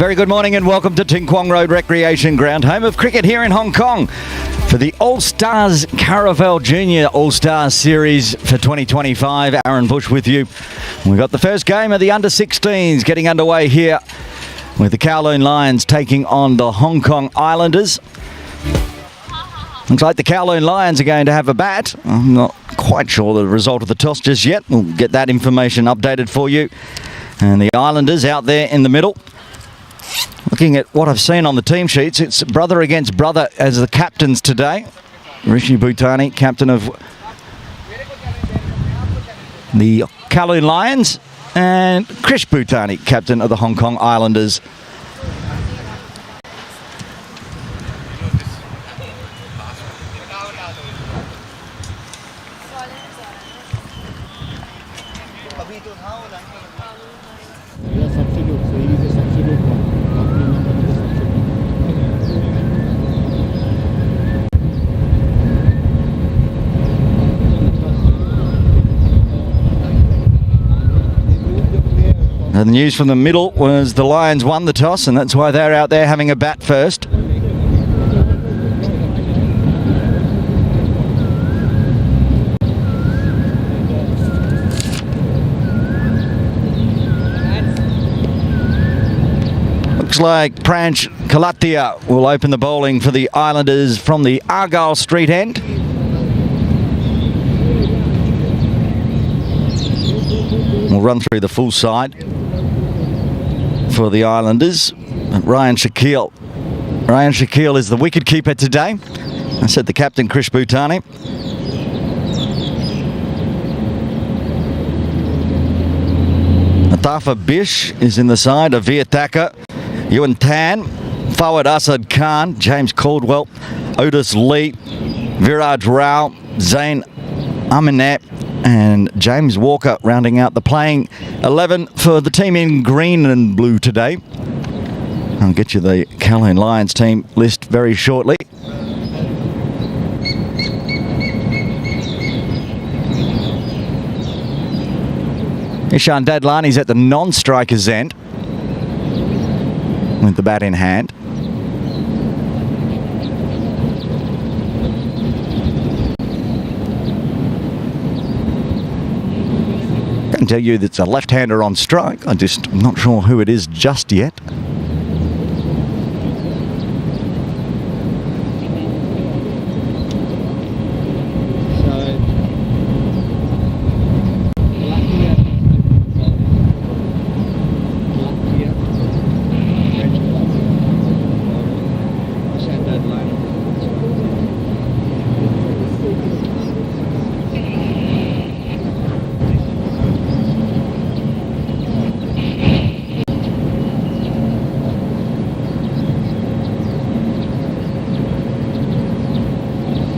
Very good morning and welcome to Ting Kwong Road Recreation Ground, home of cricket here in Hong Kong for the All-Stars Caravel Junior All-Stars Series for 2025. Aaron Bush with you. We've got the first game of the under-16s getting underway here with the Kowloon Lions taking on the Hong Kong Islanders. Looks like the Kowloon Lions are going to have a bat. I'm not quite sure the result of the toss just yet. We'll get that information updated for you. And the Islanders out there in the middle. Looking at what I've seen on the team sheets, it's brother against brother as the captains today. Rishi Bhutani, captain of the Kowloon Lions, and Krish Bhutani, captain of the Hong Kong Islanders. And the news from the middle was the Lions won the toss, and that's why they're out there having a bat first. Looks like Pranch Kalatia will open the bowling for the Islanders from the Argyle Street end. We'll run through the full side for the Islanders. Ryan Shakeel. Ryan Shakeel is the wicketkeeper today. I said the captain, Krish Bhutani. Atafa Bish is in the side. Avir Thacker, Yuan Tan, Fawad Asad Khan, James Caldwell, Otis Lee, Viraj Rao, Zain Aminat, and James Walker rounding out the playing 11 for the team in green and blue today. I'll get you the Kowloon Lions team list very shortly. Ishan Dadlani's at the non-striker's end with the bat in hand. I can tell you that's a left-hander on strike. I'm not sure who it is just yet.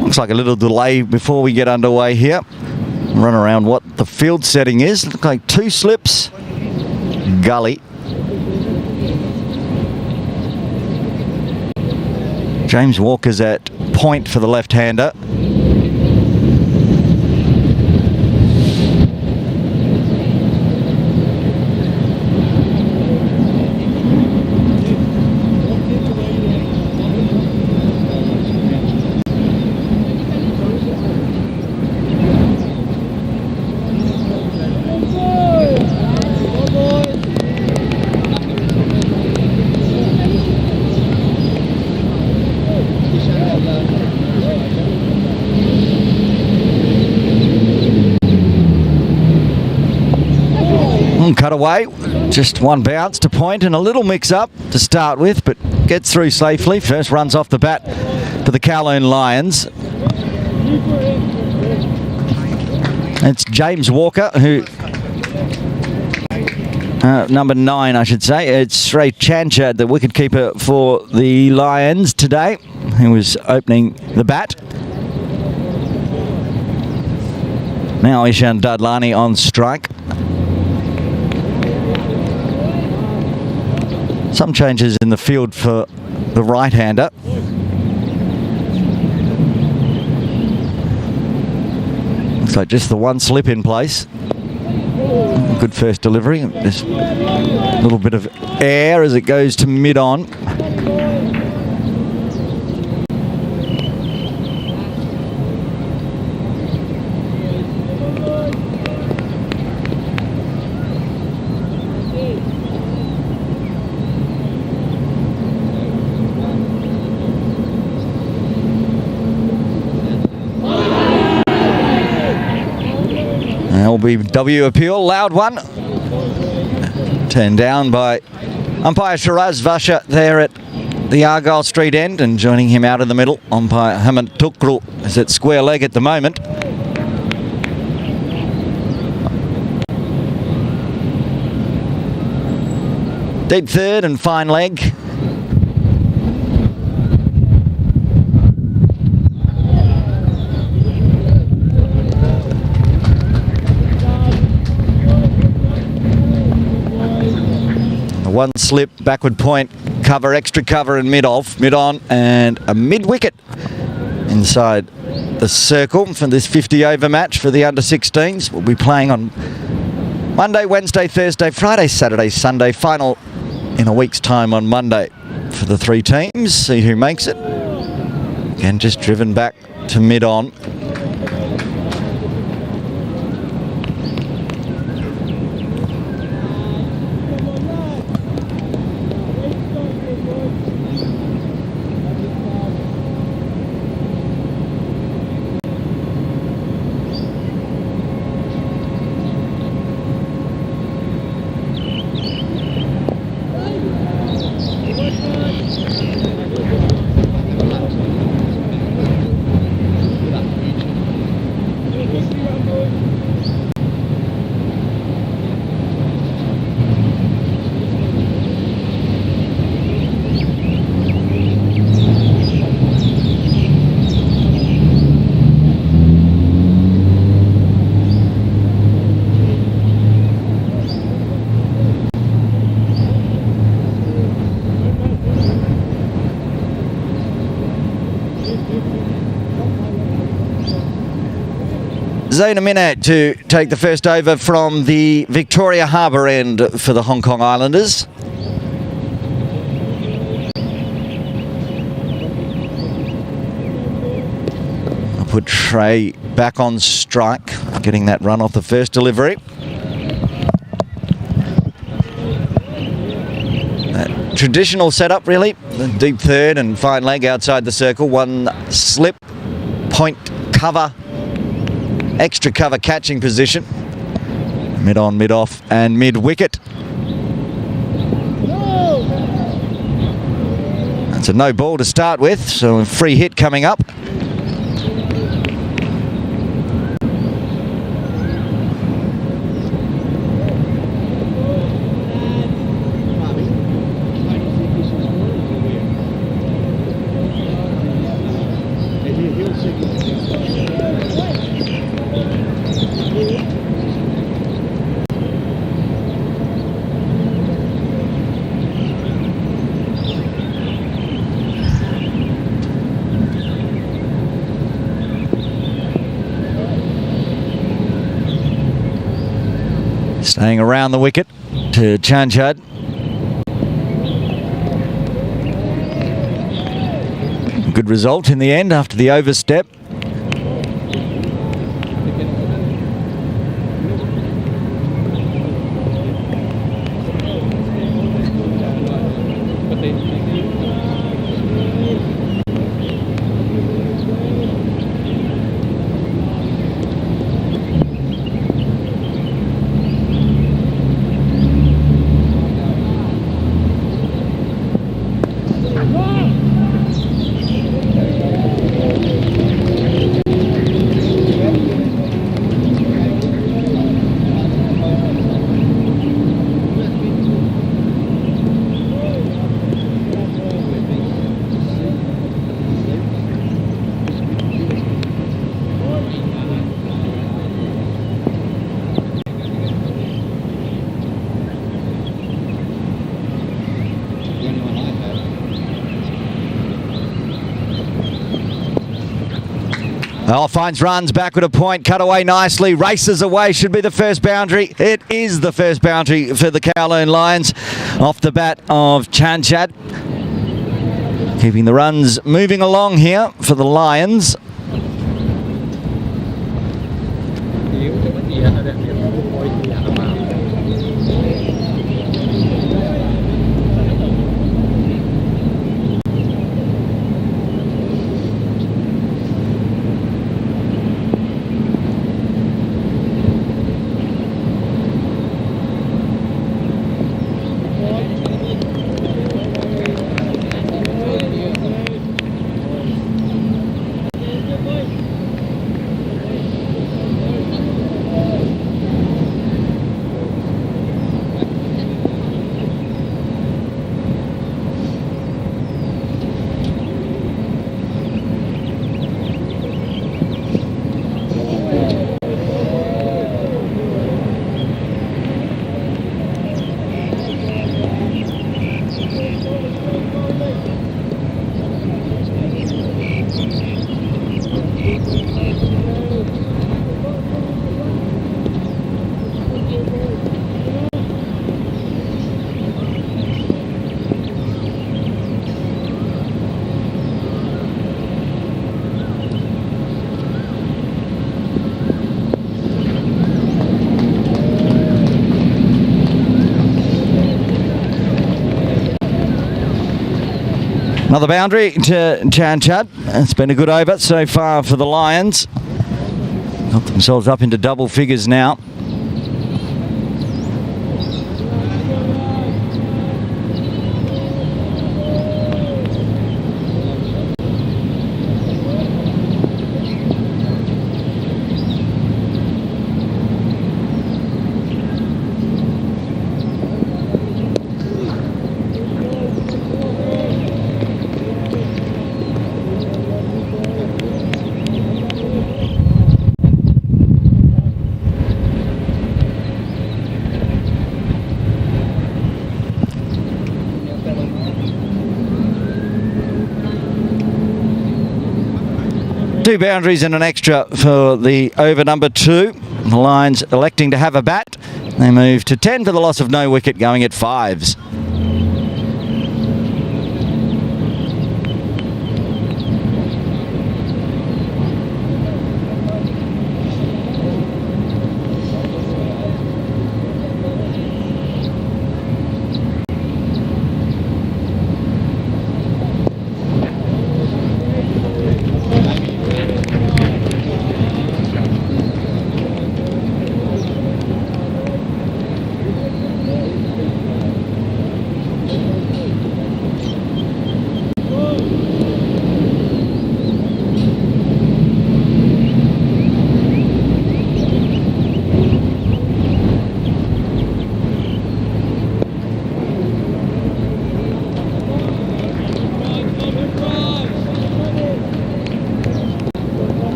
Looks like a little delay before we get underway here. Run around what the field setting is. Look like two slips, gully. James Walker's at point for the left-hander. Cut away, just one bounce to point and a little mix-up to start with, but gets through safely. First runs off the bat for the Kowloon Lions. It's James Walker, who number 9, I should say. It's Shrey Chanchad, the wicketkeeper for the Lions today, who was opening the bat. Now Ishan Dadlani on strike. Some changes in the field for the right-hander. Looks like just the one slip in place. Good first delivery. Just a little bit of air as it goes to mid-on. LBW appeal, loud one. Turned down by umpire Shiraz Vasha there at the Argyle Street end, and joining him out in the middle, umpire Hamid Tukru is at square leg at the moment. Deep third and fine leg. One slip, backward point, cover, extra cover and mid-off, mid-on, and a mid-wicket inside the circle for this 50-over match for the under-16s. We'll be playing on Monday, Wednesday, Thursday, Friday, Saturday, Sunday. Final in a week's time on Monday for the three teams. See who makes it. Again, just driven back to mid-on. Zaina Minat to take the first over from the Victoria Harbour end for the Hong Kong Islanders. I'll put Trey back on strike, getting that run off the first delivery. That traditional setup, really. The deep third and fine leg outside the circle. One slip, point, cover, extra cover catching position. Mid-on, mid-off and mid-wicket. That's a no ball to start with, so a free hit coming up. Staying around the wicket to Chanchad. Good result in the end after the overstep. Oh, finds runs, back with a point, cut away nicely, races away, should be the first boundary. It is the first boundary for the Kowloon Lions off the bat of Chanchat. Keeping the runs moving along here for the Lions. Another boundary to Chanchat. It's been a good over so far for the Lions. Got themselves up into double figures now. Two boundaries and an extra for the over number 2. The Lions electing to have a bat. They move to 10 for the loss of no wicket, going at 5s.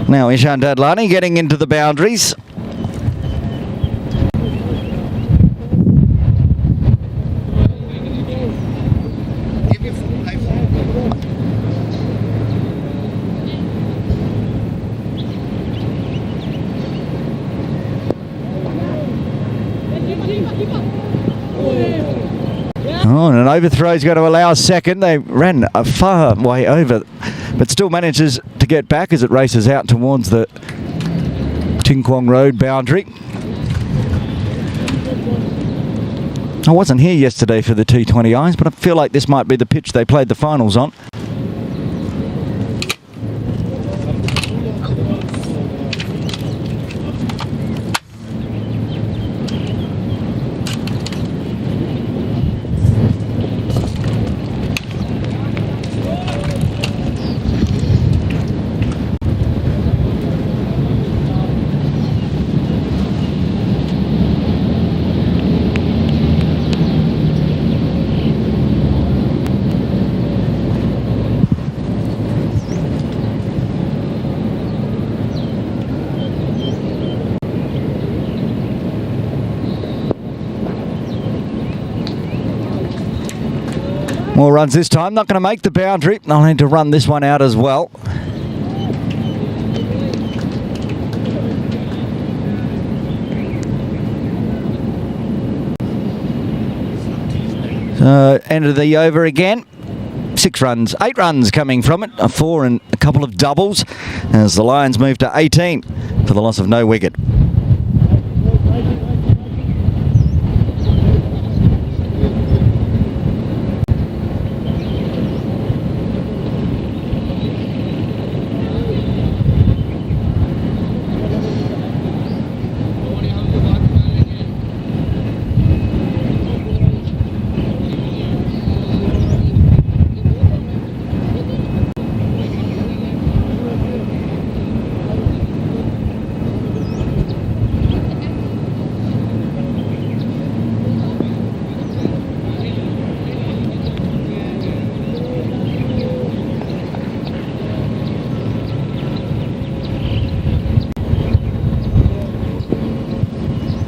Now Ishan Dadlani getting into the boundaries. Oh, and an overthrow is going to allow a second. They ran a far way over, but still manages to get back as it races out towards the Ting Kwong Road boundary. I wasn't here yesterday for the T20Is, but I feel like this might be the pitch they played the finals on. More runs this time. Not going to make the boundary. They'll need to run this one out as well. End of the over again. 6 runs, 8 runs coming from it. A 4 and a couple of doubles as the Lions move to 18 for the loss of no wicket.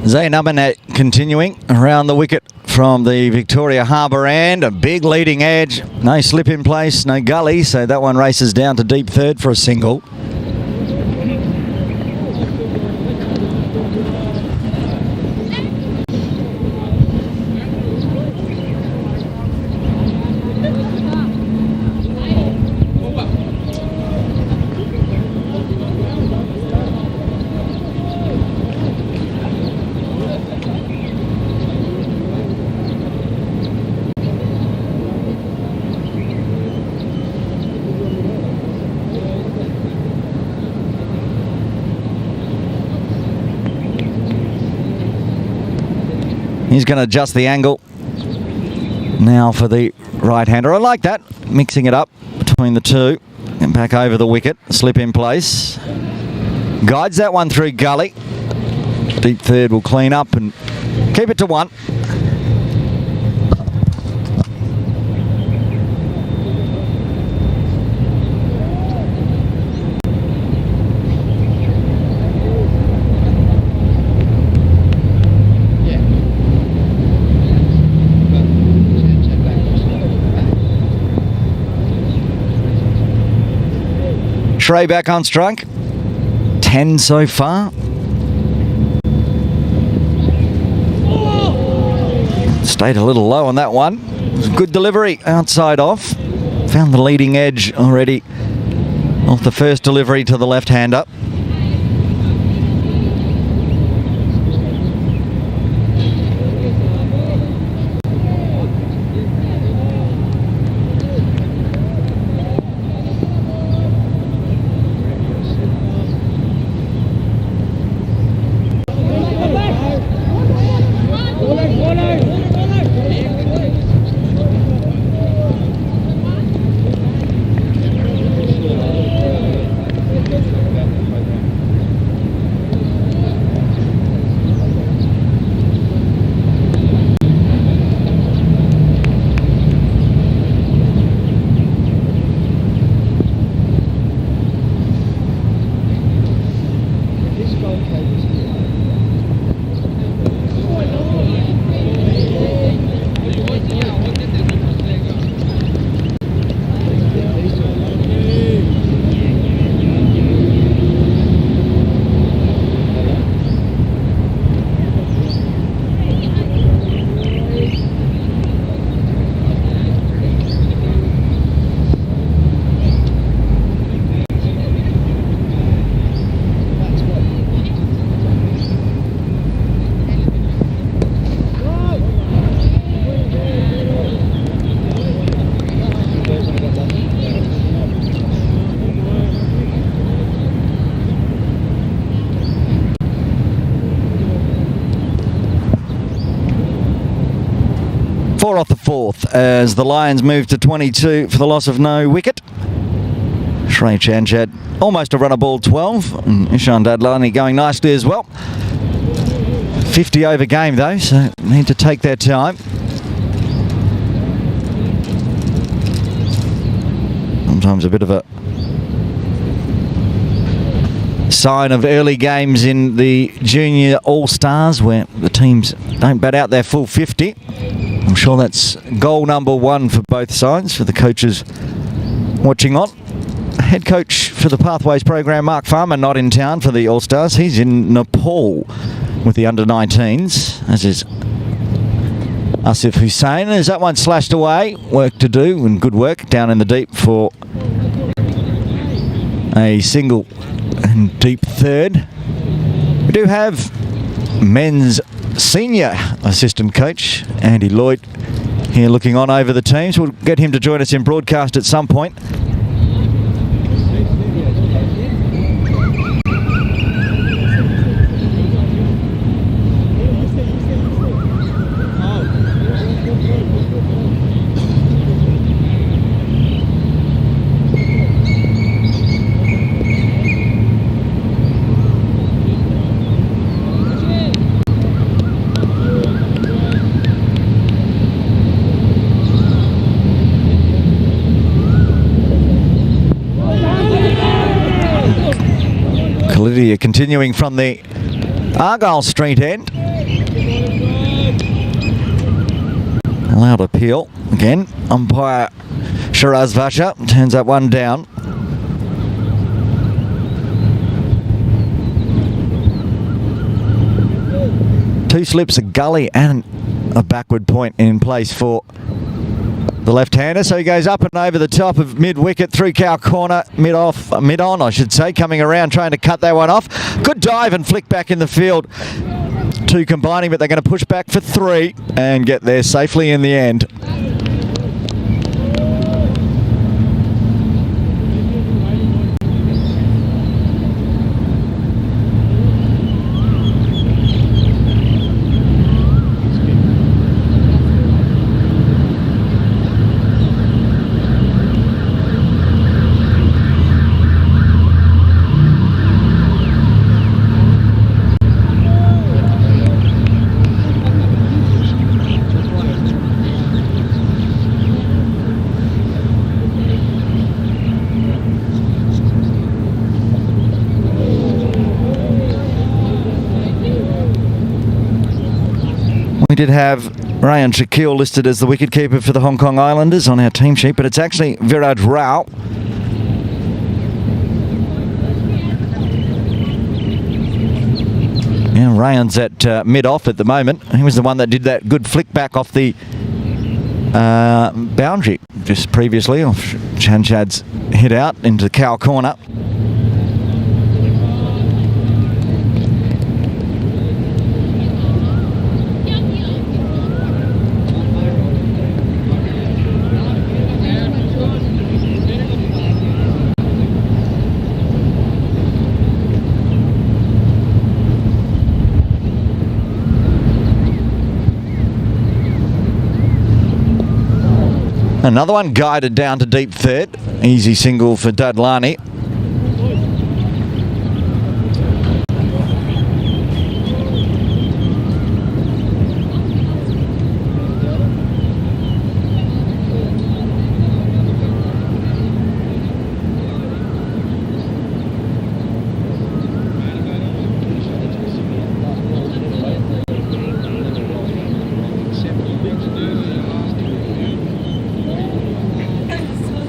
Zayn Umanet continuing around the wicket from the Victoria Harbour end. A big leading edge. No slip in place, no gully, so that one races down to deep third for a single. He's going to adjust the angle now for the right-hander. I like that, mixing it up between the two. And back over the wicket, slip in place. Guides that one through gully. Deep third will clean up and keep it to 1. Trey back on strike. 10 so far. Stayed a little low on that one. It was a good delivery outside off. Found the leading edge already off the first delivery to the left-hander. Off the 4th as the Lions move to 22 for the loss of no wicket. Shrey Chanchad almost a run of ball 12 and Ishan Dadlani going nicely as well. 50 over game though, so need to take their time. Sometimes a bit of a sign of early games in the junior all-stars where the teams don't bat out their full 50. I'm sure that's goal number 1 for both sides, for the coaches watching on. Head coach for the Pathways program, Mark Farmer, not in town for the All-Stars. He's in Nepal with the under-19s, as is Asif Hussain. As that one slashed away, work to do and good work down in the deep for a single and deep third. We do have men's senior assistant coach Andy Lloyd here looking on over the teams. We'll get him to join us in broadcast at some point. Continuing from the Argyle Street end. Allowed appeal again. Umpire Shiraz Vasha turns that one down. Two slips, a gully and a backward point in place for the left-hander, so he goes up and over the top of mid-wicket through cow corner, mid-on, I should say, coming around trying to cut that one off. Good dive and flick back in the field. 2 combining, but they're going to push back for 3 and get there safely in the end. We did have Rayan Shakil listed as the wicketkeeper for the Hong Kong Islanders on our team sheet, but it's actually Viraj Rao. Yeah, Rayan's at mid-off at the moment. He was the one that did that good flick back off the boundary just previously, off Chanchad's hit out into the cow corner. Another one guided down to deep third. Easy single for Dadlani.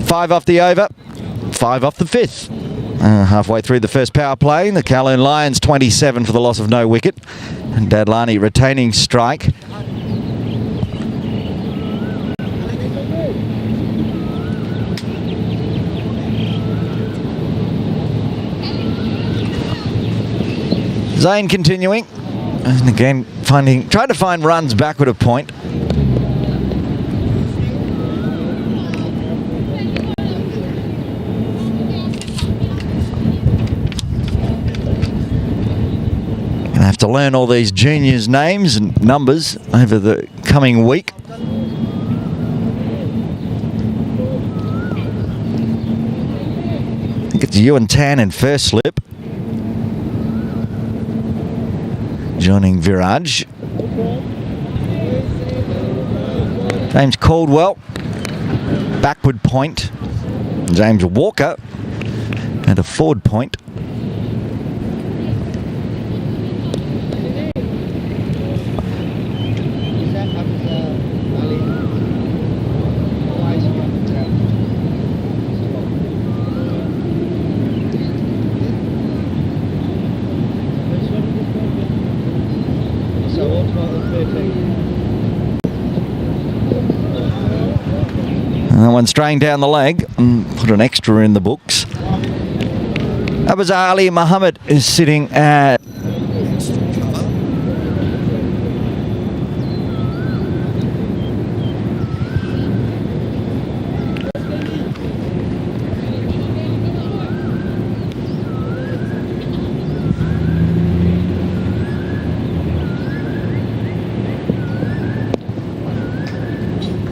Five off the over, 5 off the 5th. Halfway through the first power play, the Kowloon Lions 27 for the loss of no wicket. And Dadlani retaining strike. Zane continuing. And again, trying to find runs backward of point. Have to learn all these juniors' names and numbers over the coming week. I think it's Ewan Tan in first slip. Joining Viraj. James Caldwell, backward point. James Walker at a forward point. one straying down the leg. Put an extra in the books. Abaz Ali Muhammad is sitting at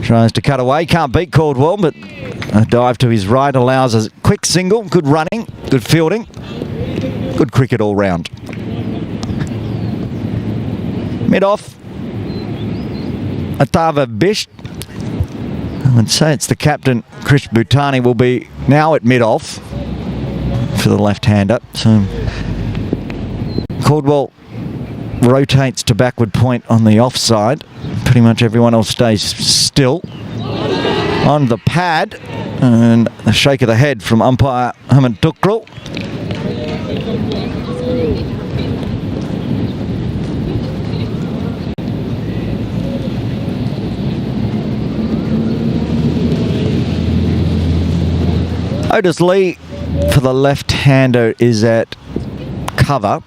tries to cut away, can't beat Caldwell, but a dive to his right allows a quick single. Good running, good fielding, good cricket all round. Mid-off, Atava Bish. I would say it's the captain, Krish Bhutani, will be now at mid-off for the left-hander. So Caldwell rotates to backward point on the offside. Pretty much everyone else stays still. On the pad, and a shake of the head from umpire Hamid Tukrul. Otis Lee for the left-hander is at cover.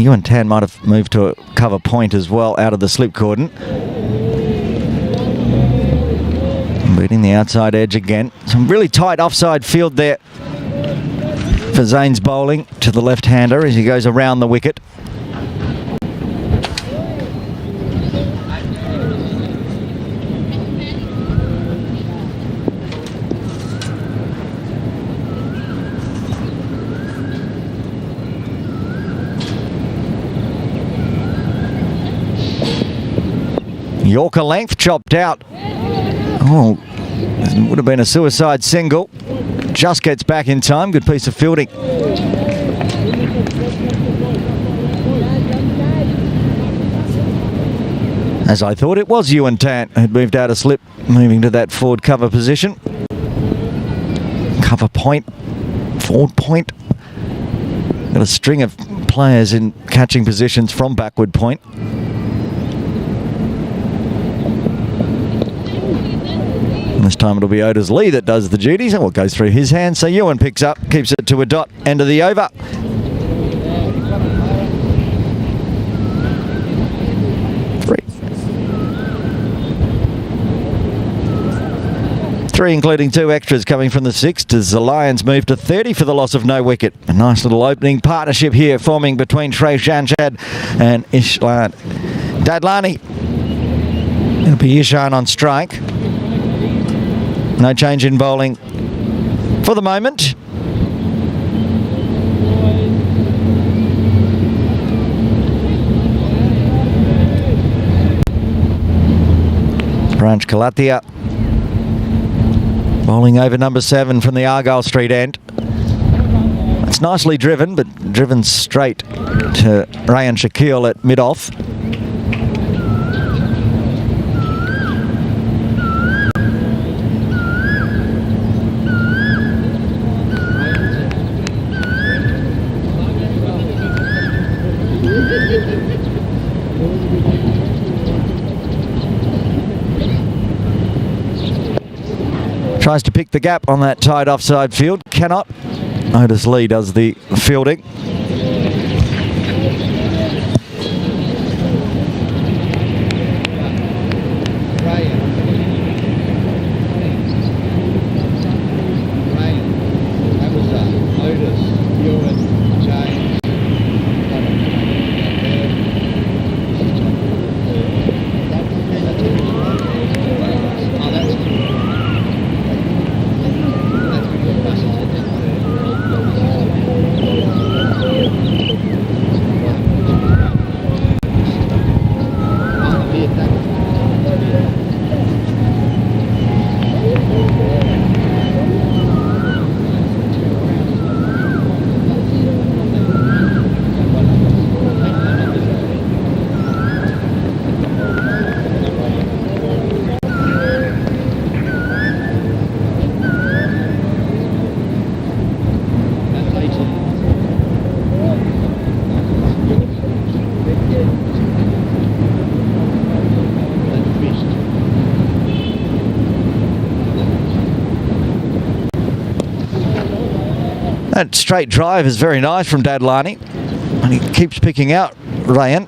Ewan Tan might have moved to a cover point as well out of the slip cordon. Beating the outside edge again. Some really tight offside field there for Zane's bowling to the left-hander as he goes around the wicket. Yorker length chopped out. Oh, it would have been a suicide single. Just gets back in time. Good piece of fielding. As I thought it was Ewan Tan who'd moved out of slip, moving to that forward cover position. Cover point, forward point. Got a string of players in catching positions from backward point. This time it'll be Otis Lee that does the duties, and it goes through his hands. So Ewan picks up, keeps it to a dot, end of the over. Three, including two extras coming from the sixth, as the Lions move to 30 for the loss of no wicket. A nice little opening partnership here forming between Shrey Shanshad and Ishlan Dadlani. It'll be Ishan on strike. No change in bowling for the moment. Branch Kalatia bowling over number 7 from the Argyle Street end. It's nicely driven, but driven straight to Rayan Shakil at mid-off. Tries to pick the gap on that tight offside field. Cannot. Otis Lee does the fielding. That straight drive is very nice from Dadlani. And he keeps picking out Ryan.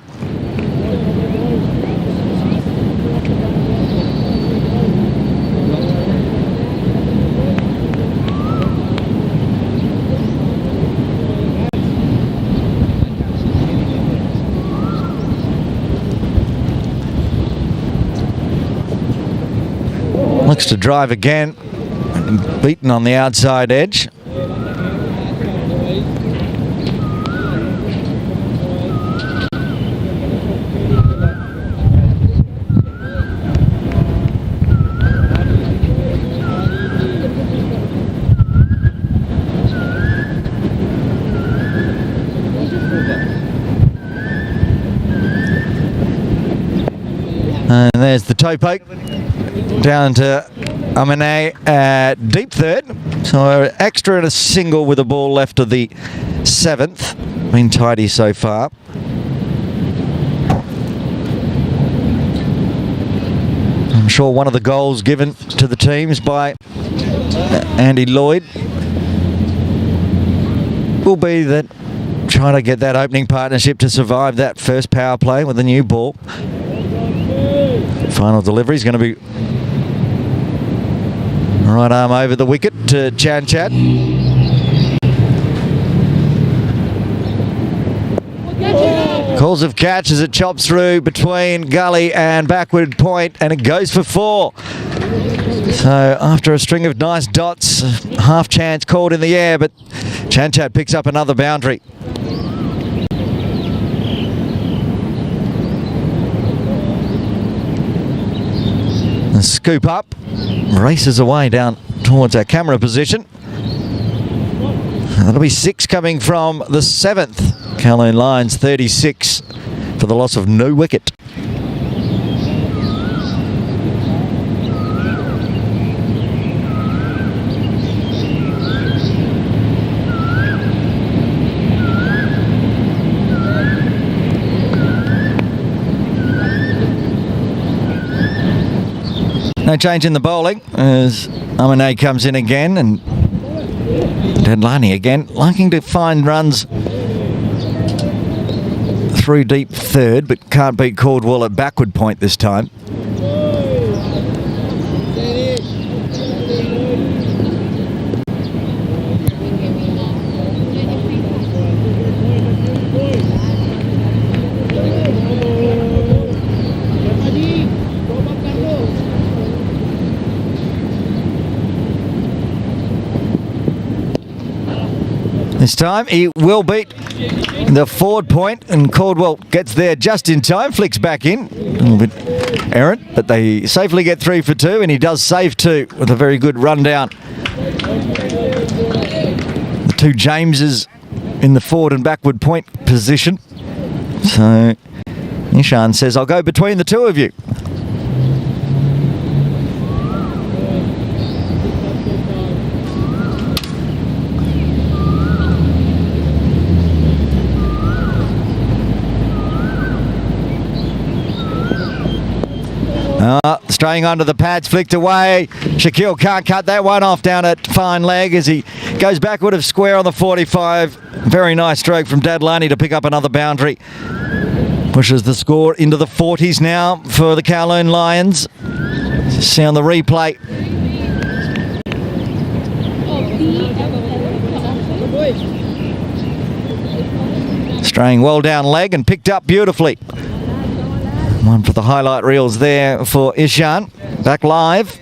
Looks to drive again. Beaten on the outside edge. And there's the toe poke down to Amane at deep third. So extra and a single with a ball left of the 7th. Been tidy so far. I'm sure one of the goals given to the teams by Andy Lloyd will be that trying to get that opening partnership to survive that first power play with the new ball. Final delivery is going to be right arm over the wicket to Chanchat. Calls of catch as it chops through between gully and backward point, and it goes for 4. So after a string of nice dots, half chance called in the air, but Chanchat picks up another boundary. The scoop up, races away down towards our camera position. That'll be 6 coming from the 7th. Kowloon Lions 36 for the loss of no wicket. No change in the bowling as Amane comes in again, and Dadlani again liking to find runs through deep third, but can't beat Caldwell at backward point this time. This time he will beat the forward point, and Caldwell gets there just in time, flicks back in. A little bit errant, but they safely get 3 for 2, and he does save 2 with a very good rundown. The 2 Jameses in the forward and backward point position. So Nishan says, I'll go between the 2 of you. Straying onto the pads, flicked away. Shaquille can't cut that one off down at fine leg as he goes backward of square on the 45. Very nice stroke from Dadlani to pick up another boundary. Pushes the score into the 40s now for the Kowloon Lions. See on the replay. Straying well down leg and picked up beautifully. One for the highlight reels there for Ishan. Back live.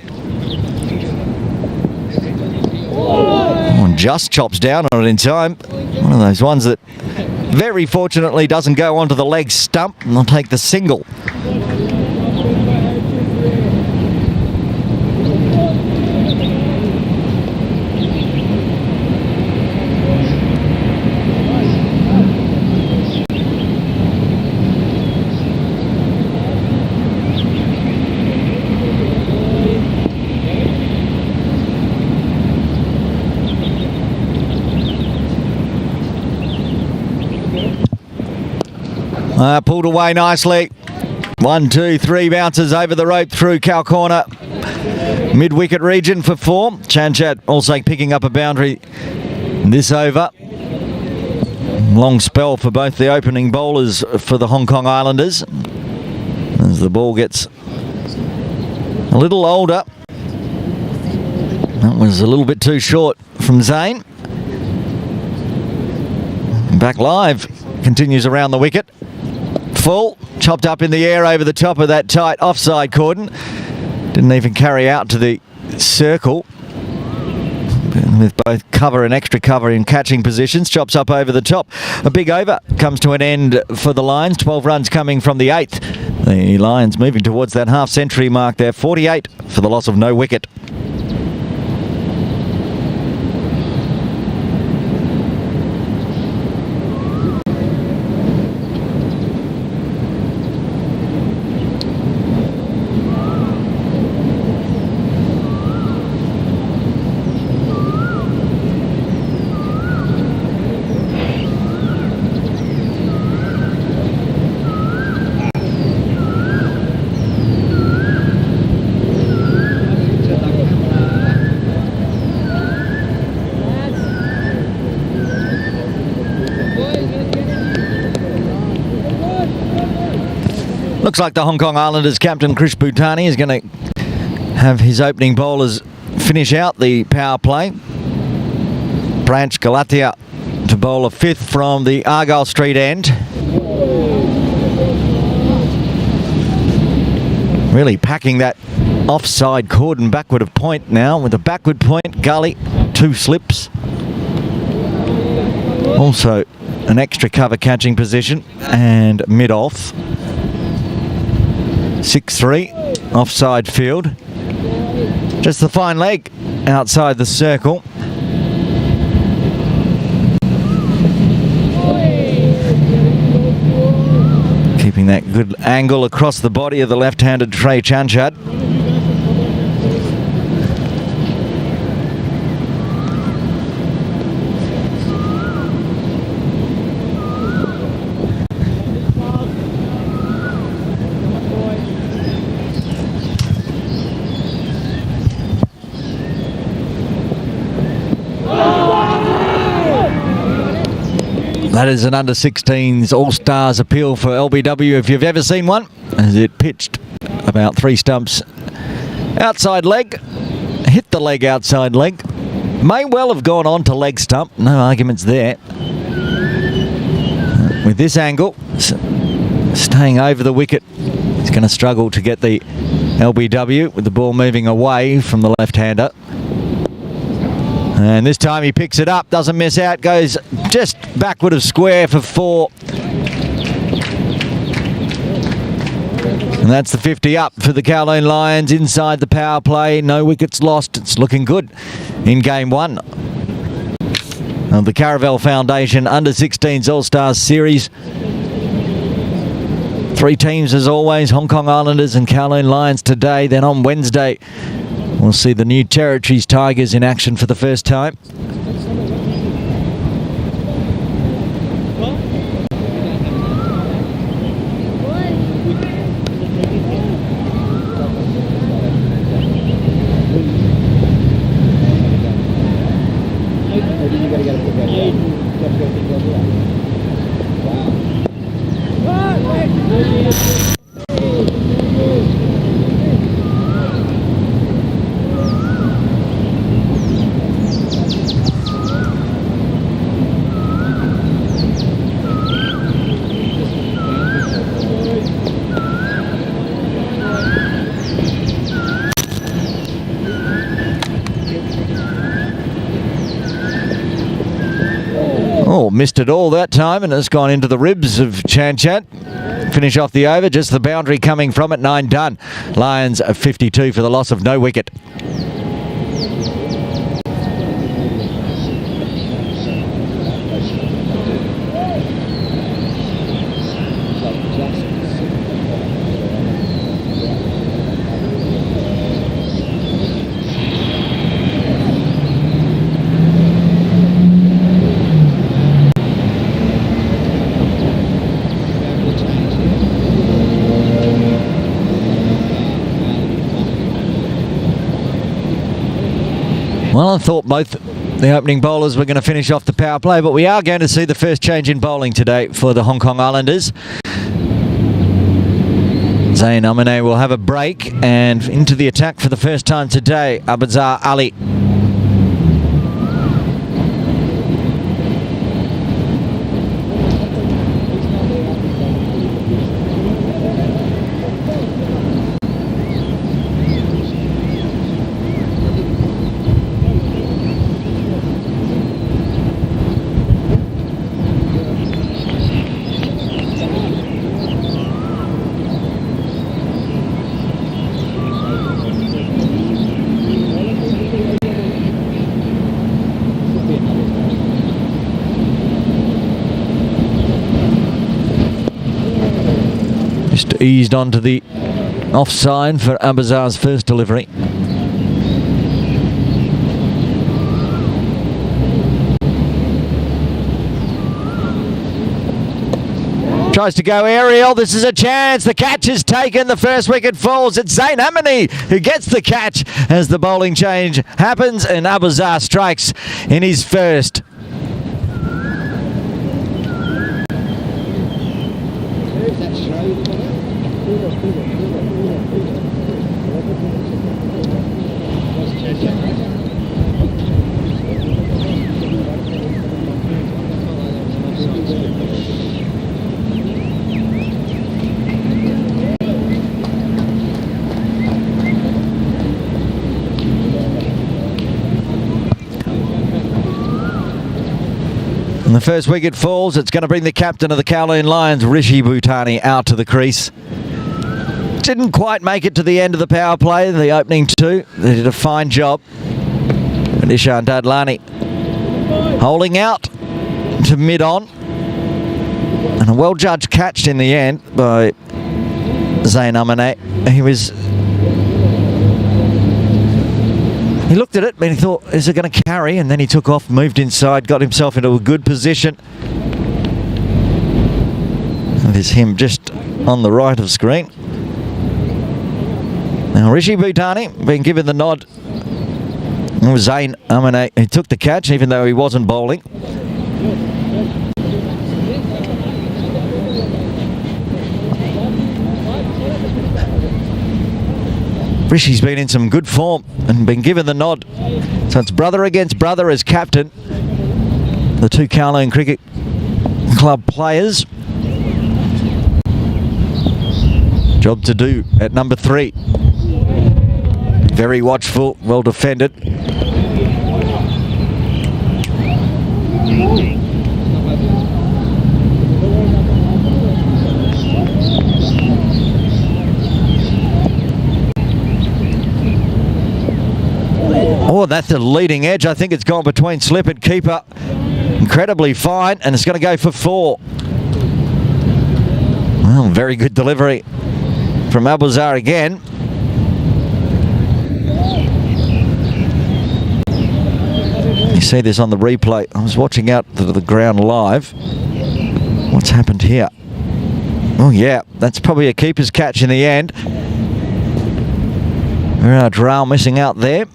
Oh, just chops down on it in time. One of those ones that very fortunately doesn't go onto the leg stump, and they'll take the single. Pulled away nicely. 1, 2, 3 bounces over the rope through cow corner. Mid-wicket region for 4. Chanchat also picking up a boundary This over. Long spell for both the opening bowlers for the Hong Kong Islanders. As the ball gets a little older. That was a little bit too short from Zane. Back live. Continues around the wicket. Full. Chopped up in the air over the top of that tight offside cordon. Didn't even carry out to the circle. With both cover and extra cover in catching positions. Chops up over the top. A big over comes to an end for the Lions. 12 runs coming from the 8th. The Lions moving towards that half-century mark there. 48 for the loss of no wicket. Looks like the Hong Kong Islanders captain Chris Bhutani is going to have his opening bowlers finish out the power play. Branch Galatia to bowl a 5th from the Argyle Street end. Really packing that offside cordon backward of point now with a backward point, gully, 2 slips. Also an extra cover catching position and mid-off. 6-3, offside field. Just the fine leg outside the circle. Keeping that good angle across the body of the left-handed Trey Chanchad. That is an under-16s All-Stars appeal for LBW if you've ever seen one, as it pitched about 3 stumps outside leg, hit the leg outside leg, may well have gone on to leg stump, no arguments there. With this angle, staying over the wicket, he's going to struggle to get the LBW with the ball moving away from the left-hander. And this time he picks it up, doesn't miss out, goes just backward of square for 4. And that's the 50 up for the Kowloon Lions inside the power play. No wickets lost. It's looking good in game 1 of the Caravel Foundation Under-16s All-Stars Series. 3 teams as always, Hong Kong Islanders and Kowloon Lions today. Then on Wednesday, we'll see the New Territories Tigers in action for the first time. Oh, missed it all that time, and it's gone into the ribs of Chanchat. Finish off the over, just the boundary coming from it, 9 done. Lions 52 for the loss of no wicket. Well, I thought both the opening bowlers were going to finish off the power play, but we are going to see the first change in bowling today for the Hong Kong Islanders. Zain Amine will have a break, and into the attack for the first time today, Abazar Ali. Just eased onto the offside for Abazar's first delivery. Tries to go aerial. This is a chance. The catch is taken. The first wicket falls. It's Zain Amine who gets the catch as the bowling change happens, and Abazar strikes in his first. And the first wicket falls. It's going to bring the captain of the Kowloon Lions, Rishi Bhutani, out to the crease. Didn't quite make it to the end of the power play, the opening two. They did a fine job. And Ishan Dadlani holding out to mid-on. And a well-judged catch in the end by Zain Amine. He looked at it and he thought, is it going to carry? And then he took off, moved inside, got himself into a good position. And there's him just on the right of screen. Now Rishi Bhutani being given the nod. It was Zain Amine. He took the catch even though he wasn't bowling. Rishi's been in some good form and been given the nod. So it's brother against brother as captain. The two Kowloon Cricket Club players. Job to do at number 3. Very watchful, well defended. Oh, that's the leading edge. I think it's gone between slip and keeper. Incredibly fine, and it's going to go for 4. Well, very good delivery from Abazar again. You see this on the replay. I was watching out to the ground live. What's happened here? Oh, yeah, that's probably a keeper's catch in the end. Dral missing out there.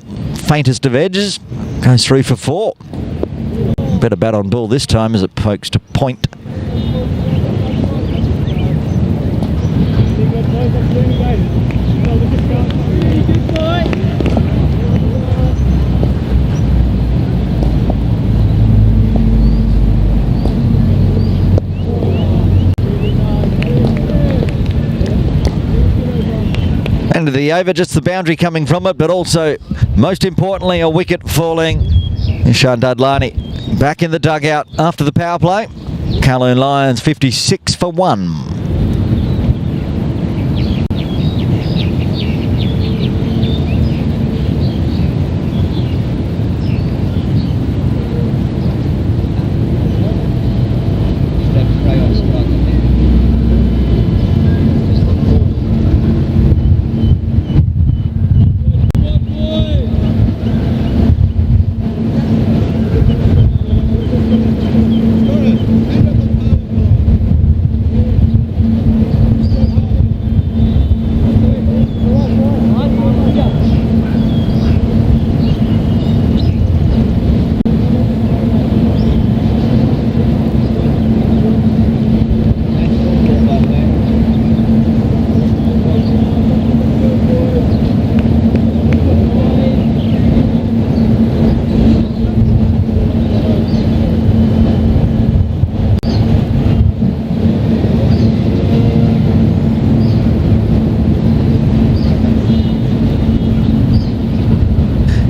Faintest of edges, goes through for 4. Better bat on ball this time as it pokes to point. End of the over, just the boundary coming from it, but also, most importantly, a wicket falling. Ishan Dadlani back in the dugout after the power play. Kowloon Lions 56 for 1.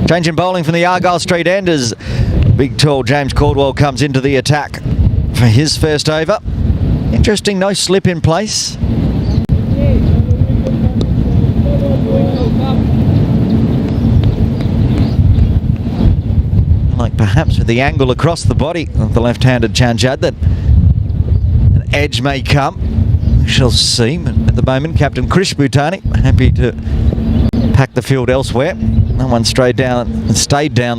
Change in bowling from the Argyle Street end as big tall James Caldwell comes into the attack for his first over. Interesting, no slip in place. Like perhaps with the angle across the body of the left-handed Chanchad that an edge may come. We shall see. At the moment, Captain Krish Bhutani happy to pack the field elsewhere. That one stayed down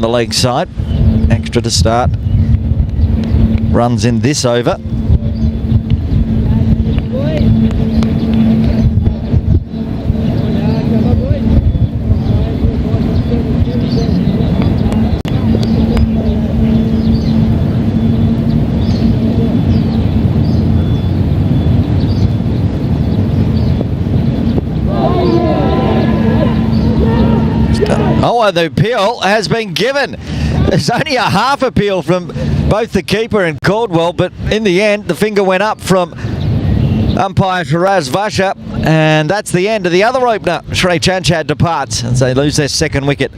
the leg side. Extra to start. Runs in this over. Oh, the appeal has been given. There's only a half appeal from both the keeper and Caldwell, but in the end, the finger went up from umpire Shiraz Vasha, and that's the end of the other opener. Shrey Chanchad departs as they lose their second wicket.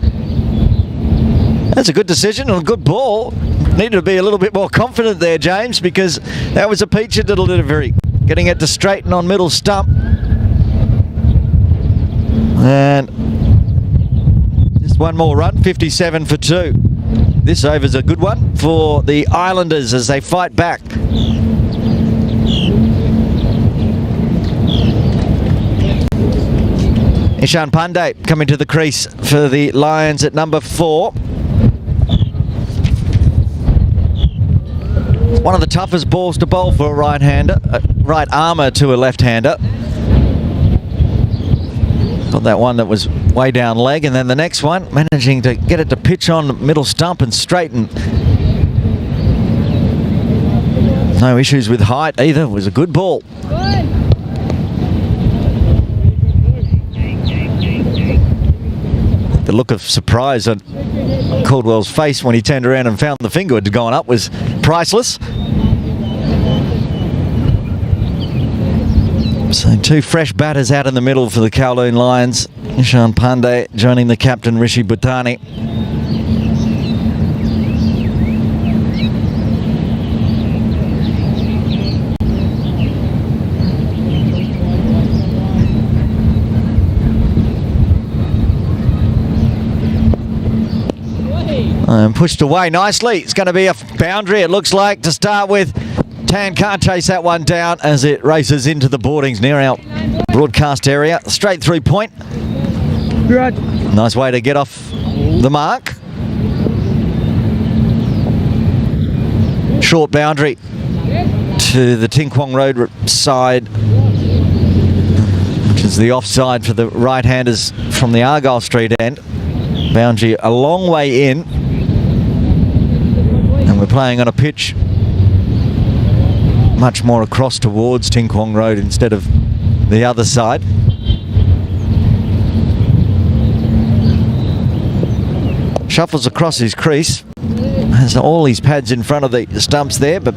That's a good decision and a good ball. Needed to be a little bit more confident there, James, because that was a peachy little delivery. Getting it to straighten on middle stump. And just one more run, 57 for 2. This over's a good one for the Islanders as they fight back. Ishan Pandey coming to the crease for the Lions at number 4. One of the toughest balls to bowl for a right-hander, right armour to a left-hander. Got that one that was way down leg, and then the next one managing to get it to pitch on middle stump and straighten. No issues with height either. It was a good ball. The look of surprise on Caldwell's face when he turned around and found the finger had gone up was priceless. So 2 fresh batters out in the middle for the Kowloon Lions. Ishan Pandey joining the captain Rishi Bhutani. And pushed away nicely. It's going to be a boundary, it looks like, to start with. Tan can't chase that one down as it races into the boardings near our broadcast area. Straight through point. Good. Nice way to get off the mark. Short boundary to the Ting Kwong Road side, which is the offside for the right-handers from the Argyle Street end. Boundary a long way in. And we're playing on a pitch much more across towards Ting Kwong Road instead of the other side. Shuffles across his crease. Has all his pads in front of the stumps there, but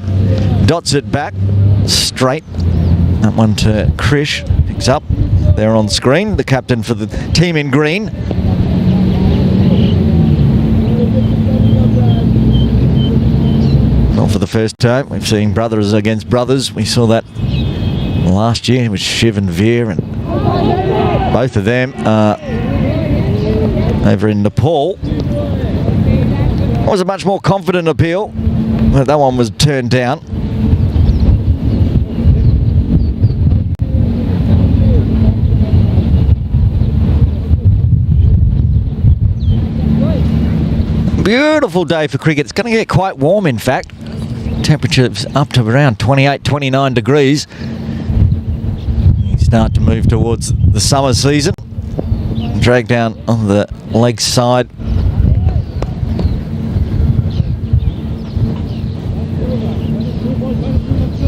dots it back straight. That one to Krish. Picks up there on screen. The captain for the team in green. Well, for the first time, we've seen brothers against brothers. We saw that last year with Shiv and Veer, and both of them over in Nepal. It was a much more confident appeal, but that one was turned down. Beautiful day for cricket. It's going to get quite warm, in fact. Temperature's up to around 28, 29 degrees. You start to move towards the summer season. Drag down on the leg side.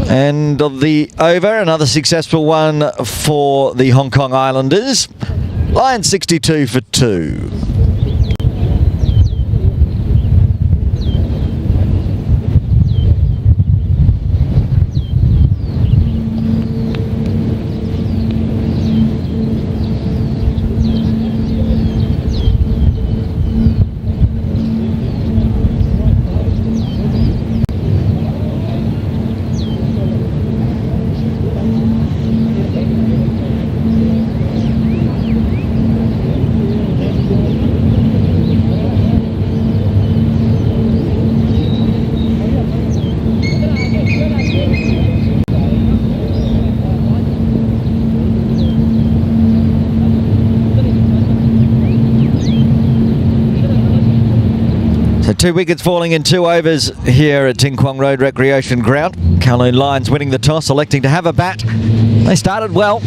And of the over, another successful one for the Hong Kong Islanders. Lions 62 for 2. 2 wickets falling in 2 overs here at Ting Kwong Road Recreation Ground. Kowloon Lions winning the toss, electing to have a bat. They started well.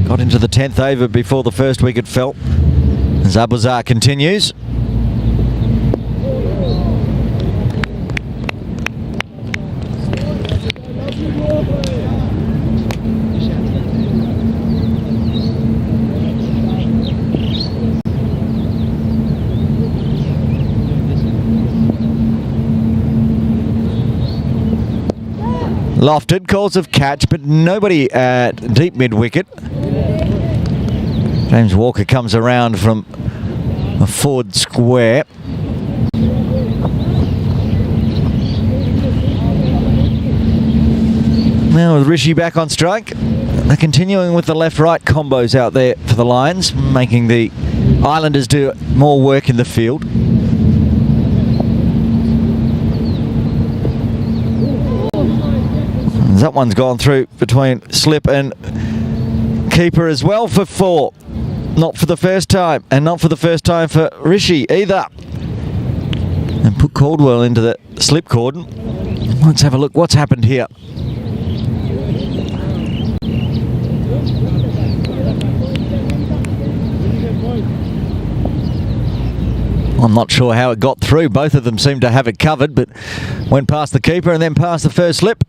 Got into the 10th over before the first wicket fell. Zabuzar continues. Lofted, calls of catch, but nobody at deep mid-wicket. James Walker comes around from a forward square. Now with Rishi back on strike, they're continuing with the left-right combos out there for the Lions, making the Islanders do more work in the field. That one's gone through between slip and keeper as well for 4. Not for the first time, and not for the first time for Rishi either. And put Caldwell into the slip cordon. Let's have a look what's happened here. I'm not sure how it got through. Both of them seem to have it covered, but went past the keeper and then past the first slip.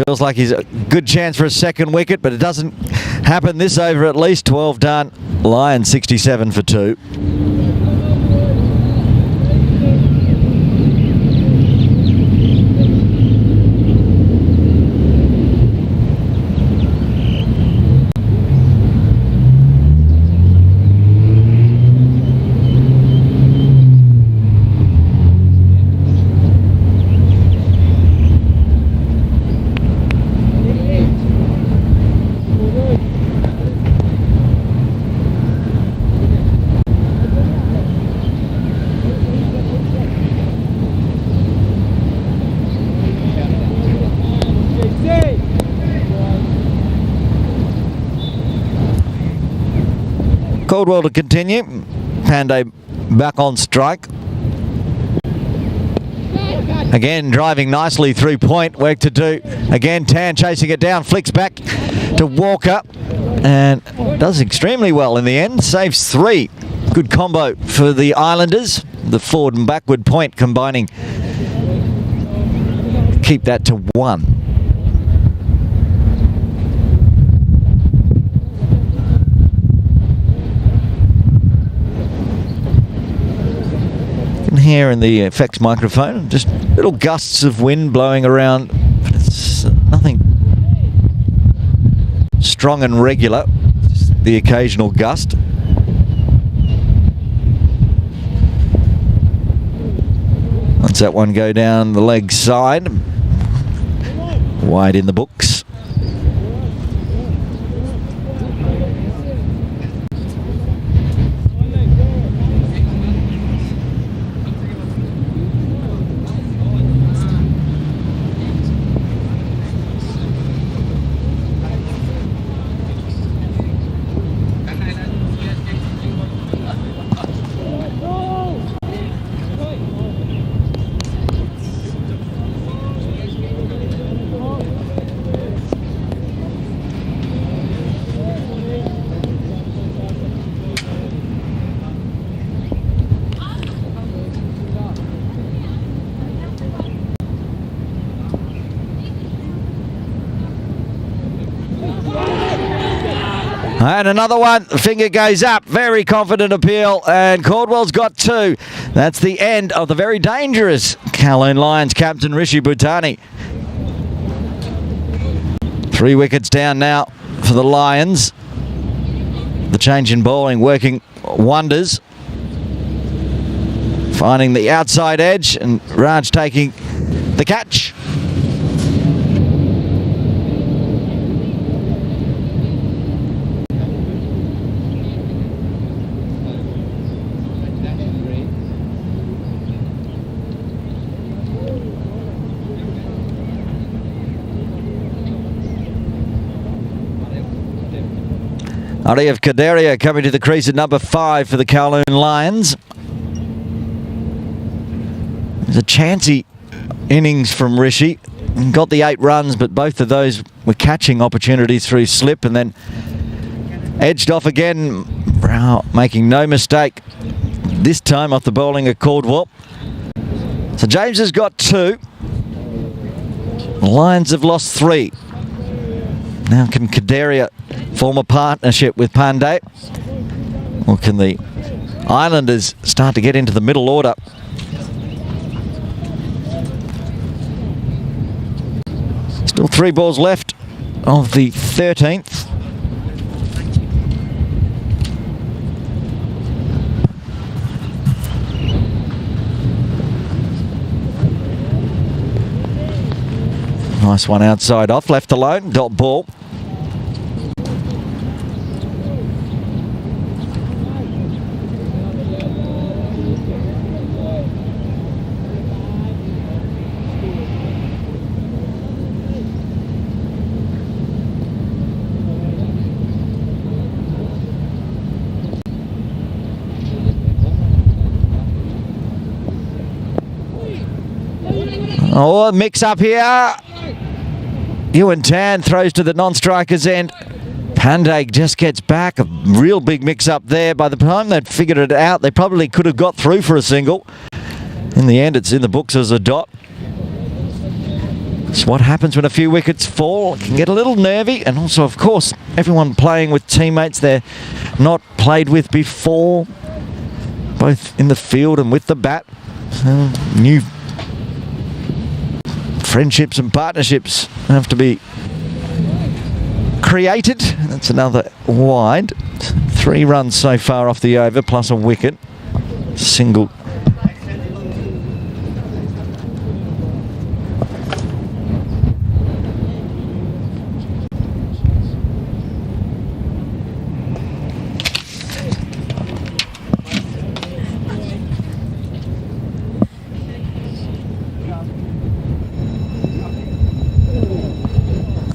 Feels like he's a good chance for a second wicket, but it doesn't happen this over at least. 12 done. Lions 67 for 2. Caldwell to continue. Pandey back on strike. Again, driving nicely through point. Work to do. Again, Tan chasing it down. Flicks back to Walker. And does extremely well in the end. Saves 3. Good combo for the Islanders. The forward and backward point combining. Keep that to 1. Here in the effects microphone, just little gusts of wind blowing around, but it's nothing strong and regular, just the occasional gust. Once that one go down the leg side, wide in the books. And another one, the finger goes up, very confident appeal, and Caldwell's got 2. That's the end of the very dangerous Kowloon Lions captain Rishi Bhutani. 3 wickets down now for the Lions. The change in bowling working wonders. Finding the outside edge, and Raj taking the catch. Arif Kaderia coming to the crease at number 5 for the Kowloon Lions. There's a chancy innings from Rishi. Got the 8 runs, but both of those were catching opportunities through slip, and then edged off again. Brow making no mistake this time off the bowling of Caldwell. So James has got 2. The Lions have lost 3. Now can Kaderia form a partnership with Pandey? Or can the Islanders start to get into the middle order? Still 3 balls left of the 13th. Nice one outside off, left alone, dot ball. Oh, mix up here. Ewan Tan throws to the non-striker's end. Pandey just gets back. A real big mix up there. By the time they'd figured it out, they probably could have got through for a single. In the end, it's in the books as a dot. It's what happens when a few wickets fall. It can get a little nervy. And also, of course, everyone playing with teammates they're not played with before, both in the field and with the bat. So, new friendships and partnerships have to be created. That's another wide. 3 runs so far off the over, plus a wicket. Single.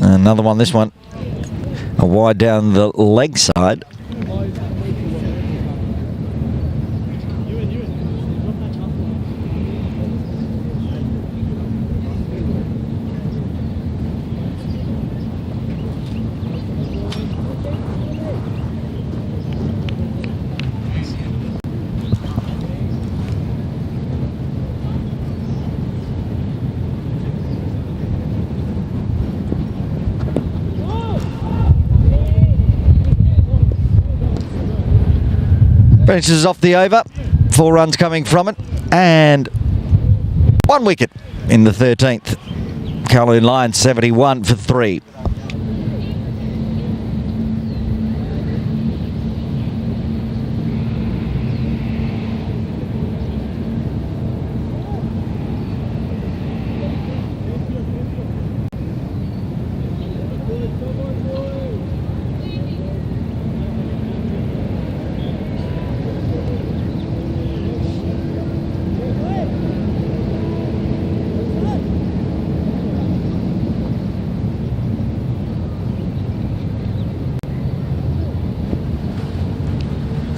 Another one, this one, a wide down the leg side. Finishes off the over, 4 runs coming from it, and 1 wicket in the 13th. Kowloon Lions 71 for 3.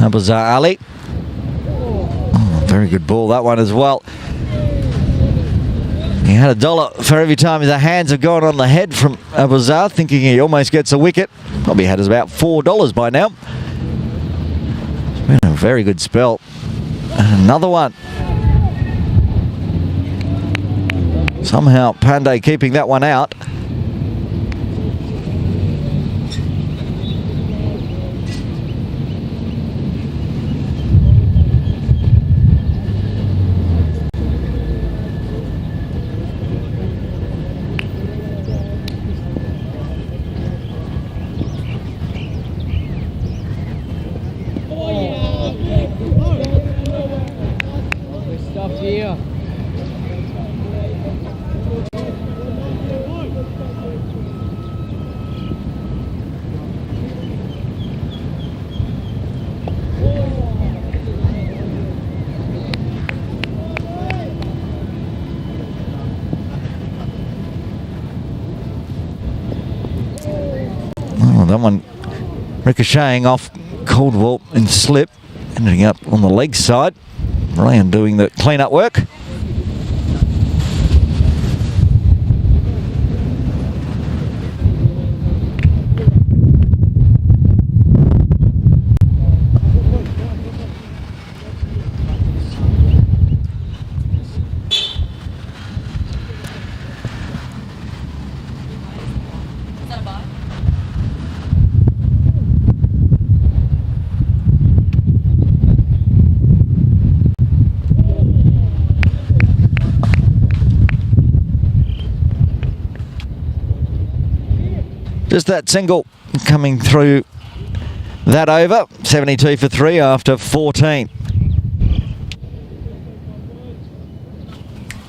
Abazar Ali. Oh, very good ball, that one as well. He had $1 for every time his hands have gone on the head from Abazar, thinking he almost gets a wicket. Probably had us about $4 by now. It's been a very good spell. And another one. Somehow Pandey keeping that one out. Someone ricocheting off Caldwell in slip, ending up on the leg side. Ryan doing the clean-up work. Just that single coming through that over. 72 for 3 after 14.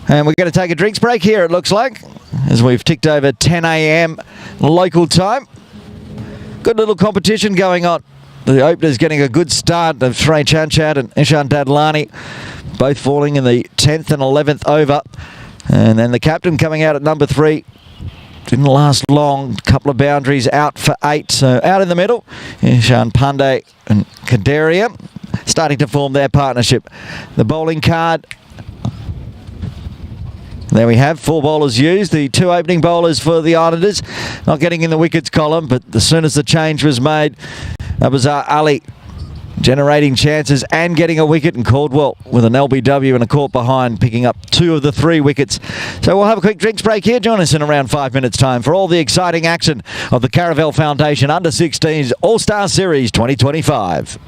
And we're going to take a drinks break here, it looks like, as we've ticked over 10 a.m. local time. Good little competition going on. The openers getting a good start of Shrey Chanchat and Ishan Dadlani, both falling in the 10th and 11th over. And then the captain coming out at number 3. Didn't last long, couple of boundaries out for 8, so out in the middle, Ishan Pandey and Kadaria starting to form their partnership. The bowling card, there we have 4 bowlers used, the 2 opening bowlers for the Islanders, not getting in the wickets column, but as soon as the change was made, Abazar Ali generating chances and getting a wicket, and Caldwell with an LBW and a caught behind, picking up 2 of the 3 wickets. So we'll have a quick drinks break here. Join us in around 5 minutes time for all the exciting action of the Caravel Foundation Under-16s All-Star Series 2025.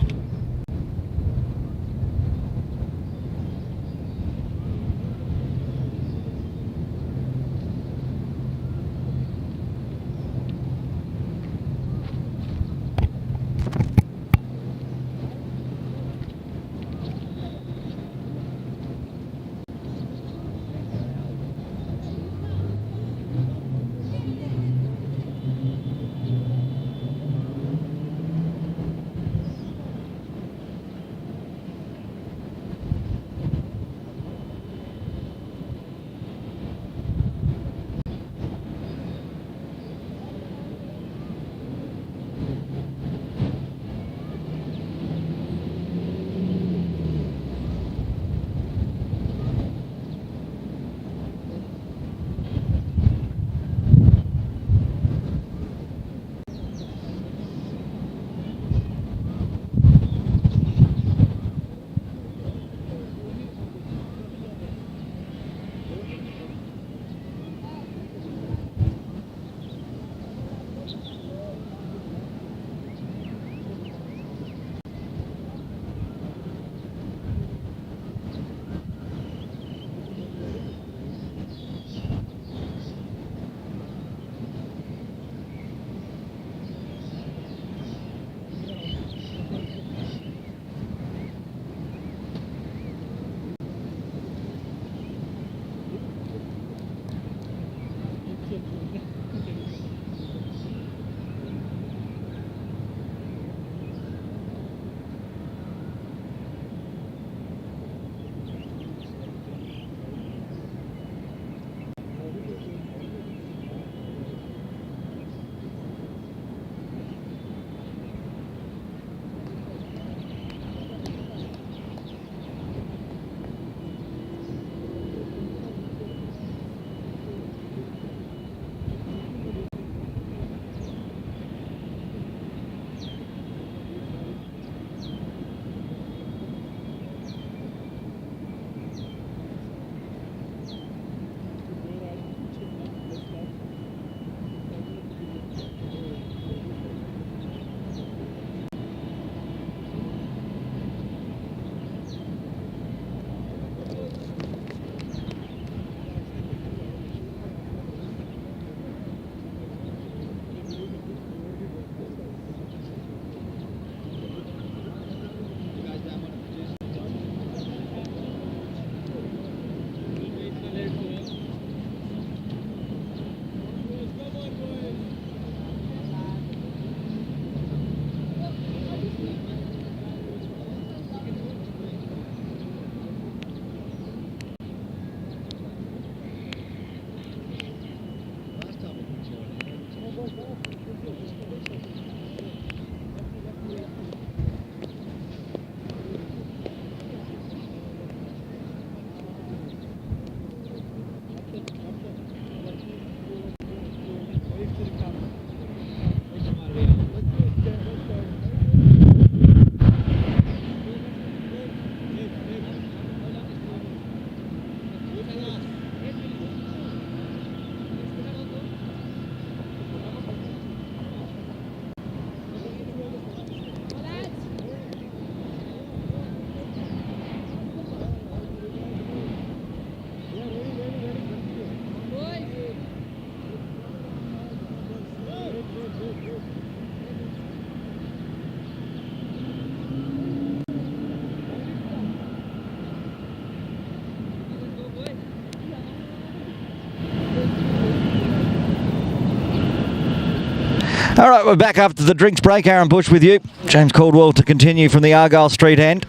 All right, we're back after the drinks break. Aaron Bush with you. James Caldwell to continue from the Argyle Street end.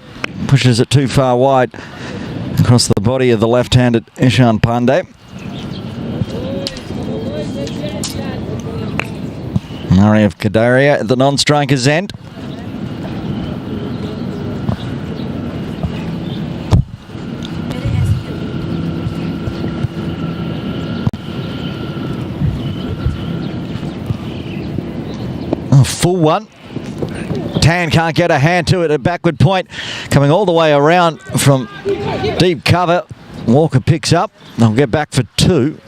Pushes it too far wide across the body of the left-handed Ishan Pandey. Murray of Kadaria at the non-striker's end. Full one. Tan can't get a hand to it at backward point. Coming all the way around from deep cover. Walker picks up. They'll get back for two.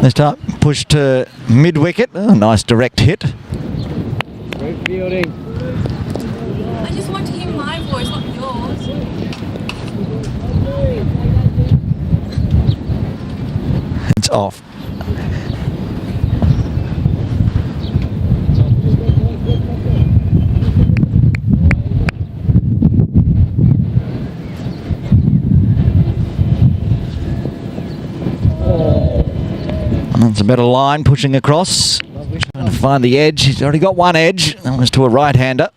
This time, push to mid-wicket. Oh, nice direct hit. Great fielding. I just want to hear my voice, not yours. It's off. That's a better line, pushing across. Trying to find the edge. He's already got one edge. That was to a right-hander.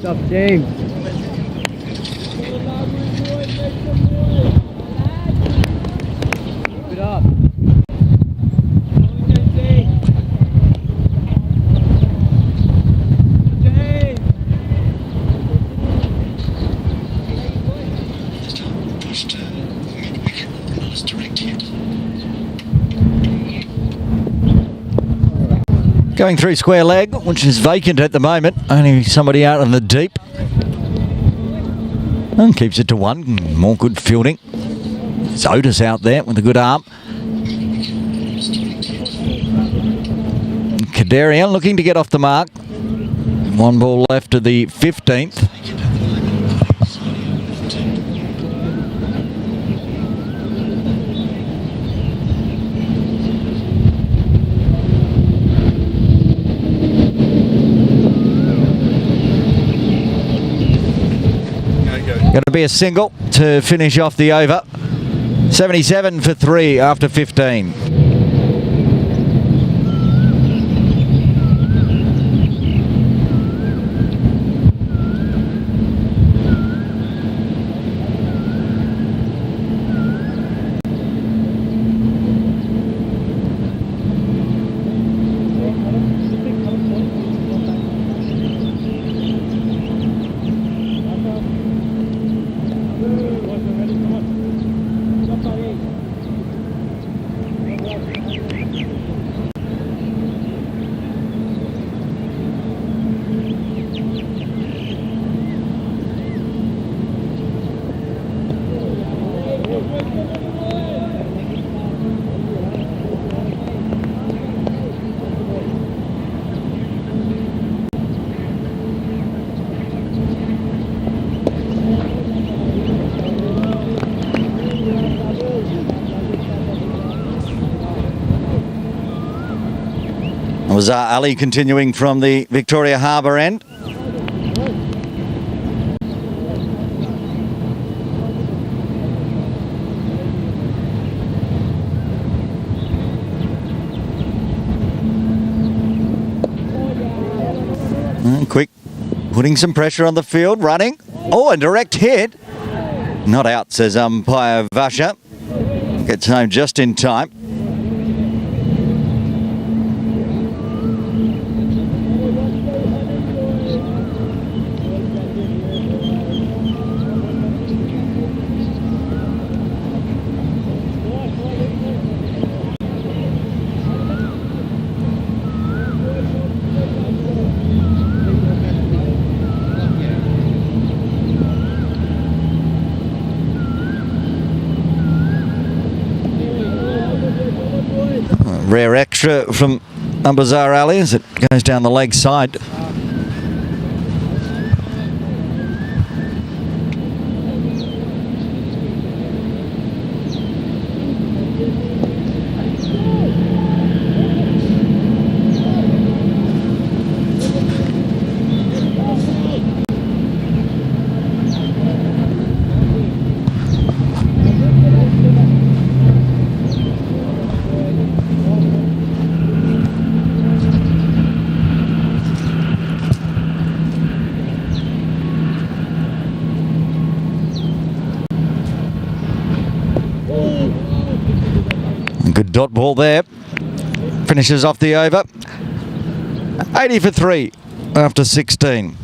Stuff, James. Keep it up. Going through square leg, which is vacant at the moment. Only somebody out in the deep. And keeps it to one. More good fielding. It's Otis out there with a good arm. Kadarian looking to get off the mark. One ball left to the 15th. Going to be a single to finish off the over. 77 for 3 after 15. Was Ali continuing from the Victoria Harbour end. Quick, putting some pressure on the field, running. Oh, a direct hit. Not out, says umpire Vasha. Gets home just in time. extra from Umbazar Ali as it goes down the leg side. Good dot ball there. Finishes off the over. 80 for 3 after 16.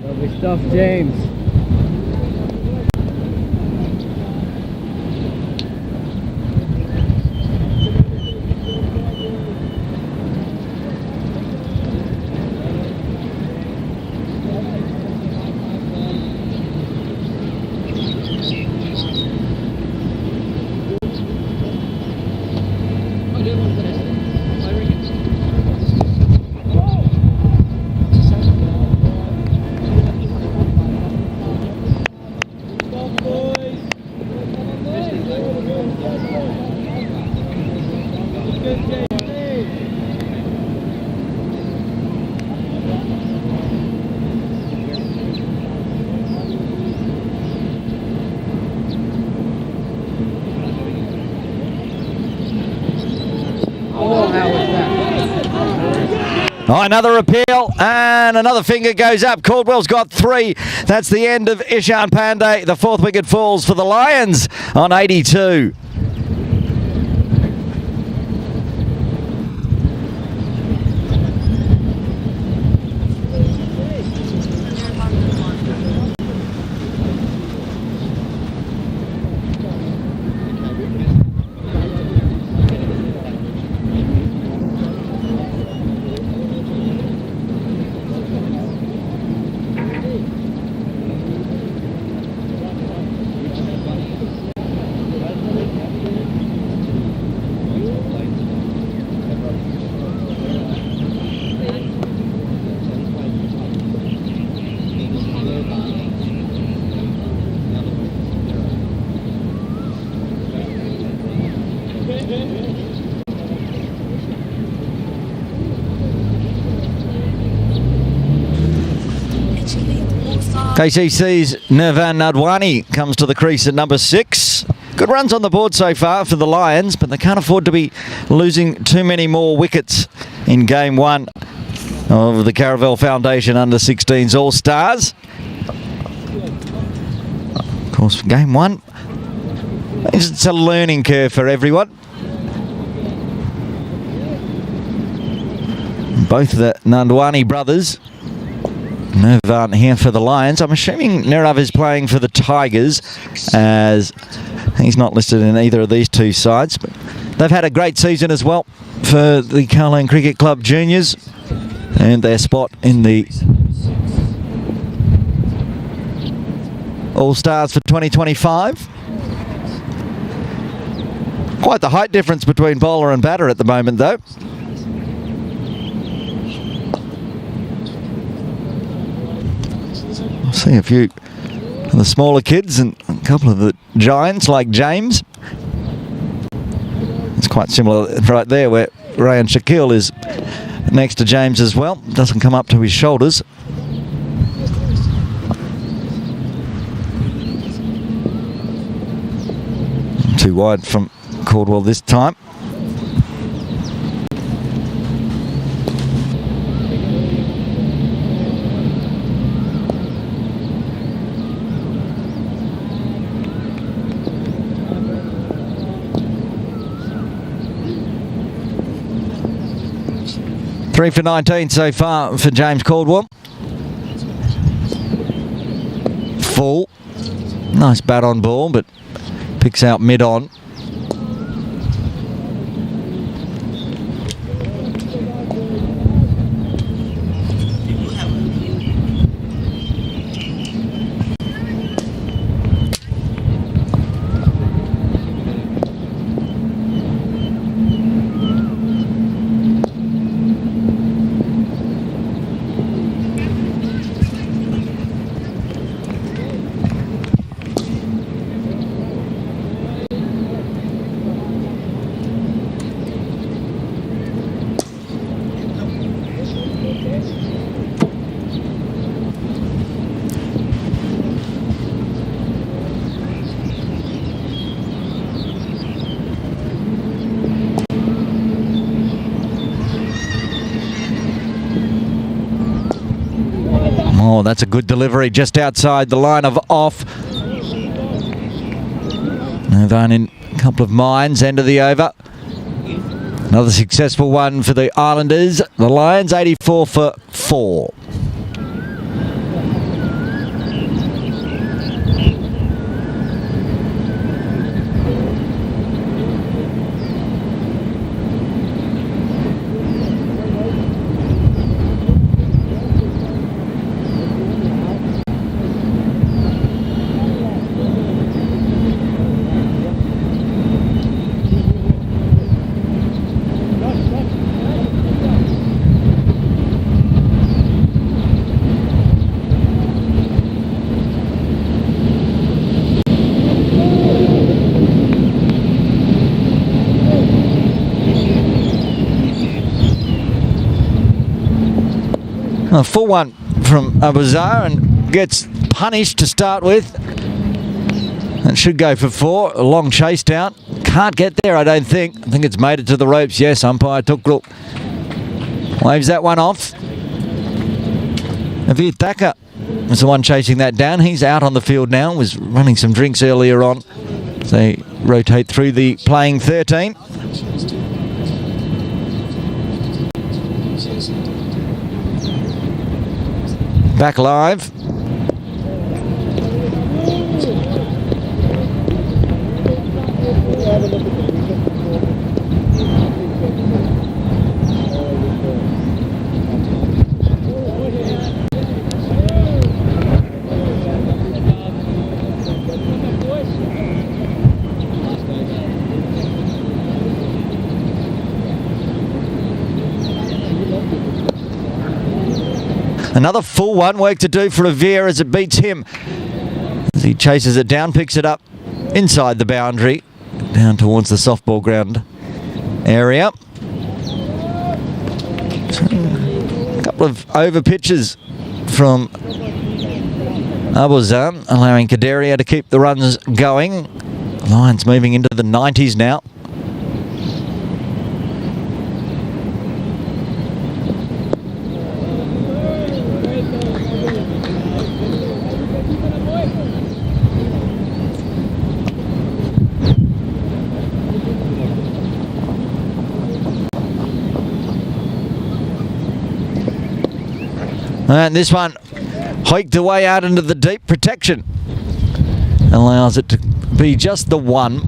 Lovely stuff, James. Oh, another appeal and another finger goes up. Caldwell's got 3. That's the end of Ishan Pandey. The 4th wicket falls for the Lions on 82. KCC's Nirvan Nadwani comes to the crease at number 6. Good runs on the board so far for the Lions, but they can't afford to be losing too many more wickets in game 1 of the Caravel Foundation Under-16s All-Stars. Of course, game 1, it's a learning curve for everyone. Both the Nandwani brothers. Nirvan here for the Lions. I'm assuming Nirav is playing for the Tigers, as he's not listed in either of these two sides. But they've had a great season as well for the Kowloon Cricket Club Juniors, and their spot in the All-Stars for 2025. Quite the height difference between bowler and batter at the moment, though. See a few of the smaller kids and a couple of the giants like James. It's quite similar right there where Rayan Shakil is next to James as well. Doesn't come up to his shoulders. Too wide from Caldwell this time. Three for 19 so far for James Caldwell. Full. Nice bat on ball, but picks out mid-on. Oh, that's a good delivery just outside the line of off. Nirvan in a couple of mines, end of the over. Another successful one for the Islanders. The Lions 84 for 4. A full one from Abazar and gets punished to start with. And should go for 4. A long chase down. Can't get there, I don't think. I think it's made it to the ropes. Yes, umpire Tukrul waves that one off. Avir Thacker was the one chasing that down. He's out on the field now. Was running some drinks earlier on. So they rotate through the playing 13. Back live. Another full one, work to do for Avir as it beats him. As he chases it down, picks it up inside the boundary, down towards the softball ground area. So, a couple of over pitches from Abuzan allowing Kadaria to keep the runs going. Lions moving into the 90s now. And this one hiked away out into the deep protection. Allows it to be just the one.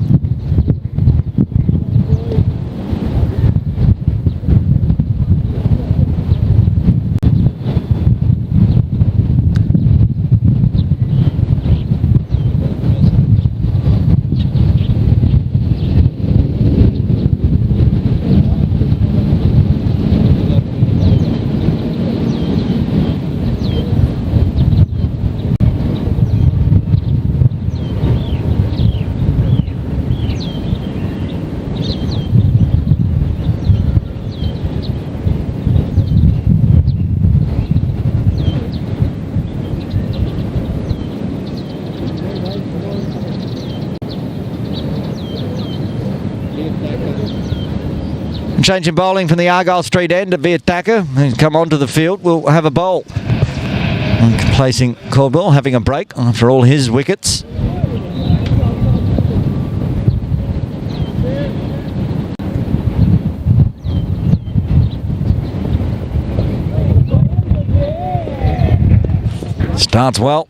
Changing bowling from the Argyle Street end to Viataka, who's come onto the field, will have a bowl. And placing Caldwell, having a break after all his wickets. Starts well,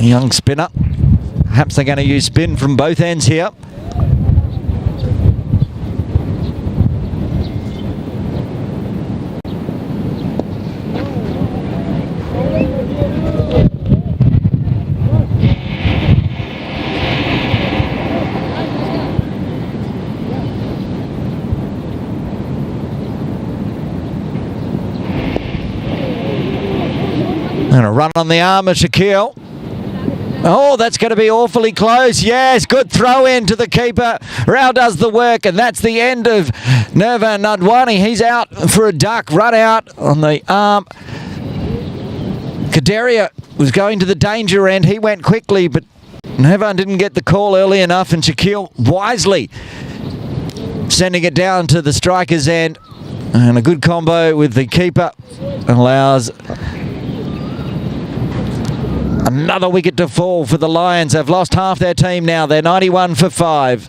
young spinner. Perhaps they're going to use spin from both ends here. And a run on the arm of Shaquille. Oh, that's going to be awfully close. Yes, good throw in to the keeper. Rao does the work, and that's the end of Nirvan Nadwani. He's out for a duck, run out on the arm. Kadaria was going to the danger end. He went quickly, but Nirvan didn't get the call early enough, and Shaquille wisely sending it down to the striker's end. And a good combo with the keeper allows another wicket to fall for the Lions. They've lost half their team now. They're 91 for 5.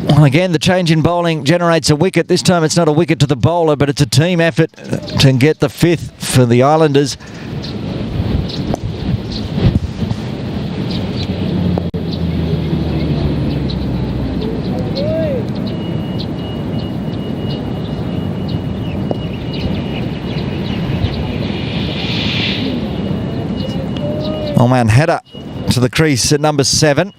Well, again, the change in bowling generates a wicket. This time it's not a wicket to the bowler, but it's a team effort to get the 5th for the Islanders. Oh man, header to the crease at number 7.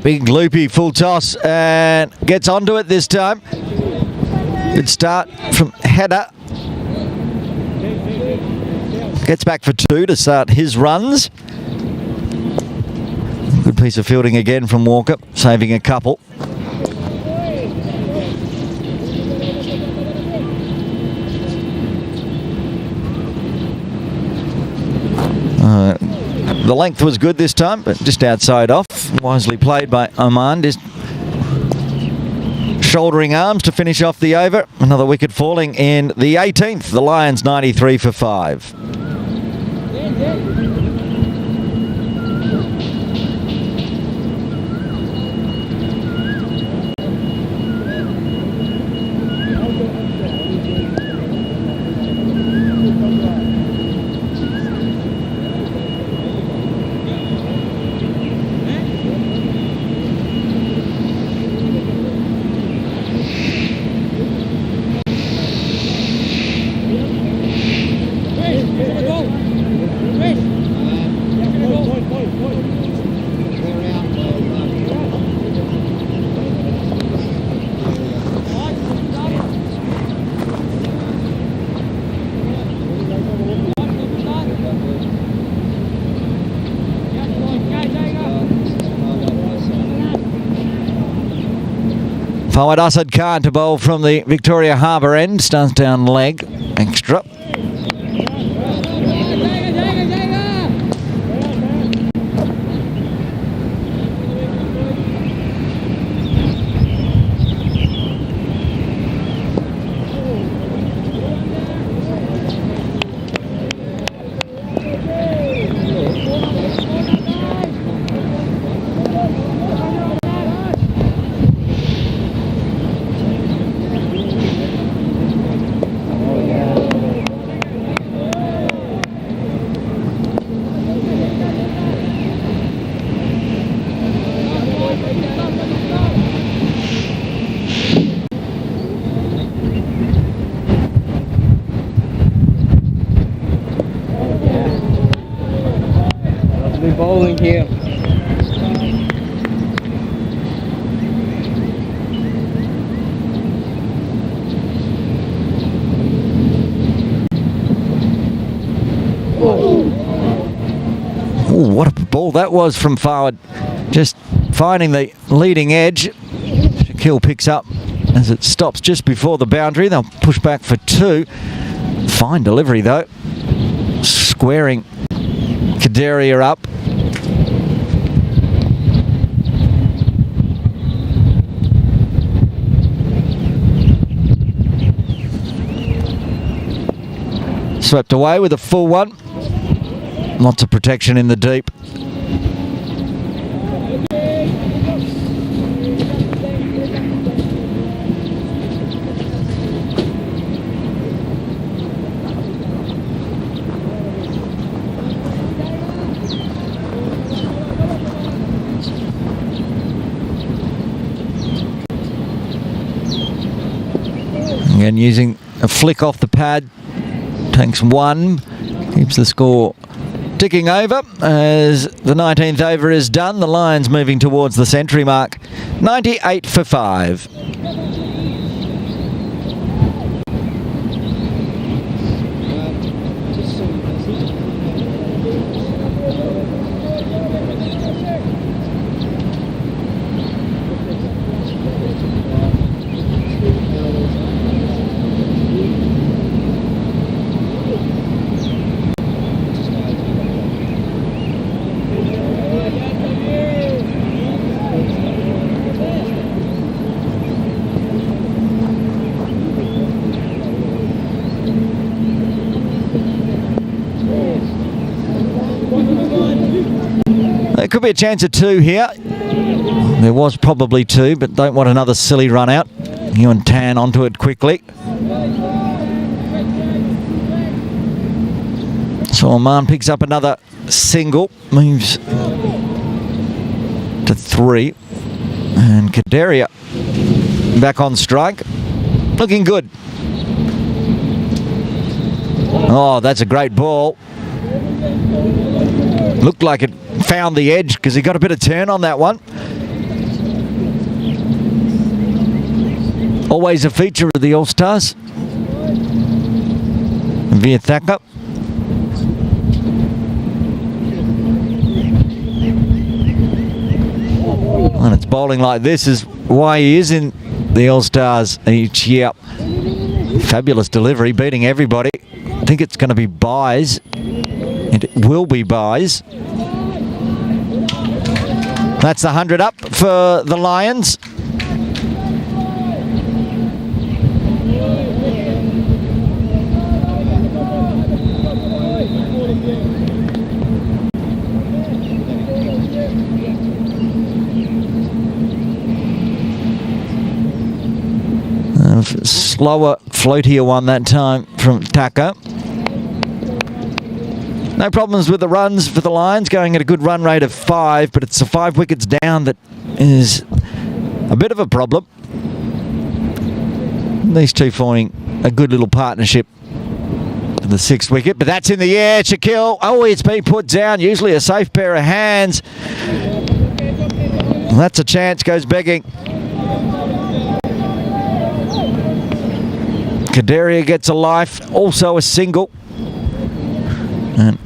Big loopy full toss and gets onto it this time. Good start from header. Gets back for 2 to start his runs. Good piece of fielding again from Walker, saving a couple. The length was good this time, but just outside off. Wisely played by Oman. Just shouldering arms to finish off the over. Another wicket falling in the 18th. The Lions 93 for 5. Forward Asad Khan to bowl from the Victoria Harbour end. Starts down leg. Extra. Bowling here. Ooh, what a ball that was from forward. Just finding the leading edge. Shaquille picks up as it stops just before the boundary. They'll push back for 2. Fine delivery though. Squaring Kadaria up. Swept away with a full one. Lots of protection in the deep. Again, using a flick off the pad. Takes 1, keeps the score ticking over as the 19th over is done. The Lions moving towards the century mark, 98 for 5. There could be a chance of 2 here. There was probably 2, but don't want another silly run out. You and Tan onto it quickly. So Oman picks up another single, moves to 3. And Kadaria back on strike. Looking good. Oh, that's a great ball. Looked like it found the edge because he got a bit of turn on that one. Always a feature of the All-Stars. Via Thacker. And it's bowling like this is why he is in the All-Stars each year. Fabulous delivery, beating everybody. I think it's going to be buys. And it will be buys. That's the 100 up for the Lions. Slower, floatier one that time from Taka. No problems with the runs for the Lions, going at a good run rate of 5, but it's the 5 wickets down that is a bit of a problem. These two forming a good little partnership for the 6th wicket, but that's in the air. Shaquille, oh, it's been put down. Usually a safe pair of hands. Well, that's a chance, goes begging. Kadaria gets a life, also a single. And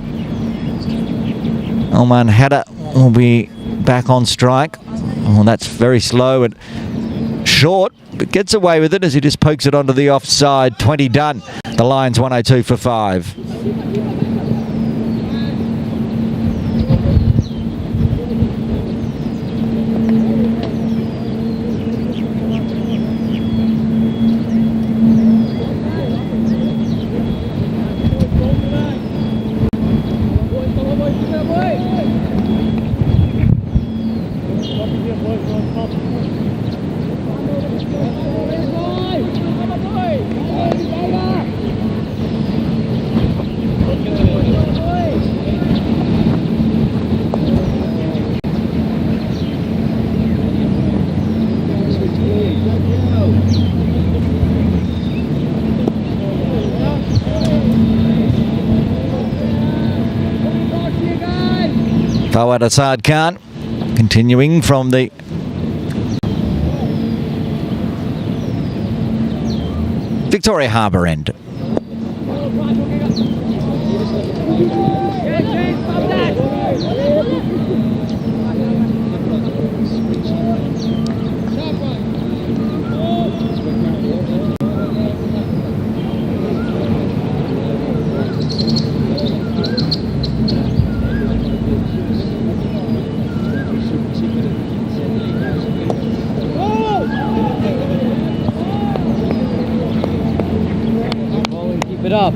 Oman Hadda will be back on strike. Well, that's very slow and short, but gets away with it as he just pokes it onto the offside. 20 done. The Lions 102 for 5. Fawad Asad Khan continuing from the Victoria Harbour end. It up.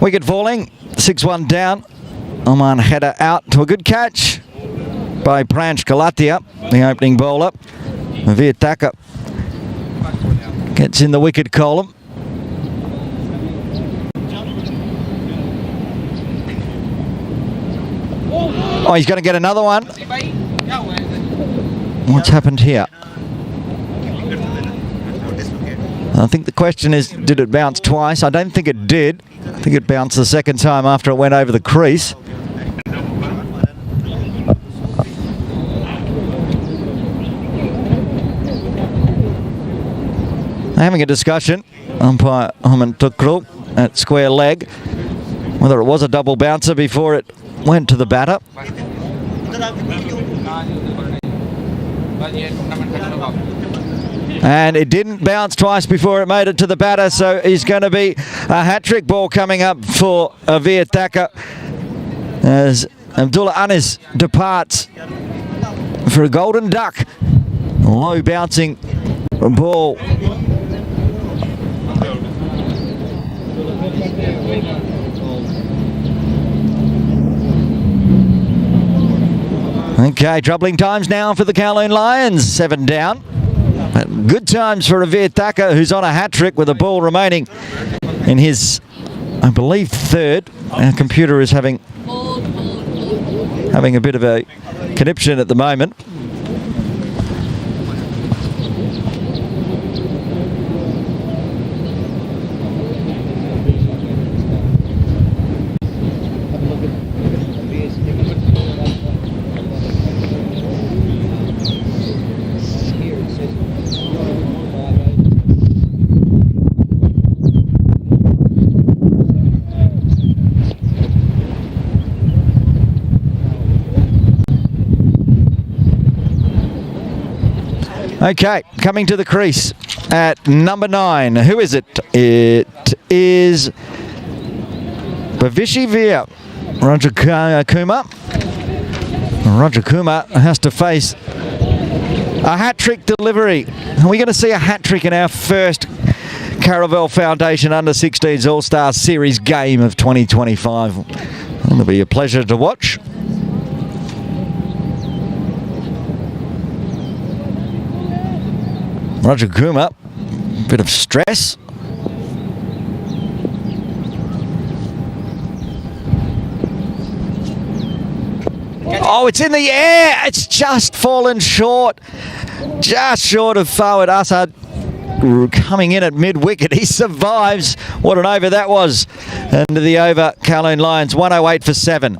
Wicket falling, 6-1 down. Oman header out to a good catch by Pranch Kalatia, the opening bowler. Vietaka gets in the wicket column. Oh, he's going to get another one. What's happened here? I think the question is, did it bounce twice? I don't think it did. I think it bounced the second time after it went over the crease. Having a discussion, umpire Ahmed Tukrul at square leg, whether it was a double bouncer before it went to the batter. And it didn't bounce twice before it made it to the batter, so it's going to be a hat-trick ball coming up for Vietaka as Abdullah Anis departs for a golden duck. Low bouncing ball. Okay, troubling times now for the Kowloon Lions, 7 down. But good times for Vietaka, who's on a hat-trick with a ball remaining in his, I believe, third. Our computer is having a bit of a conniption at the moment. Okay, coming to the crease at number 9. Who is it? It is Bhavishi Veer. Roger Kumar. Roger Kumar has to face a hat-trick delivery. Are we going to see a hat-trick in our first Caravel Foundation Under-16s All-Star Series game of 2025? It'll be a pleasure to watch. Roger Kumar, bit of stress. Oh, it's in the air. It's just fallen short. Just short of forward Assad coming in at mid-wicket. He survives. What an over that was. Into the over, Kowloon Lions, 108 for 7.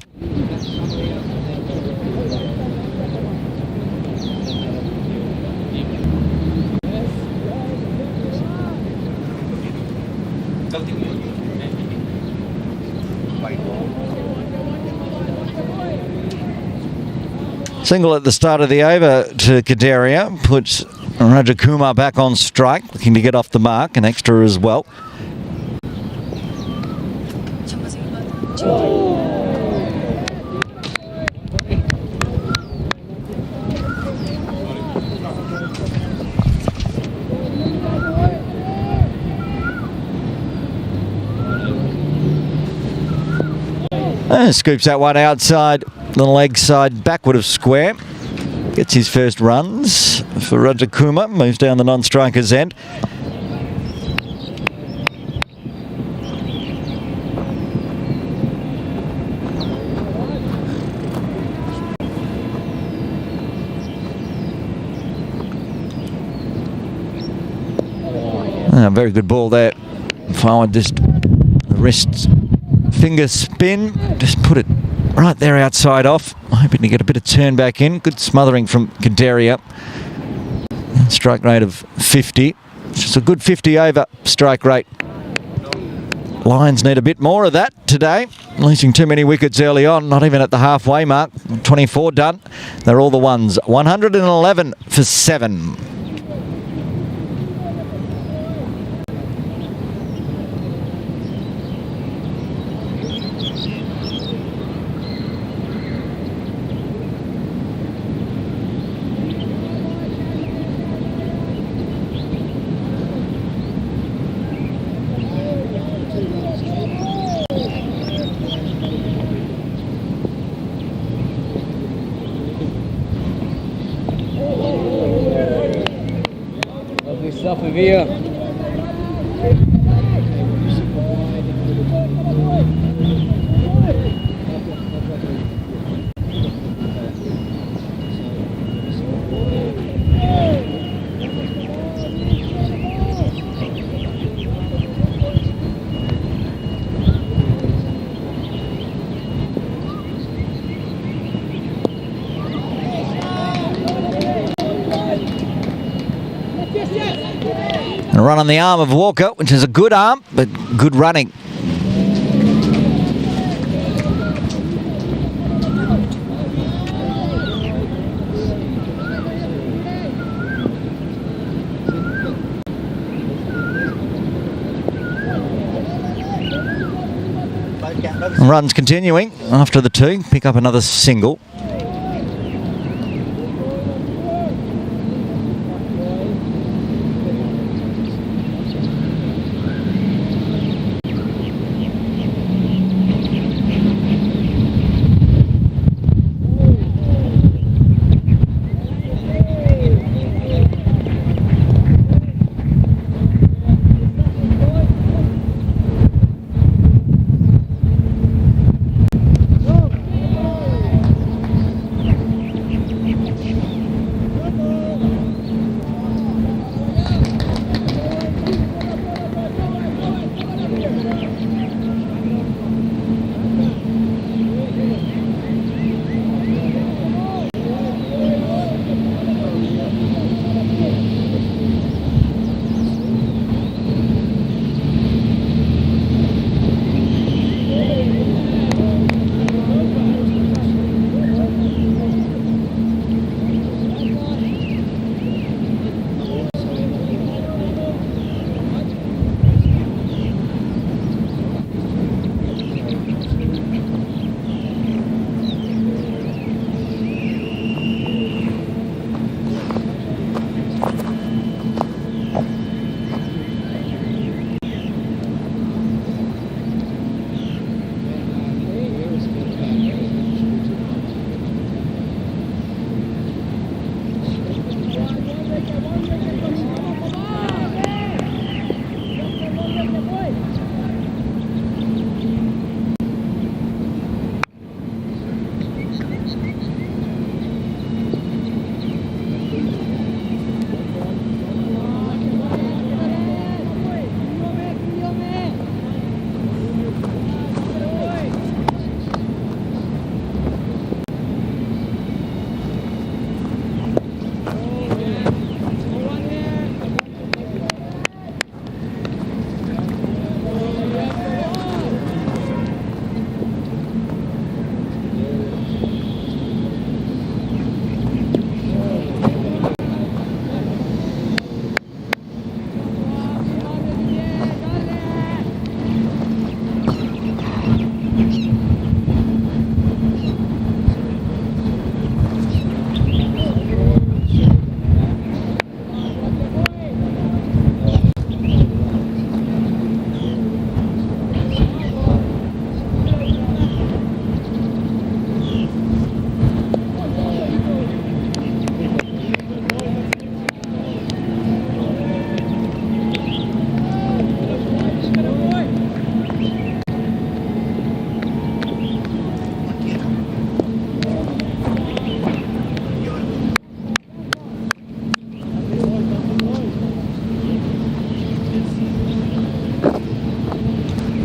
Single at the start of the over to Kadaria puts Roger Kumar back on strike, looking to get off the mark, an extra as well. And scoops that one outside the leg side backward of square. Gets his first runs for Roger Kumar. Moves down the non-striker's end. Very good ball there. Forward, just the wrist finger spin. Just put it right there outside off. Hoping to get a bit of turn back in. Good smothering from Kadaria. Strike rate of 50. It's just a good 50 over strike rate. Lions need a bit more of that today. Losing too many wickets early on, not even at the halfway mark. 24 done. They're all the ones. 111 for 7. Stuff with here. And a run on the arm of Walker, which is a good arm, but good running. And runs continuing after the two. Pick up another single.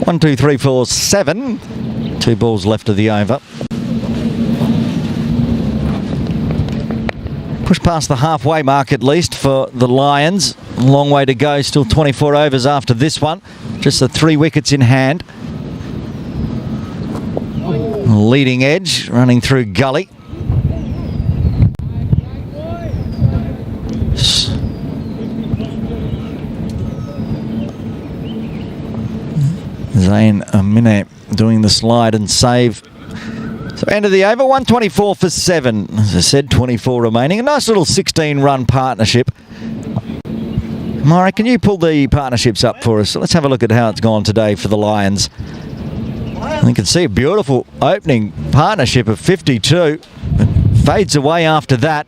One, two, three, four, seven. 2 balls left of the over. Push past the halfway mark at least for the Lions. Long way to go, still 24 overs after this one. Just the 3 wickets in hand. Leading edge, running through gully. Zayn Amine doing the slide and save. So end of the over, 124 for 7. As I said, 24 remaining. A nice little 16-run partnership. Murray, can you pull the partnerships up for us? Let's have a look at how it's gone today for the Lions. You can see a beautiful opening partnership of 52. It fades away after that.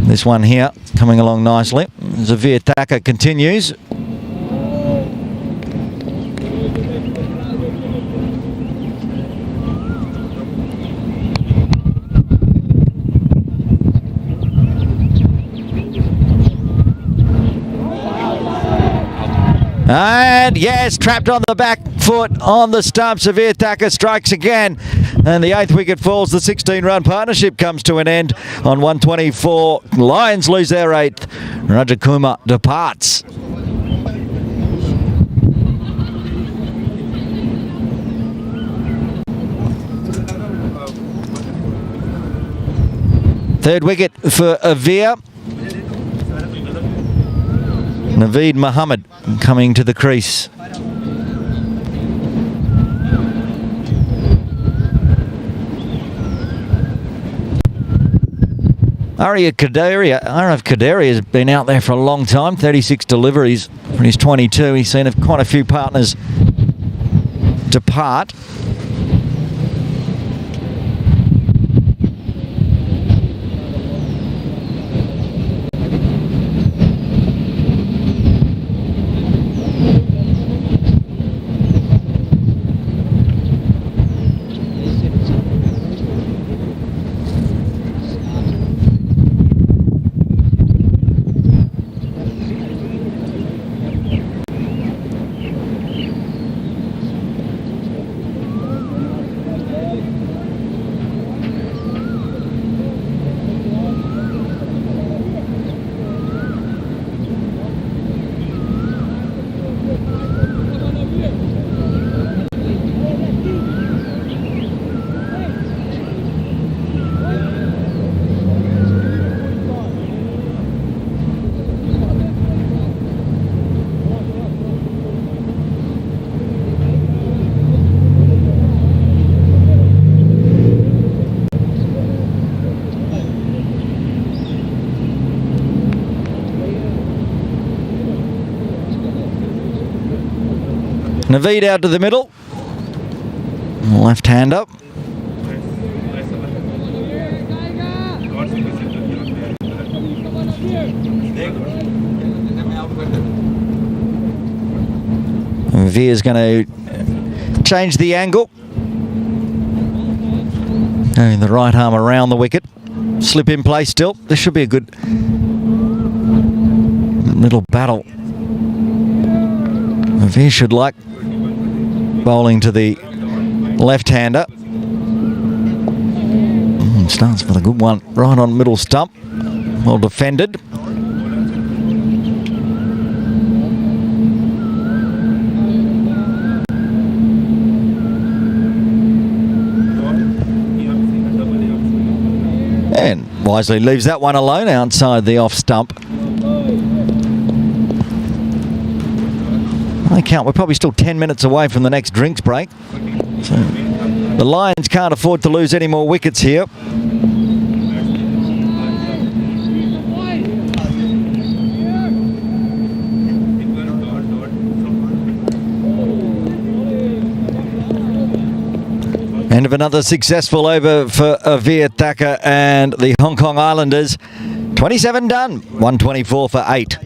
This one here coming along nicely. Xavier Thacker continues. And yes, trapped on the back foot on the stump. Xavier Thacker strikes again. And the 8th wicket falls. The 16-run partnership comes to an end on 124. Lions lose their 8th. Rajakumar departs. Third wicket for Avir. Naveed Muhammad coming to the crease. Arif Kaderia has been out there for a long time, 36 deliveries when he's 22. He's seen quite a few partners depart. Naveed out to the middle. Left hand up. Veer's going to change the angle. Going the right arm around the wicket. Slip in place still. This should be a good little battle. Veer should like bowling to the left-hander. Starts with a good one right on middle stump. Well defended. And wisely leaves that one alone outside the off stump. I count, we're probably still 10 minutes away from the next drinks break. So the Lions can't afford to lose any more wickets here. End of another successful over for Avir Thacker and the Hong Kong Islanders. 27 done, 124 for 8.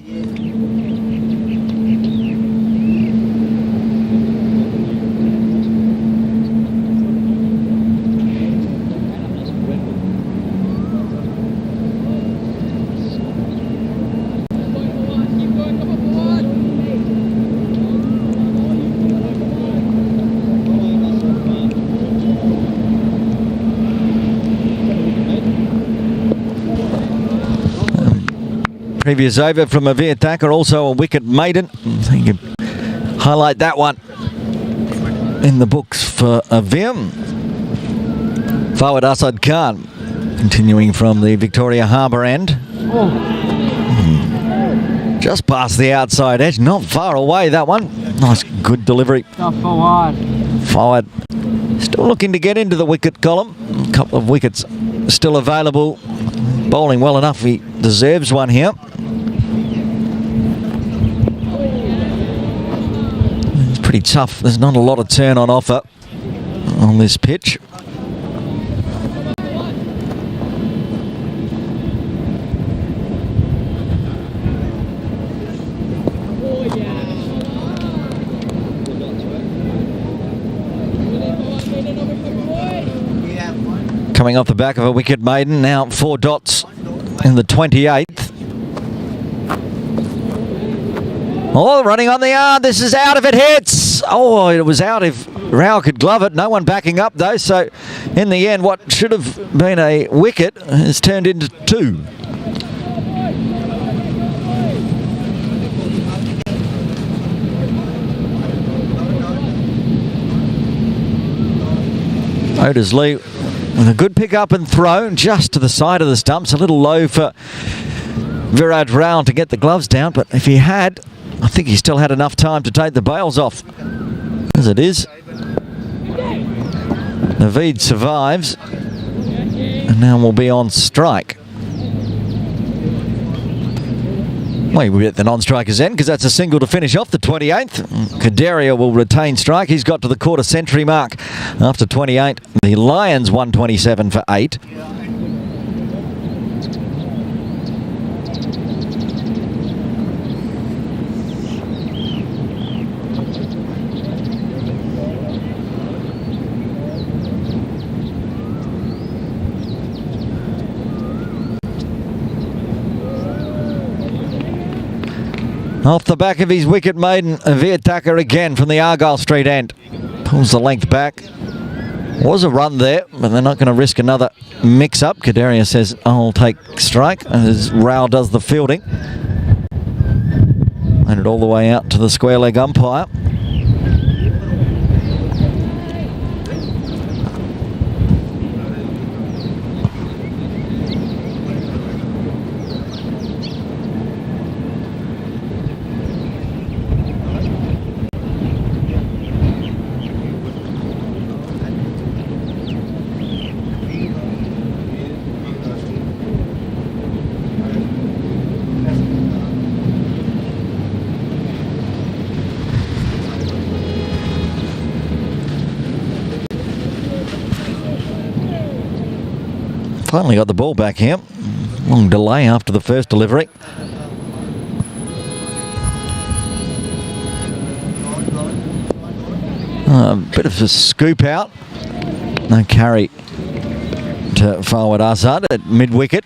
Previous over from Avir Thacker, also a wicket maiden. So you can highlight that one in the books for Avir. Forward Asad Khan, continuing from the Victoria Harbour end. Just past the outside edge, not far away that one. Nice, good delivery. Forward. Still looking to get into the wicket column. A couple of wickets still available. Bowling well enough, he deserves one here. It's pretty tough. There's not a lot of turn on offer on this pitch. Coming off the back of a wicket maiden, now 4 dots in the 28th. Oh, running on the yard. This is out if it hits. Oh, it was out if Rao could glove it. No one backing up though. So in the end, what should have been a wicket has turned into 2. Odersley with a good pick up and throw just to the side of the stumps. A little low for Virat Rao to get the gloves down, but if he had, I think he still had enough time to take the bails off. As it is, Naveed survives and now will be on strike. Well, we'll get the non-strikers end because that's a single to finish off the 28th. Kadaria will retain strike. He's got to the quarter century mark after 28. The Lions 127 for 8. Off the back of his wicket maiden, Veer Tucker again from the Argyle Street end. Pulls the length back. Was a run there, but they're not going to risk another mix-up. Kadaria says, I'll take strike, as Rao does the fielding. And it all the way out to the square leg umpire. Finally got the ball back here. Long delay after the first delivery. A bit of a scoop out. No carry to Fawad Azad at mid-wicket.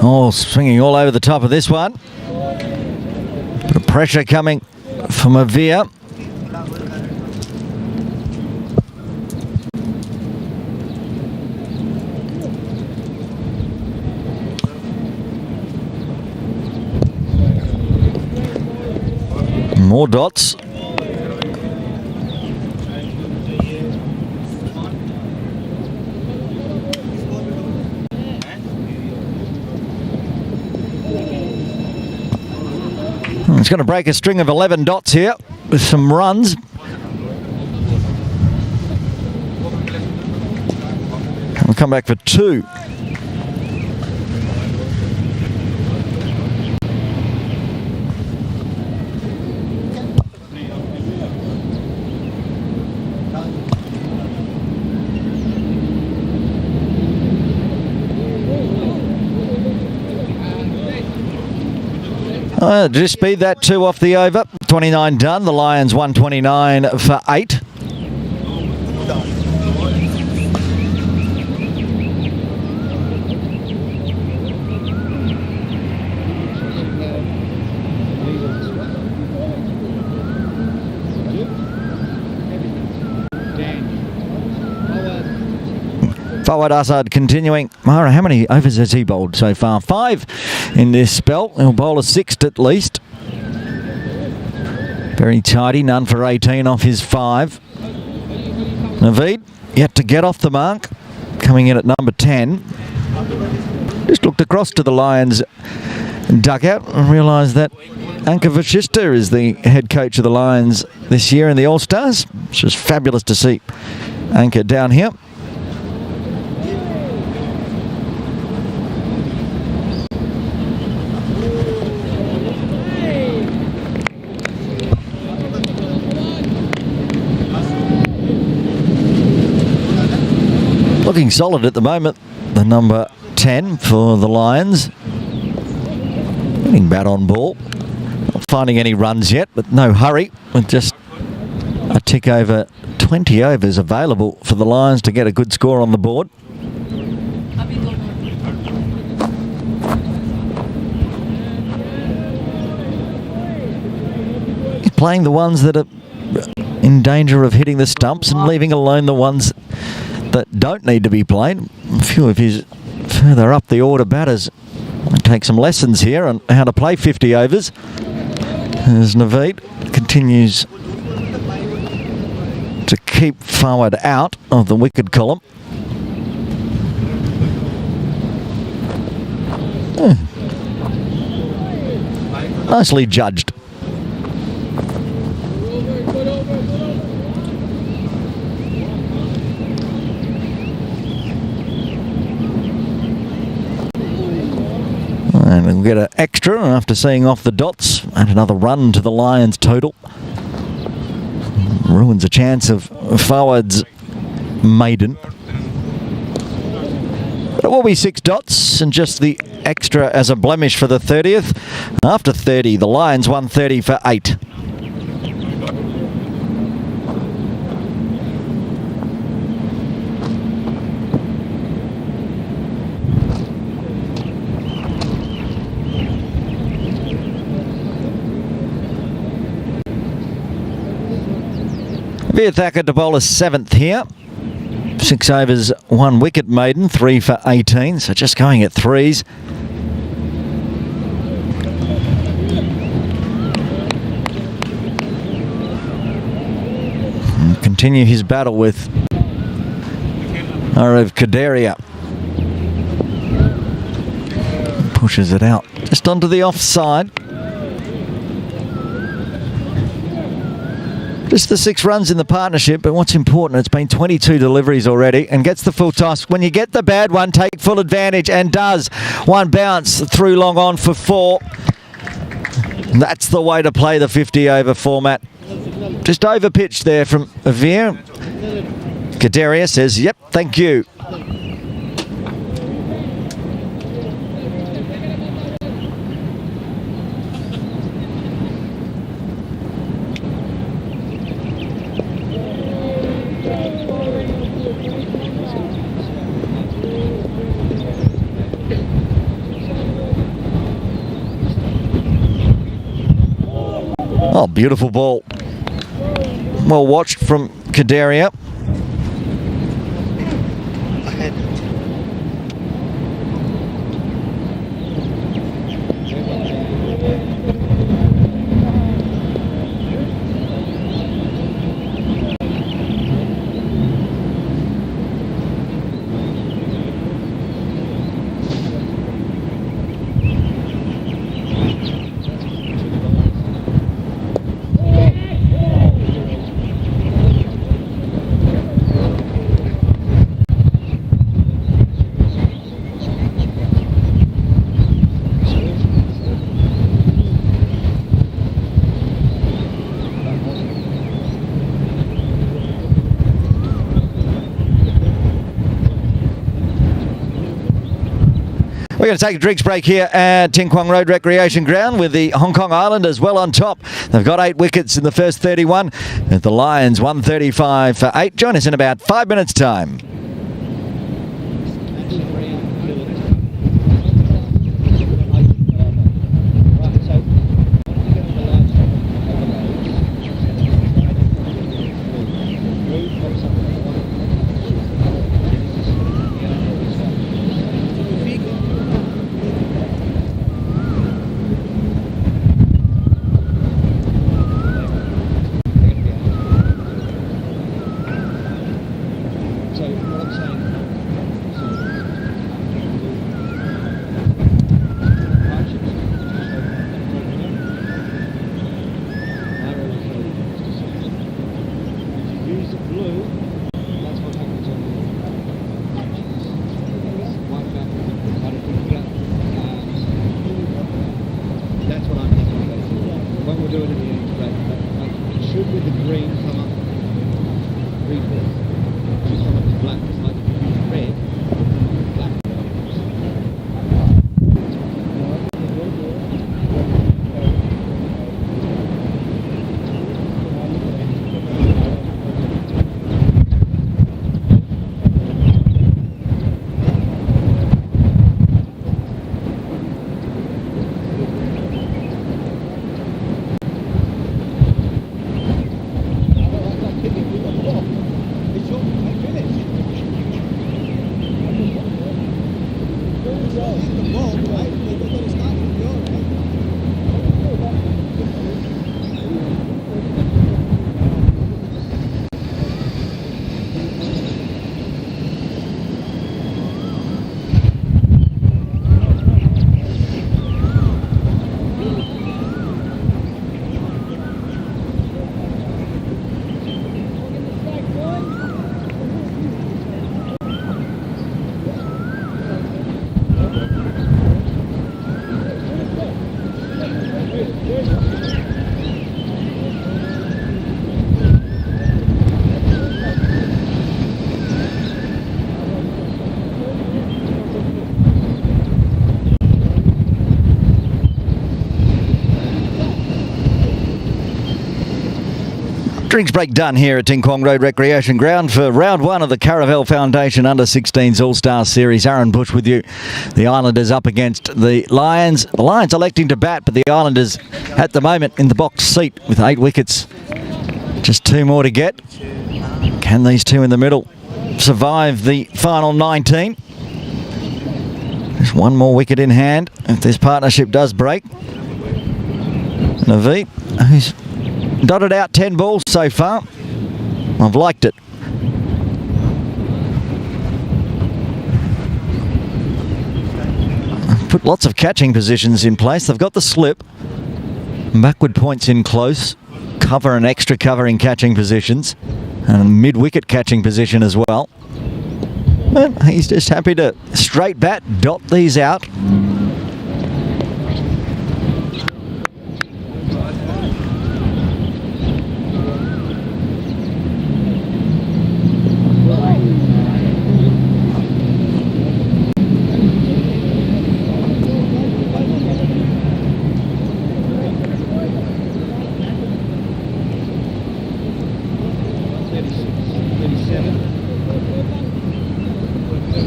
Oh, swinging all over the top of this one. Bit of pressure coming from Avia. More dots. It's going to break a string of 11 dots here with some runs. We'll come back for 2. Just speed that 2 off the over. 29 done. The Lions 129 for 8. Fawad Azad continuing. Mara, how many overs has he bowled so far? 5 in this spell. He'll bowl a 6th at least. Very tidy, none for 18 off his 5. Naveed yet to get off the mark. Coming in at number 10. Just looked across to the Lions dugout and realised that Anka Vashishta is the head coach of the Lions this year in the All-Stars. It's just fabulous to see Anka down here. Looking solid at the moment, the number 10 for the Lions. Hitting bat on ball. Not finding any runs yet, but no hurry. With just a tick over 20 overs available for the Lions to get a good score on the board. He's playing the ones that are in danger of hitting the stumps and leaving alone the ones that don't need to be played. A few of his further up the order batters might take some lessons here on how to play 50 overs. As Naveed continues to keep forward out of the wicket column. Nicely judged. And we'll get an extra after seeing off the dots. And another run to the Lions total. Ruins a chance of forwards maiden. It will be 6 dots and just the extra as a blemish for the 30th. After 30, the Lions 130 for 8. Thacker to bowl a 7th here. 6 overs, 1 wicket maiden, 3 for 18. So just going at 3s. And continue his battle with Arav Kadaria. Pushes it out just onto the offside. Just the 6 runs in the partnership, but what's important, it's been 22 deliveries already and gets the full toss. When you get the bad one, take full advantage and does. One bounce through long on for 4. That's the way to play the 50 over format. Just over pitched there from Avir. Kadaria says, yep, thank you. Oh, beautiful ball. Well watched from Kadaria. We're going to take a drinks break here at Ting Kwang Road Recreation Ground with the Hong Kong Islanders well on top. They've got 8 wickets in the first 31. And the Lions 135 for 8. Join us in about 5 minutes' time. Drinks break done here at Ting Kwong Road Recreation Ground for round one of the Caravel Foundation Under-16s All-Star Series. Aaron Bush with you. The Islanders up against the Lions. The Lions electing to bat, but the Islanders at the moment in the box seat with 8 wickets. Just 2 more to get. Can these two in the middle survive the final 19? There's 1 more wicket in hand if this partnership does break. Naveed, who's dotted out 10 balls so far. I've liked it. Put lots of catching positions in place. They've got the slip. Backward points in close. Cover and extra cover in catching positions. And mid-wicket catching position as well. But he's just happy to straight bat, dot these out.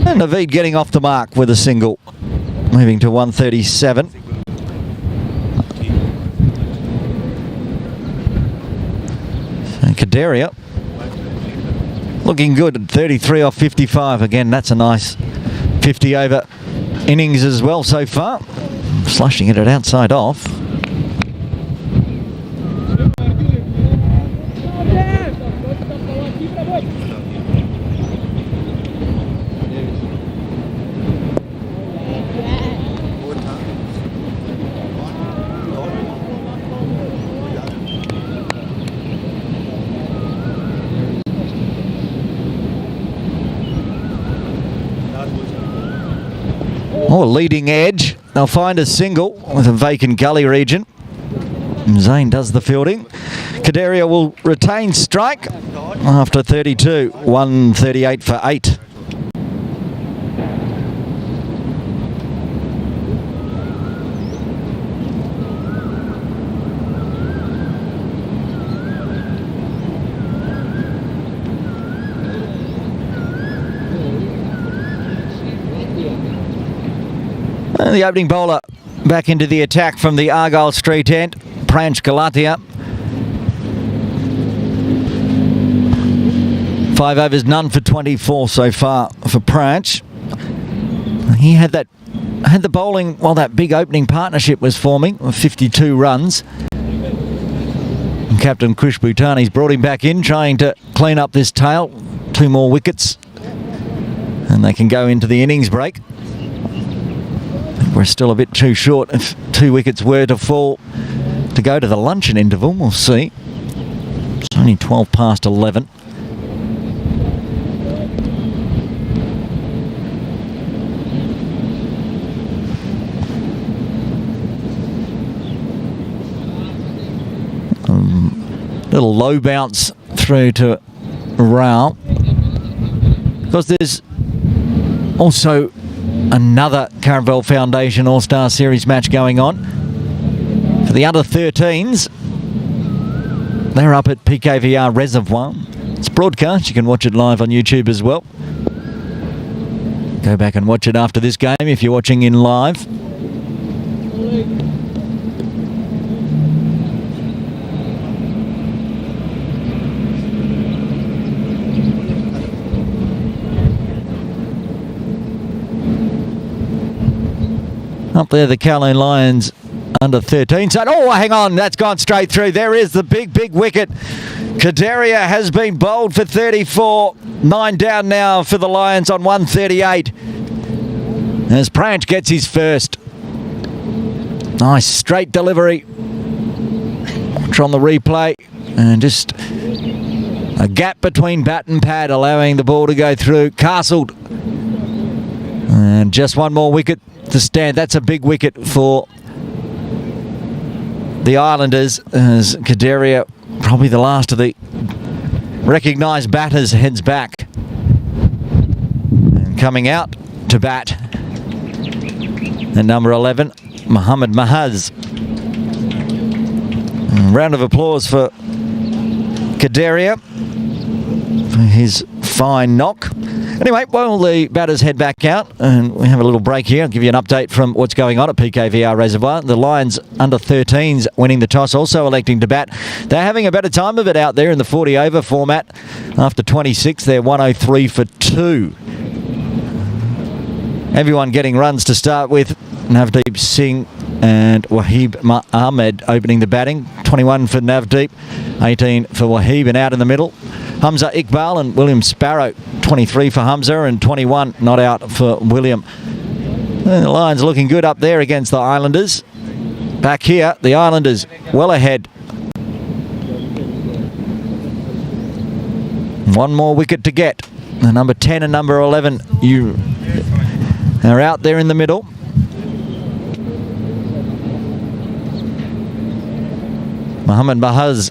And Naveed getting off the mark with a single, moving to 137. And Kadaria looking good at 33 off 55. Again, that's a nice 50 over innings as well so far. Slushing it at outside off. Oh, leading edge. They'll find a single with a vacant gully region. Zane does the fielding. Kadaria will retain strike after 32. 138 for 8. And the opening bowler back into the attack from the Argyle Street end, Pranch Galatia. 5 overs, none for 24 so far for Pranch. He had the bowling while that big opening partnership was forming of 52 runs. And Captain Krish Bhutani's brought him back in, trying to clean up this tail. 2 more wickets, and they can go into the innings break. We're still a bit too short if 2 wickets were to fall to go to the luncheon interval. We'll see. It's only 12 past 11. Little low bounce through to Rao. Because there's also another Caravel Foundation All-Star Series match going on. For the under-13s, they're up at PKVR Reservoir. It's broadcast. You can watch it live on YouTube as well. Go back and watch it after this game if you're watching in live. Up there, the Kowloon Lions under 13. So, oh, hang on, that's gone straight through. There is the big wicket. Kadaria has been bowled for 34. 9 down now for the Lions on 138. As Pranch gets his first. Nice straight delivery. Watch on the replay. And just a gap between bat and pad, allowing the ball to go through. Castled. And just 1 more wicket to stand. That's a big wicket for the Islanders as Kadaria, probably the last of the recognised batters, heads back. And coming out to bat at number 11, Mohammad Mahaz. Round of applause for Kadaria for his fine knock. Anyway, while the batters head back out and we have a little break here, I'll give you an update from what's going on at PKVR Reservoir. The Lions under 13s winning the toss, also electing to bat. They're having a better time of it out there in the 40 over format. After 26, they're 103 for 2. Everyone getting runs to start with. Navdeep Singh and Wahib Ahmed opening the batting. 21 for Navdeep, 18 for Wahib, and out in the middle, Hamza Iqbal and William Sparrow. 23 for Hamza and 21 not out for William. And the Lions looking good up there against the Islanders. Back here, the Islanders well ahead. One more wicket to get. The number 10 and number 11 are out there in the middle. Mohammad Mahaz.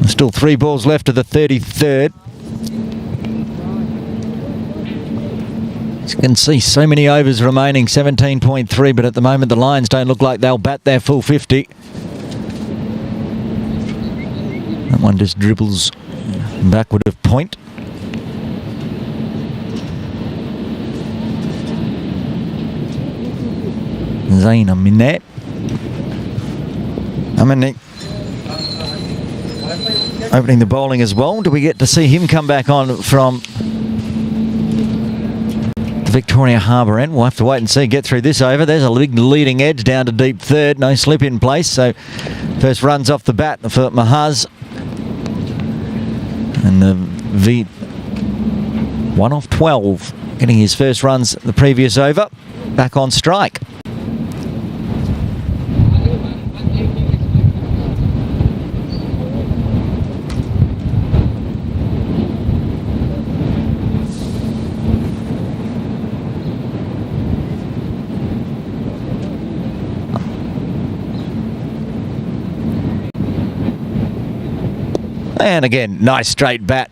Still 3 balls left of the 33rd. As you can see, so many overs remaining, 17.3, but at the moment the Lions don't look like they'll bat their full 50. That one just dribbles backward of point. Zain Aminat. Opening the bowling as well. Do we get to see him come back on from the Victoria Harbour end? We'll have to wait and see. Get through this over. There's a big leading edge down to deep third. No slip in place. So first runs off the bat for Mahaz. And the V1 off 12. Getting his first runs the previous over. Back on strike. And again, nice straight bat.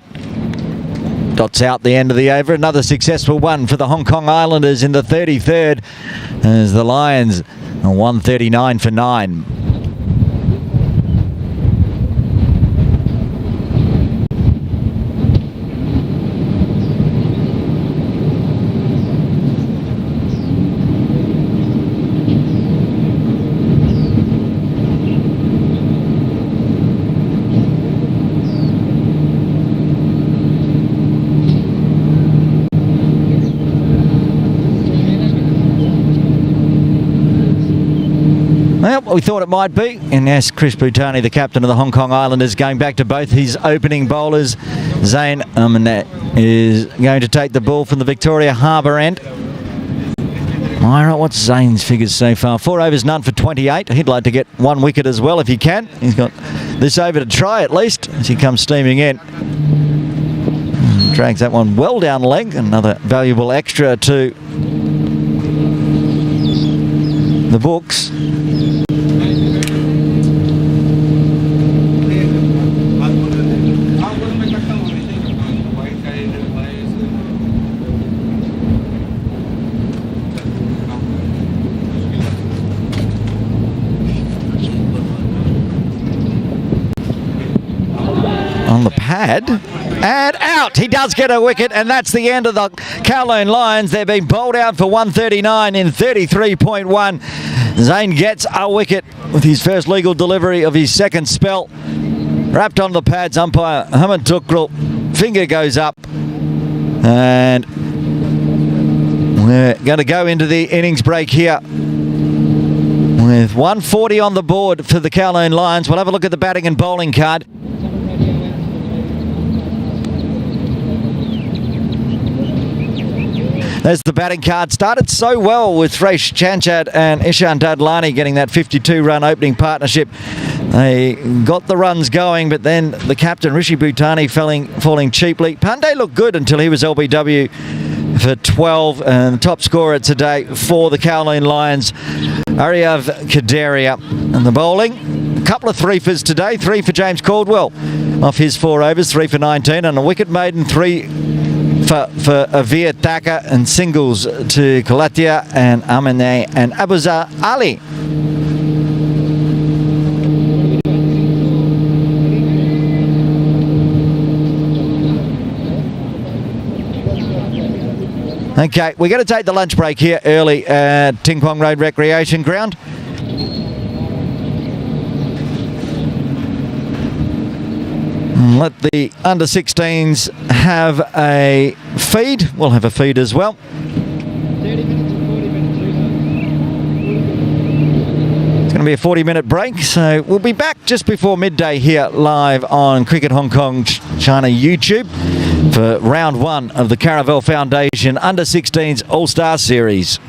Dots out the end of the over. Another successful one for the Hong Kong Islanders in the 33rd as the Lions are 139 for 9. Well, we thought it might be. And yes, Chris Bhutani, the captain of the Hong Kong Islanders, going back to both his opening bowlers. Zain Aminat is going to take the ball from the Victoria Harbour end. Myra, what's Zane's figures so far? 4 overs, none for 28. He'd like to get 1 wicket as well if he can. He's got this over to try at least as he comes steaming in. Drags that one well down leg. Another valuable extra to the books. On the pad and out. He does get a wicket, and that's the end of the Kowloon Lions. They've been bowled out for 139 in 33.1. Zain gets a wicket with his first legal delivery of his second spell. Wrapped on the pads, umpire Hamid Tukrul. Finger goes up, and we're going to go into the innings break here with 140 on the board for the Kowloon Lions. We'll have a look at the batting and bowling card. There's the batting card. Started so well with Fresh Chanchad and Ishan Dadlani getting that 52-run opening partnership. They got the runs going, but then the captain, Rishi Bhutani, falling cheaply. Pandey looked good until he was LBW for 12, and the top scorer today for the Kowloon Lions, Aryav Kadaria. And the bowling, a couple of three-fers today, 3 for James Caldwell off his 4 overs, 3 for 19, and a wicket maiden, 3 for Avir Taka, and singles to Kalatia and Amane and Abuzar Ali. Okay, we're going to take the lunch break here early at Ting Kwong Road Recreation Ground. And let the under-16s have a feed. We'll have a feed as well. 30 minutes or 40 minutes. It's going to be a 40-minute break, so we'll be back just before midday here live on Cricket Hong Kong China YouTube for round 1 of the Caravel Foundation Under-16s All-Star Series.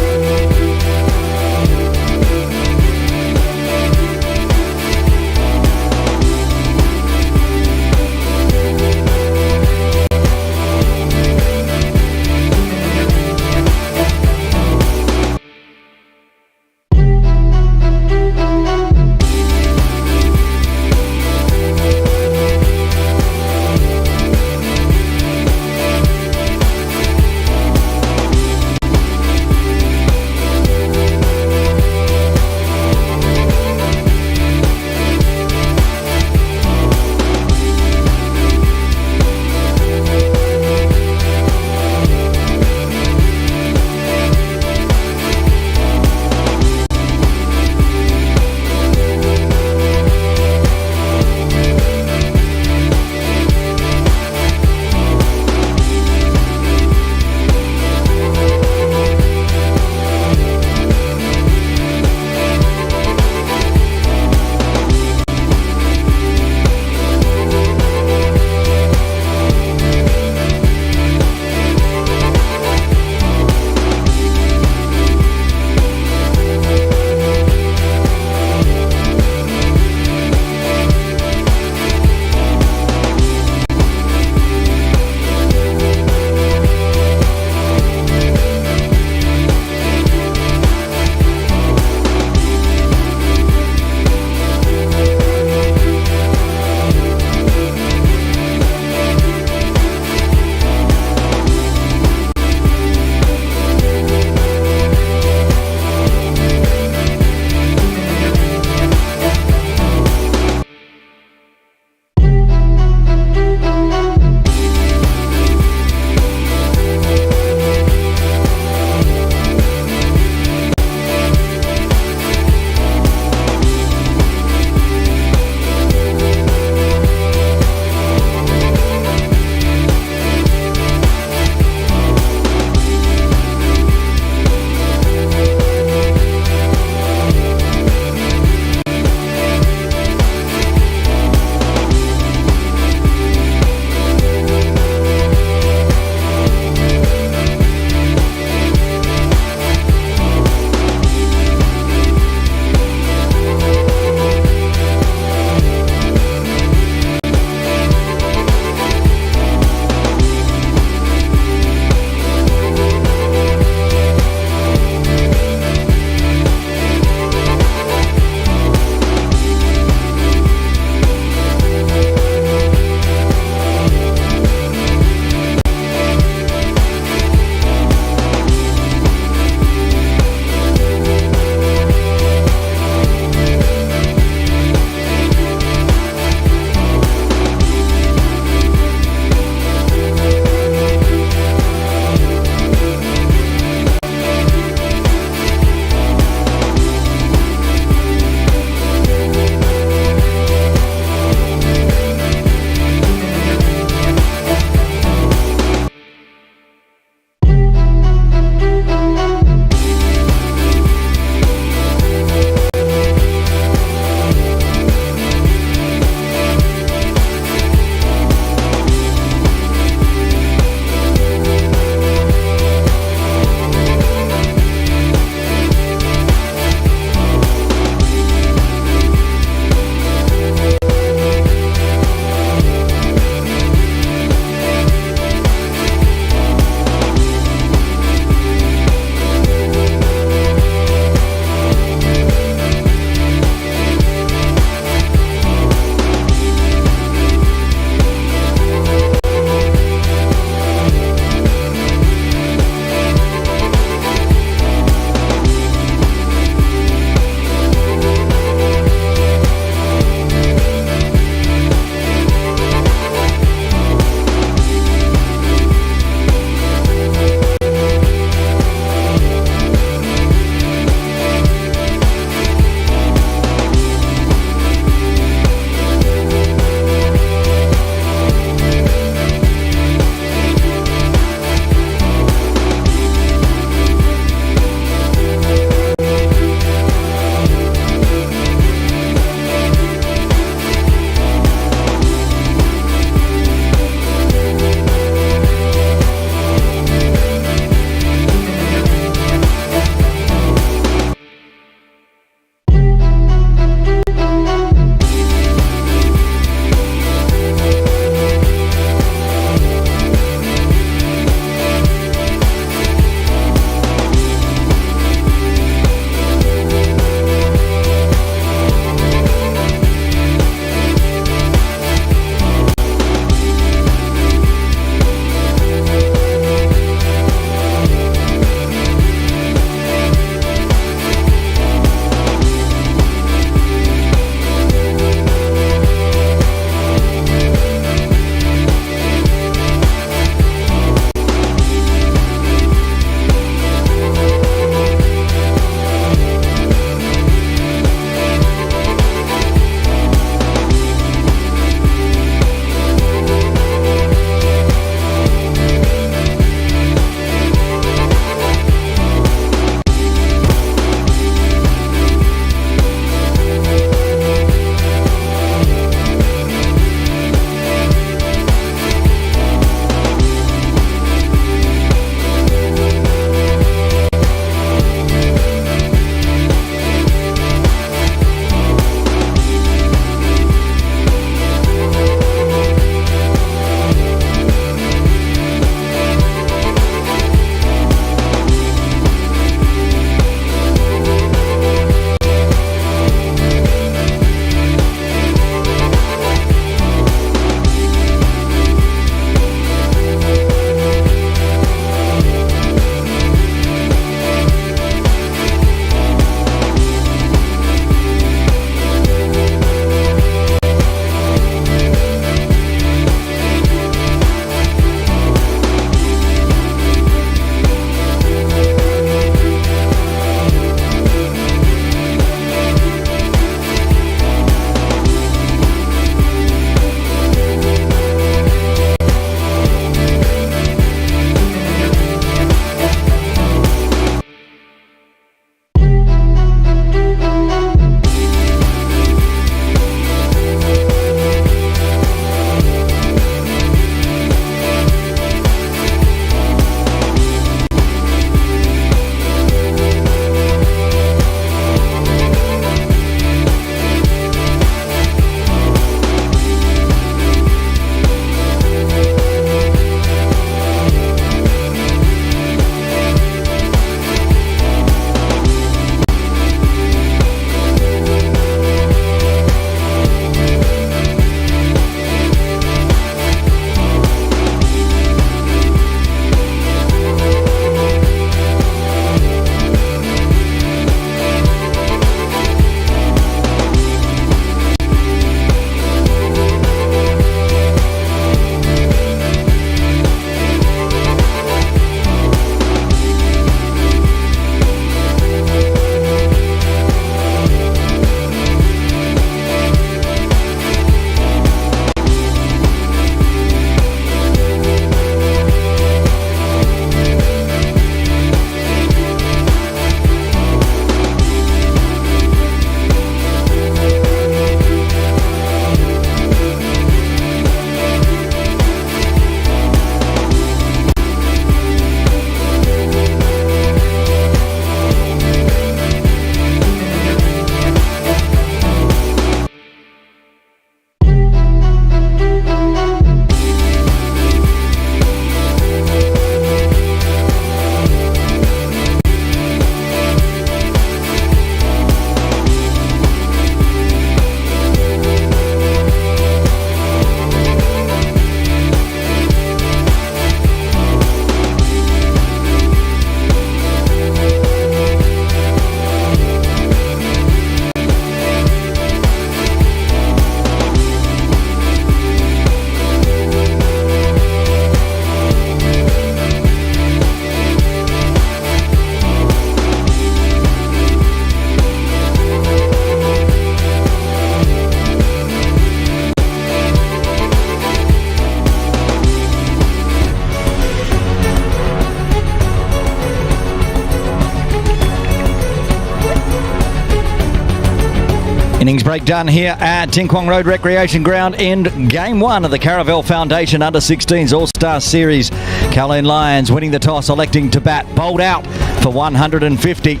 Innings break done here at Ting Kwong Road Recreation Ground in Game 1 of the Caravel Foundation Under-16s All-Star Series. Kowloon Lions winning the toss, electing to bat. Bowled out for 150.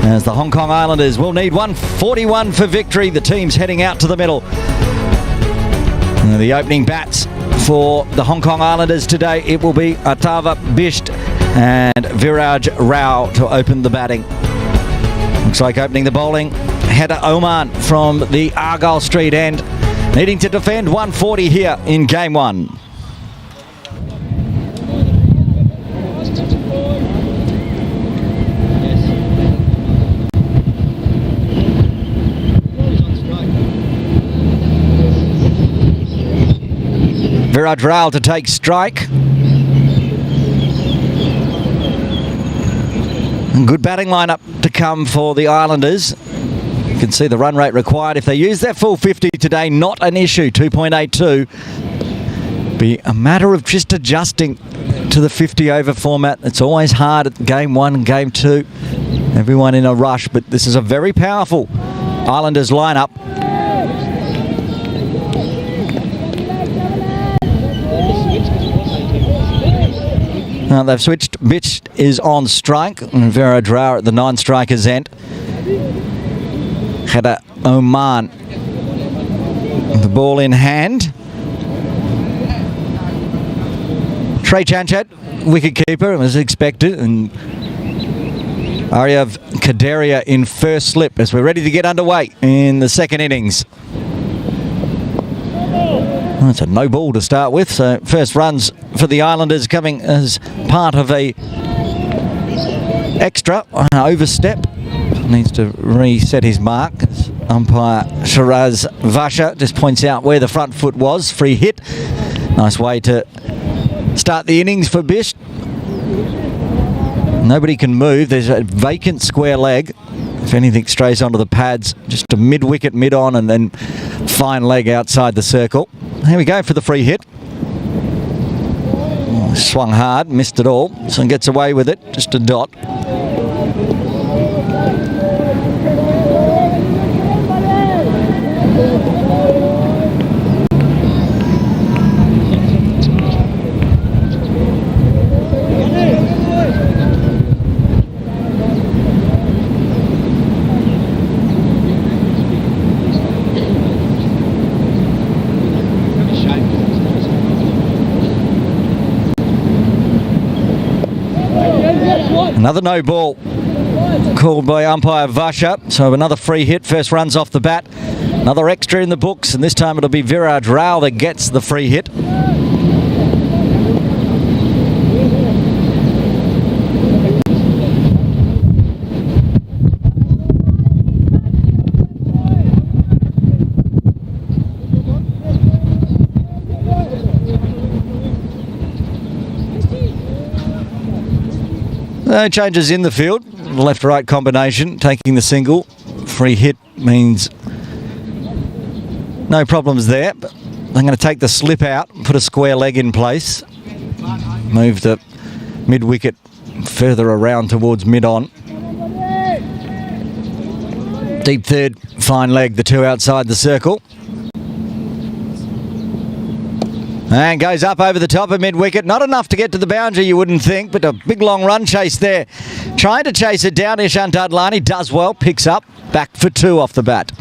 As the Hong Kong Islanders will need 141 for victory. The team's heading out to the middle. And the opening bats for the Hong Kong Islanders today, it will be Atava Bisht and Viraj Rao to open the batting. Looks like opening the bowling, Heather Oman from the Argyle Street end, needing to defend 140 here in Game 1. Viraj Rao to take strike. Good batting lineup to come for the Islanders. You can see the run rate required. If they use their full 50 today, not an issue, 2.82. Be a matter of just adjusting to the 50 over format. It's always hard at Game 1 and Game 2. Everyone in a rush, but this is a very powerful Islanders lineup. They've switched. Bitch is on strike, and Viraj Rao at the non-strikers end. Heather Oman, the ball in hand. Trey Chanchat, wicket-keeper, as expected, and Aryav Kaderia in first slip as we're ready to get underway in the second innings. That's a no ball to start with, so first runs for the Islanders coming as part of a extra overstep. Needs to reset his mark. Umpire Shiraz Vasha just points out where the front foot was. Free hit. Nice way to start the innings for Bish. Nobody can move. There's a vacant square leg. If anything strays onto the pads, just a mid-wicket, mid-on, and then fine leg outside the circle. Here we go for the free hit. Oh, swung hard, missed it all. So gets away with it, just a dot. Another no ball called by umpire Vasha. So another free hit. First runs off the bat. Another extra in the books, and this time it'll be Viraj Rao that gets the free hit. No changes in the field. Left-right combination, taking the single. Free hit means no problems there. But I'm going to take the slip out, put a square leg in place. Move the mid-wicket further around towards mid-on. Deep third, fine leg, the two outside the circle. And goes up over the top of mid-wicket. Not enough to get to the boundary, you wouldn't think, but a big long run chase there. Trying to chase it down, Ishan Dadlani does well, picks up, back for two off the bat.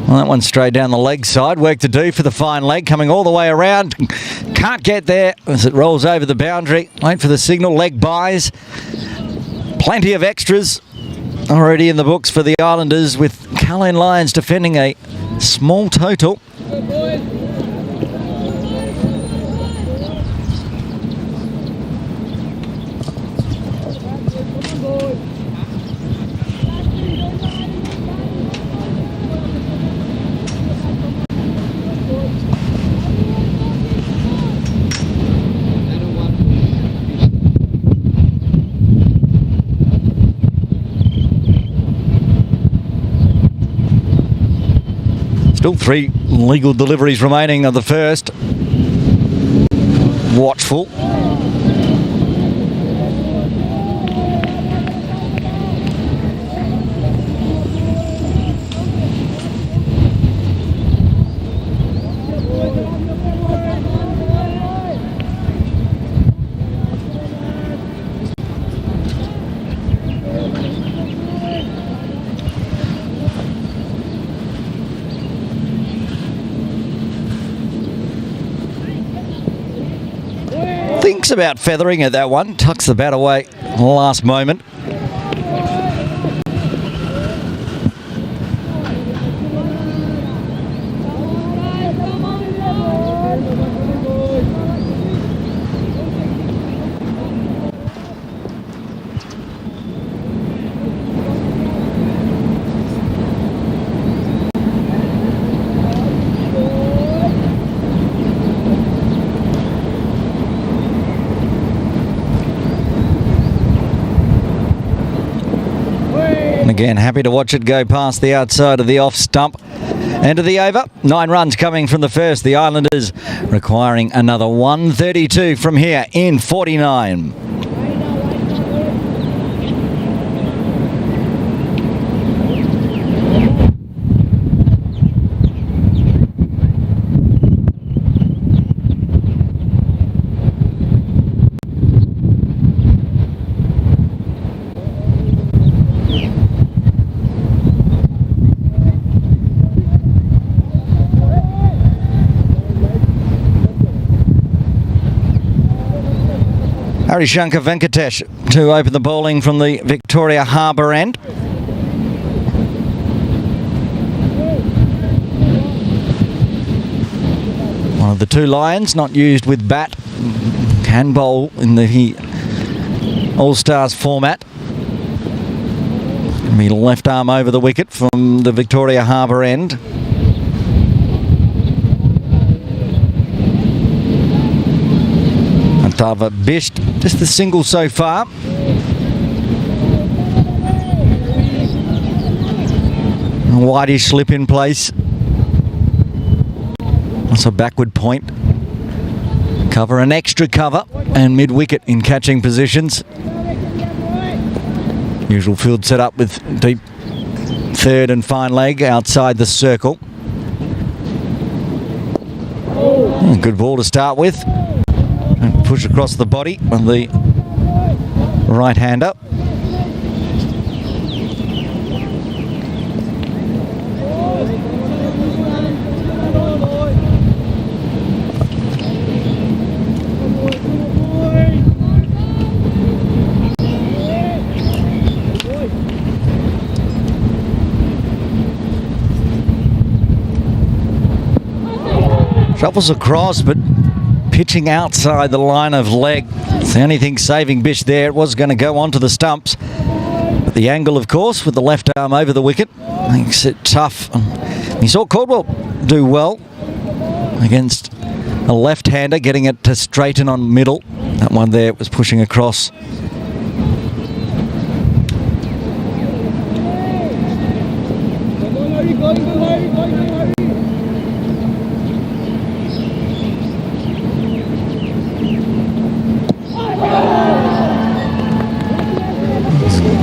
Well, that one's straight down the leg side. Work to do for the fine leg. Coming all the way around. Can't get there as it rolls over the boundary. Wait for the signal. Leg buys. Plenty of extras already in the books for the Islanders, with Kowloon Lions defending a small total. Still 3 legal deliveries remaining of the first. Watchful. Thinks about feathering at that one. Tucks the bat away last moment. Again, happy to watch it go past the outside of the off stump. End of the over. 9 runs coming from the first. The Islanders requiring another 132 from here in 49. Harishankar Venkatesh to open the bowling from the Victoria Harbour end. One of the 2 Lions not used with bat, can bowl in the All-Stars format. Be left arm over the wicket from the Victoria Harbour end. Tava Bisht, just the single so far. A whitish slip in place. That's a backward point. Cover, an extra cover, and mid-wicket in catching positions. Usual field set up with deep third and fine leg outside the circle. Good ball to start with. And push across the body on the right-hander. Shuffles across, but pitching outside the line of leg. It's the only thing saving Bish there. It was going to go onto the stumps. But the angle, of course, with the left arm over the wicket, makes it tough. You saw Caldwell do well against a left-hander, getting it to straighten on middle. That one there was pushing across.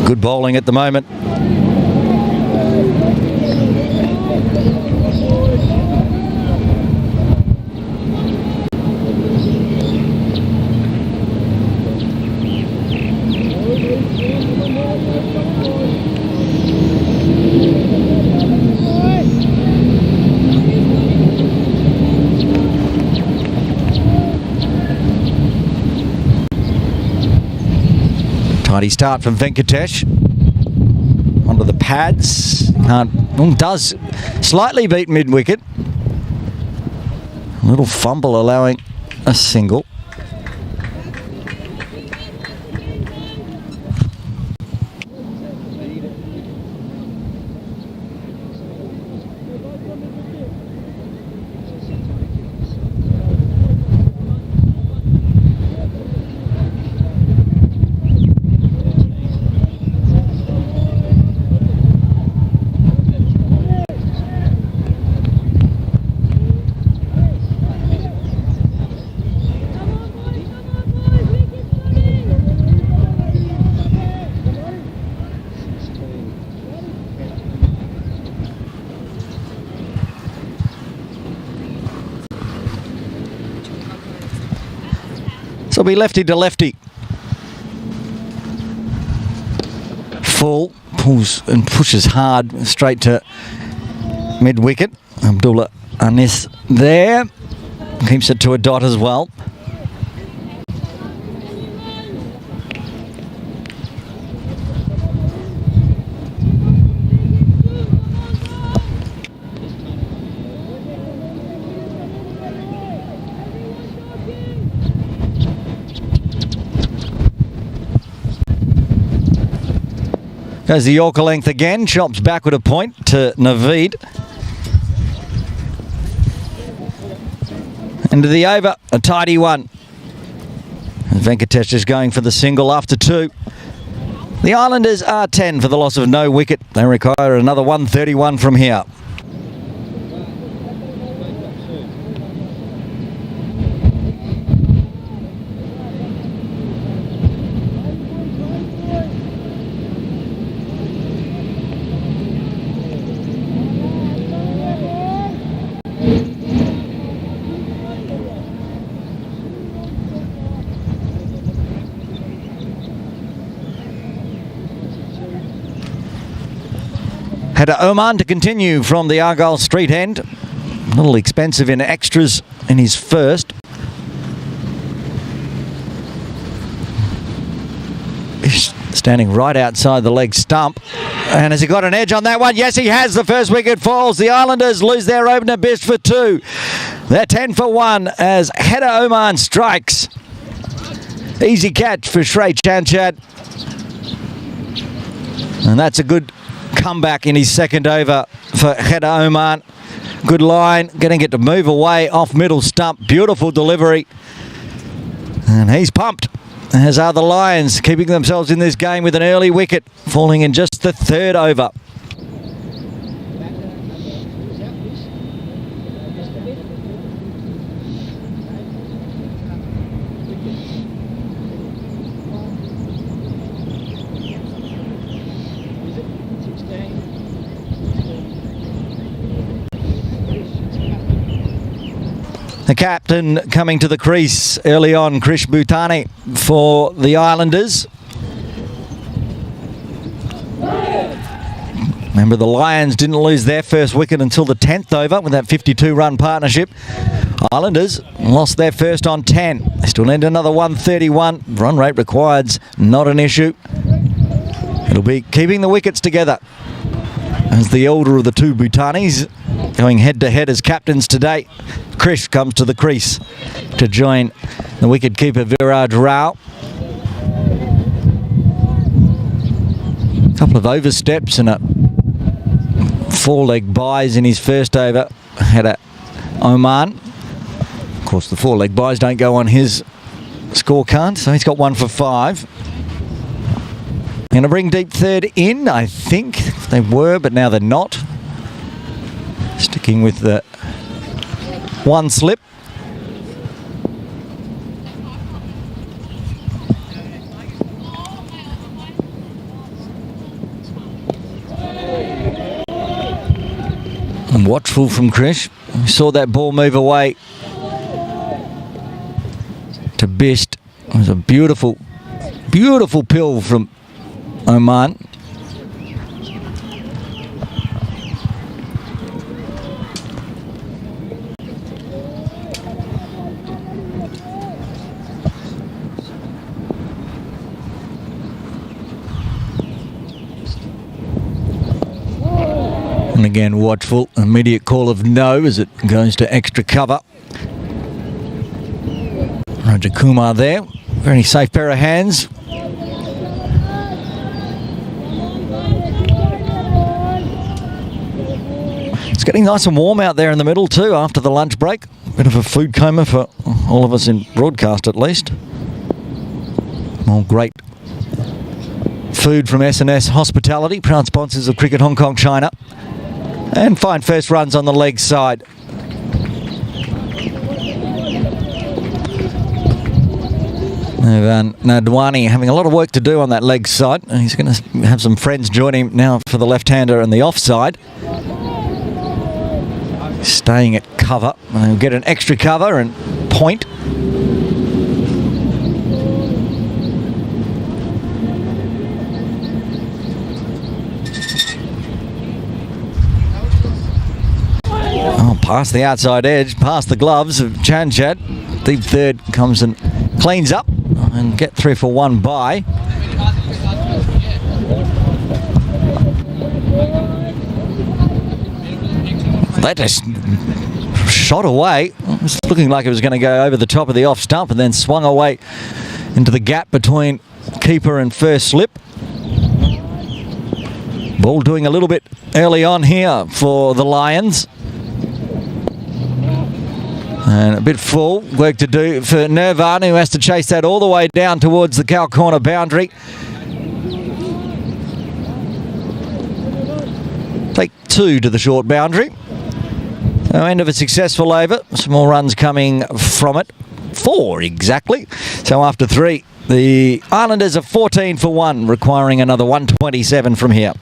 Good bowling at the moment. Tidy start from Venkatesh. Onto the pads. Does slightly beat mid-wicket. A little fumble allowing a single. It'll be lefty to lefty. Full, pulls and pushes hard straight to mid-wicket. Abdullah Anis there. Keeps it to a dot as well. Goes the Yorker length again, chops backward a point to Naveed. Into the over, a tidy one. Venkatesh is going for the single after 2. The Islanders are 10 for the loss of no wicket. They require another 131 from here. Header Oman to continue from the Argyle Street end. A little expensive in extras in his first. He's standing right outside the leg stump. And has he got an edge on that one? Yes, he has. The first wicket falls. The Islanders lose their opener best for 2. They're 10 for 1 as Header Oman strikes. Easy catch for Shrey Chanchad. And that's a good comeback in his second over for Header Oman. Good line, getting it to move away off middle stump. Beautiful delivery. And he's pumped, as are the Lions, keeping themselves in this game with an early wicket, falling in just the third over. The captain coming to the crease early on, Krish Bhutani for the Islanders. Remember, the Lions didn't lose their first wicket until the 10th over with that 52-run partnership. Islanders lost their first on 10. They still need another 131. Run rate required's not an issue. It'll be keeping the wickets together as the elder of the two Bhutanis going head-to-head as captains today. Krish comes to the crease to join the wicketkeeper Viraj Rao. A couple of oversteps and a 4-leg buys in his first over. Had a Oman. Of course, the 4-leg buys don't go on his scorecard, so he's got 1 for 5. Going to bring deep third in, I think. They were, but now they're not. Sticking with the 1 slip. And watchful from Krish. We saw that ball move away to Bisht. It was a beautiful, beautiful pill from Oman. And again, watchful. Immediate call of no as it goes to extra cover. Roger Kumar there. Very safe pair of hands. It's getting nice and warm out there in the middle too after the lunch break. Bit of a food coma for all of us in broadcast at least. All great food from S&S Hospitality, proud sponsors of Cricket Hong Kong China. And fine first runs on the leg side. Nadwani having a lot of work to do on that leg side. He's going to have some friends join him now for the left-hander and the offside. Staying at cover. He'll get an extra cover and point. past the outside edge, past the gloves of Chanchat. Deep third comes and cleans up and get through for one by. They just shot away. It was looking like it was going to go over the top of the off stump and then swung away into the gap between keeper and first slip. Ball doing a little bit early on here for the Lions. And a bit full. Work to do for Nirvan, who has to chase that all the way down towards the cow corner boundary. Take 2 to the short boundary. So end of a successful over. Some more runs coming from it. 4 exactly. So after 3, the Islanders are 14 for 1, requiring another 127 from here.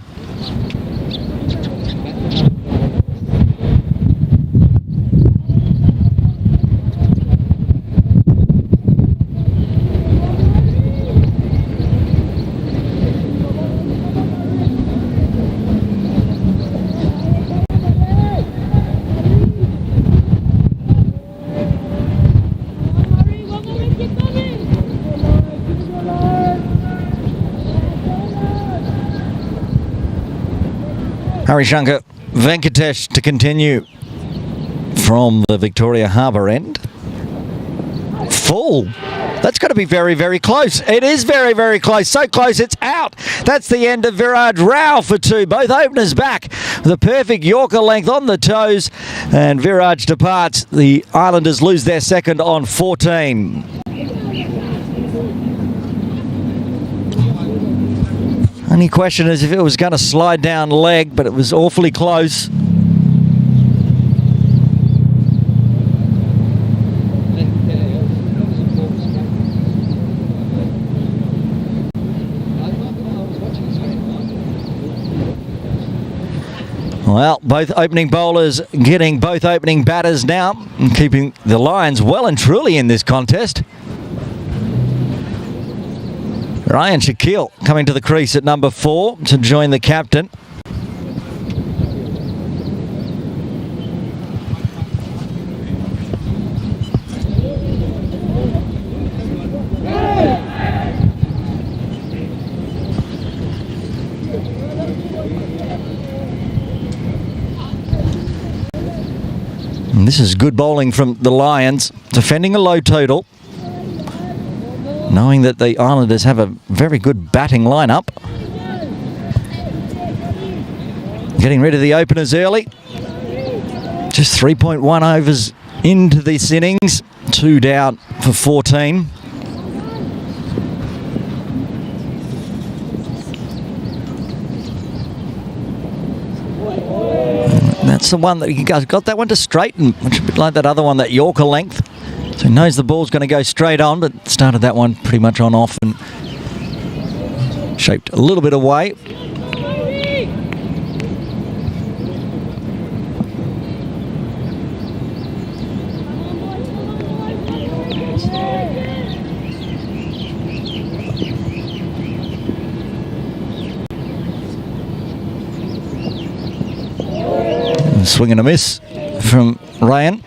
Harishankar Venkatesh to continue from the Victoria Harbour end. Full. That's got to be very, very close. It is very, very close. So close it's out. That's the end of Viraj Rao for 2. Both openers back. The perfect Yorker length on the toes. And Viraj departs. The Islanders lose their second on 14. Only question is if it was going to slide down leg, but it was awfully close. Well, both opening bowlers getting both opening batters now, and keeping the Lions well and truly in this contest. Ryan Shaquille coming to the crease at number 4 to join the captain. And this is good bowling from the Lions, defending a low total, knowing that the Islanders have a very good batting lineup. Getting rid of the openers early. Just 3.1 overs into this innings. 2 down for 14. That's the one that you guys got that one to straighten, which is a bit like that other one, that Yorker length. So he knows the ball's going to go straight on, but started that one pretty much on off and shaped a little bit away. Swing and a miss from Ryan.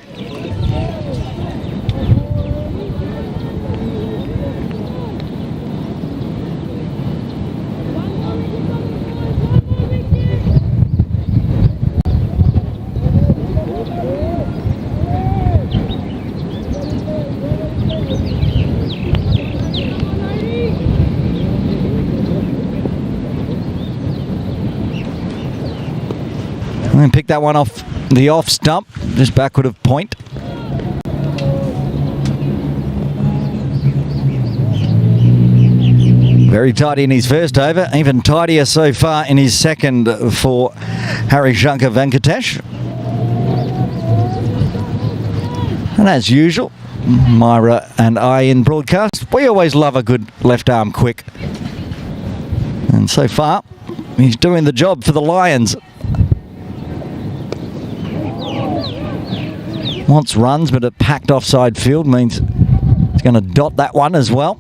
And pick that one off the off stump, just backward of point. Very tidy in his first over, even tidier so far in his second for Harishankar Venkatesh. And as usual, Myra and I in broadcast, we always love a good left arm quick. And so far, he's doing the job for the Lions. Wants runs, but a packed offside field means he's going to dot that one as well.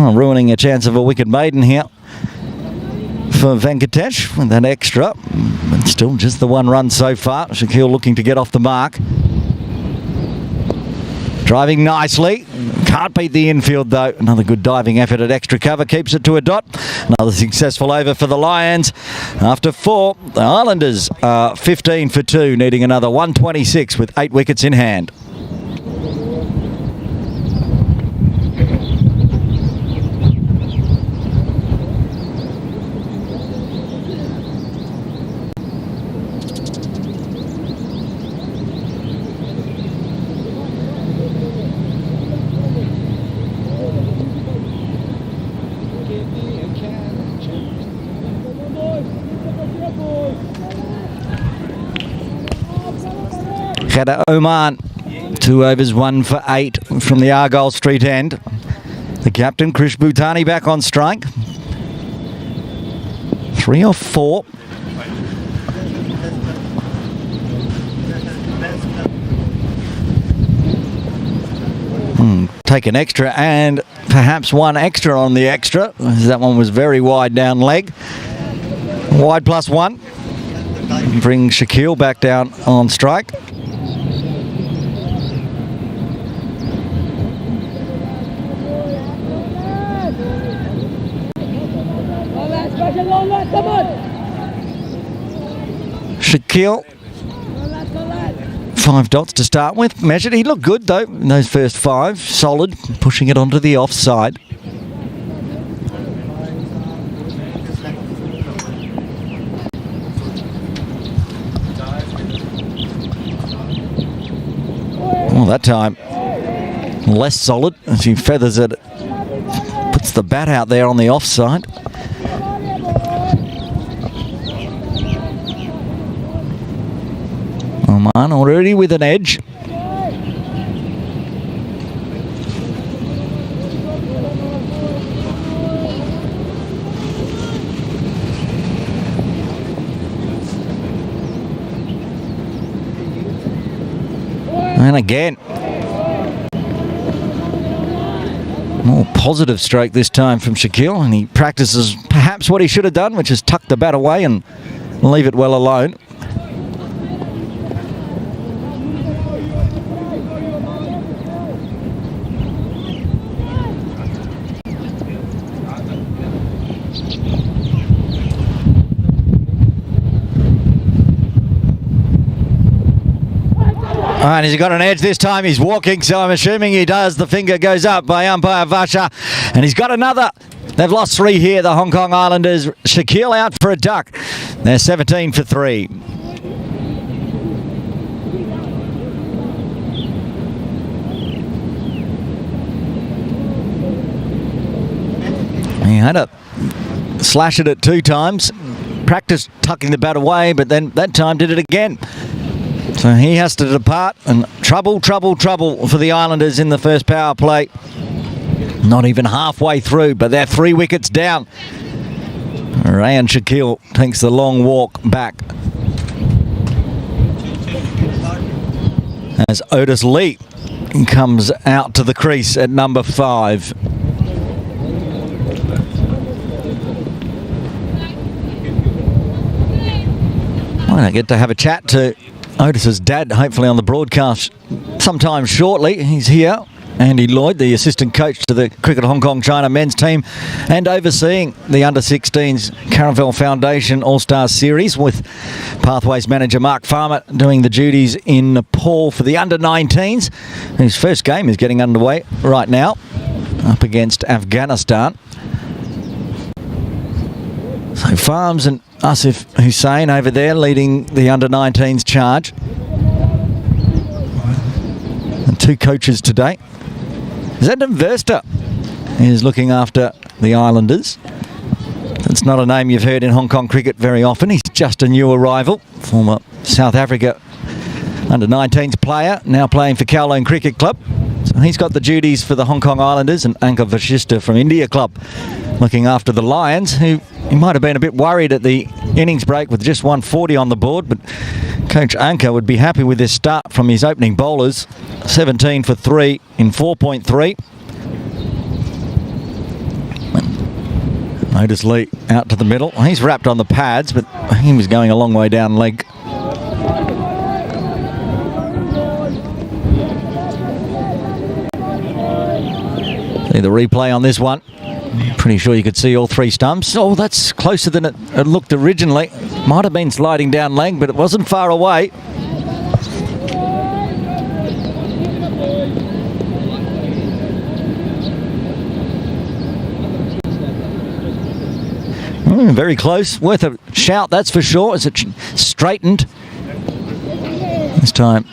Oh, ruining a chance of a wicket maiden here for Venkatesh with that extra. But still just the one run so far. Shaquille looking to get off the mark. Driving nicely. Can't beat the infield though. Another good diving effort at extra cover. Keeps it to a dot. Another successful over for the Lions. After 4, the Islanders are 15 for 2, needing another 126 with 8 wickets in hand. Khadar Oman, 2 overs, 1 for 8 from the Argyle Street end. The captain, Krish Bhutani, back on strike. 3 or 4. Take an extra and perhaps one extra on the extra. That one was very wide down leg. Wide +1. Bring Shaquille back down on strike. Shaquille, 5 dots to start with. Measured. He looked good though in those first 5. Solid, pushing it onto the offside. Well, that time less solid as he feathers it. Puts the bat out there on the offside. Oman already with an edge. And again. More positive stroke this time from Shaquille, and he practices perhaps what he should have done, which is tuck the bat away and leave it well alone. And he's got an edge this time. He's walking, so I'm assuming he does. The finger goes up by umpire Vasha. And he's got another. They've lost 3 here, the Hong Kong Islanders. Shaquille out for a duck. They're 17 for 3. He had to slash it at 2 times. Practiced tucking the bat away, but then that time did it again. So he has to depart, and trouble for the Islanders in the first power play. Not even halfway through, but they're 3 wickets down. Rayan Shaquille takes the long walk back as Otis Lee comes out to the crease at number 5. I get to have a chat to Otis's dad, hopefully on the broadcast sometime shortly. He's here. Andy Lloyd, the assistant coach to the Cricket Hong Kong China men's team and overseeing the under-16s Caravel Foundation All-Stars Series, with Pathways manager Mark Farmer doing the duties in Nepal for the under-19s, whose first game is getting underway right now up against Afghanistan. So Farms and Asif Hussain over there leading the under-19s charge. And 2 coaches today. Zendon Verster is looking after the Islanders. That's not a name you've heard in Hong Kong cricket very often. He's just a new arrival, former South Africa under-19s player, now playing for Kowloon Cricket Club. So he's got the duties for the Hong Kong Islanders, and Anka Vashishta from India Club looking after the Lions, who he might have been a bit worried at the innings break with just 140 on the board, but Coach Anka would be happy with this start from his opening bowlers. 17 for 3 in 4.3. Otis Lee out to the middle. He's wrapped on the pads, but he was going a long way down leg. See the replay on this one. Pretty sure you could see all three stumps. Oh, that's closer than it looked originally. Might have been sliding down leg, but it wasn't far away. Very close. Worth a shout, that's for sure, as it straightened. This time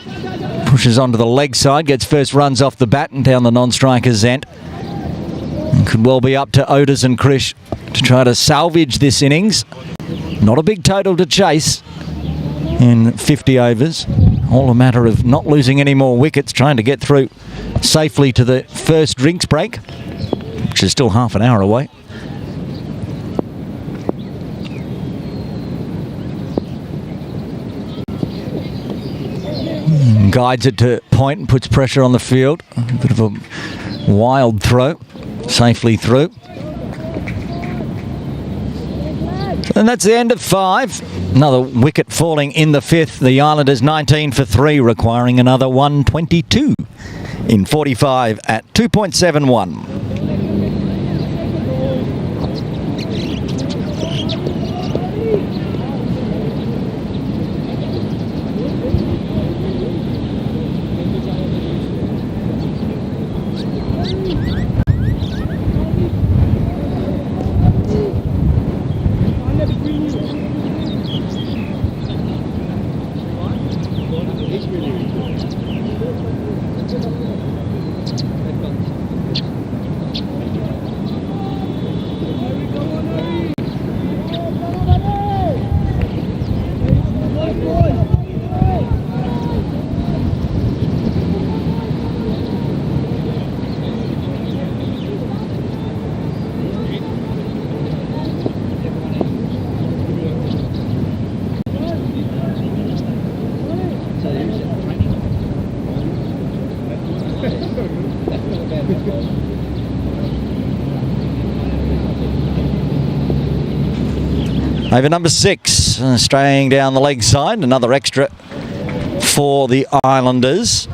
pushes onto the leg side, gets first runs off the bat and down the non-striker's end. And could well be up to Otis and Krish to try to salvage this innings. Not a big total to chase in 50 overs. All a matter of not losing any more wickets, trying to get through safely to the first drinks break, which is still half an hour away. Guides it to point and puts pressure on the field. A bit of a wild throw, safely through. And that's the end of 5. Another wicket falling in the 5th. The Islanders 19 for 3, requiring another 122 in 45 at 2.71. Over number 6, straying down the leg side, another extra for the Islanders.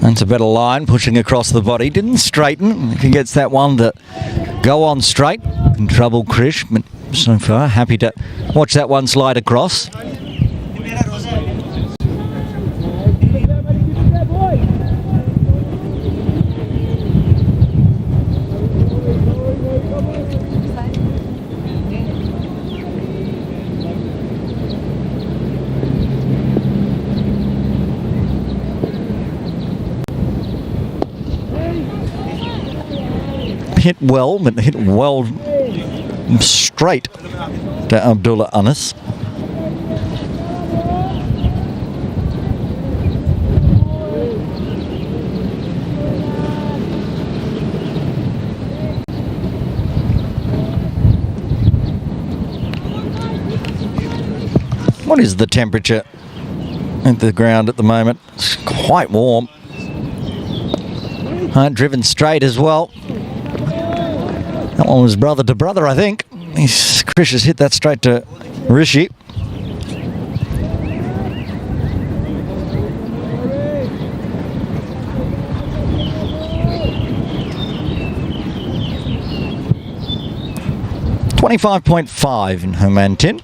That's a better line, pushing across the body. Didn't straighten. If he gets that one to go on straight, in trouble Krish, but so far happy to watch that one slide across. Hit well, but hit well straight to Abdullah Anas. What is the temperature at the ground at the moment? It's quite warm. Driven straight as well. That one was brother to brother, I think. Krish has hit that straight to Rishi. .5 in Homan Tin.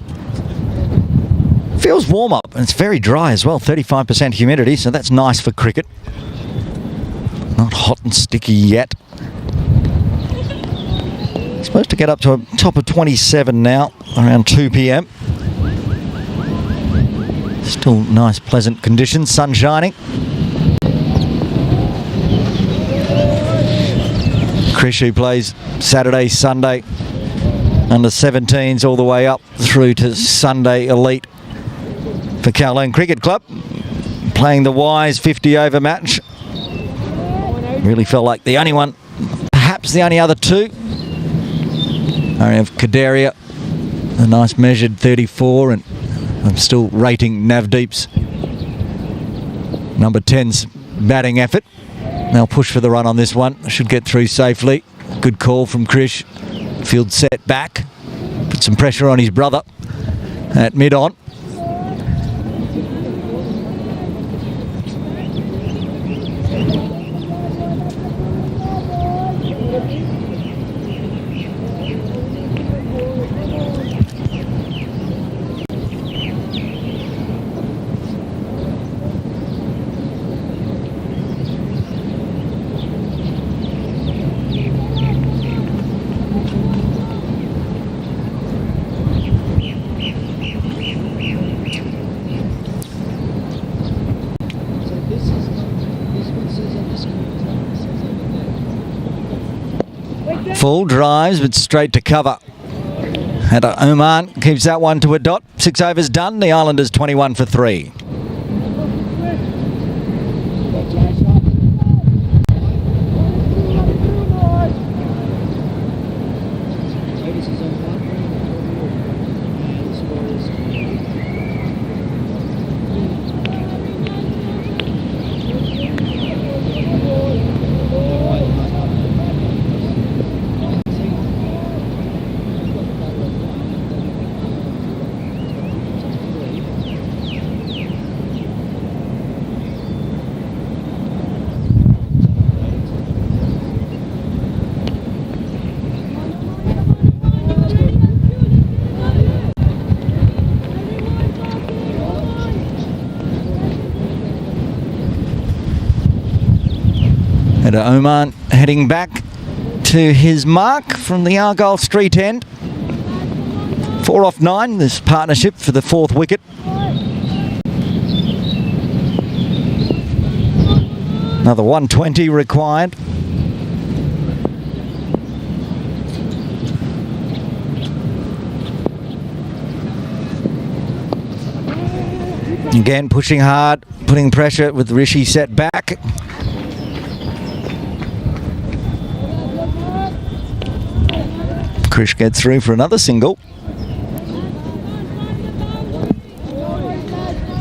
Feels warm up and it's very dry as well. 35% humidity, so that's nice for cricket. Not hot and sticky yet. Supposed to get up to a top of 27 now, around 2 p.m. Still nice, pleasant conditions, sun shining. Krish, who plays Saturday, Sunday, under 17s all the way up through to Sunday Elite for Kowloon Cricket Club. playing the wise 50 over match. Really felt like the only one, perhaps the only other two. I have Kadaria, a nice measured 34, and I'm still rating Navdeep's number 10's batting effort. They'll push for the run on this one. Should get through safely. Good call from Krish. Field set back. Put some pressure on his brother at mid-on. Full drives, but straight to cover. Hada Oman keeps that one to a dot. 6 overs done. The Islanders 21 for 3. Oman heading back to his mark from the Argyle Street end. 4 off 9, this partnership for the 4th wicket. Another 120 required. Again, pushing hard, putting pressure with Rishi set back. Krish gets through for another single.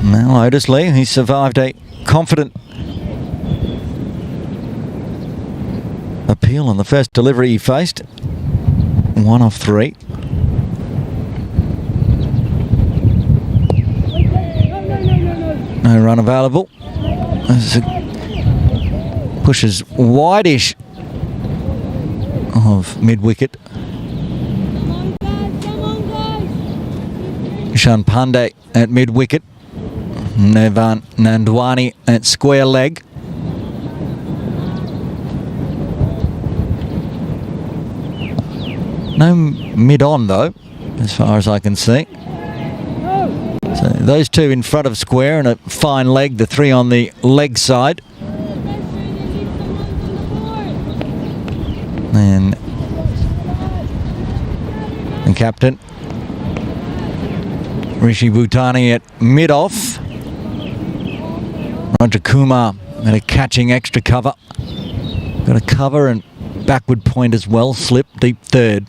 Now Otis Lee, he survived a confident appeal on the first delivery he faced. 1 off 3. No run available. Pushes wide-ish of mid-wicket. Ishan Pandey at mid-wicket. Nevan Nandwani at square leg. No mid-on though, as far as I can see. So those two in front of square and a fine leg, the 3 on the leg side. And the captain, Rishi Bhutani at mid-off. Roger Kumar at a catching extra cover. Got a cover and backward point as well, slip, deep third.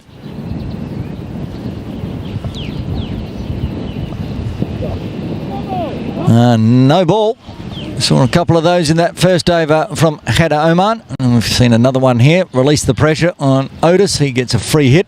No ball. Saw a couple of those in that first over from Hada Oman. And we've seen another one here. Release the pressure on Otis. He gets a free hit.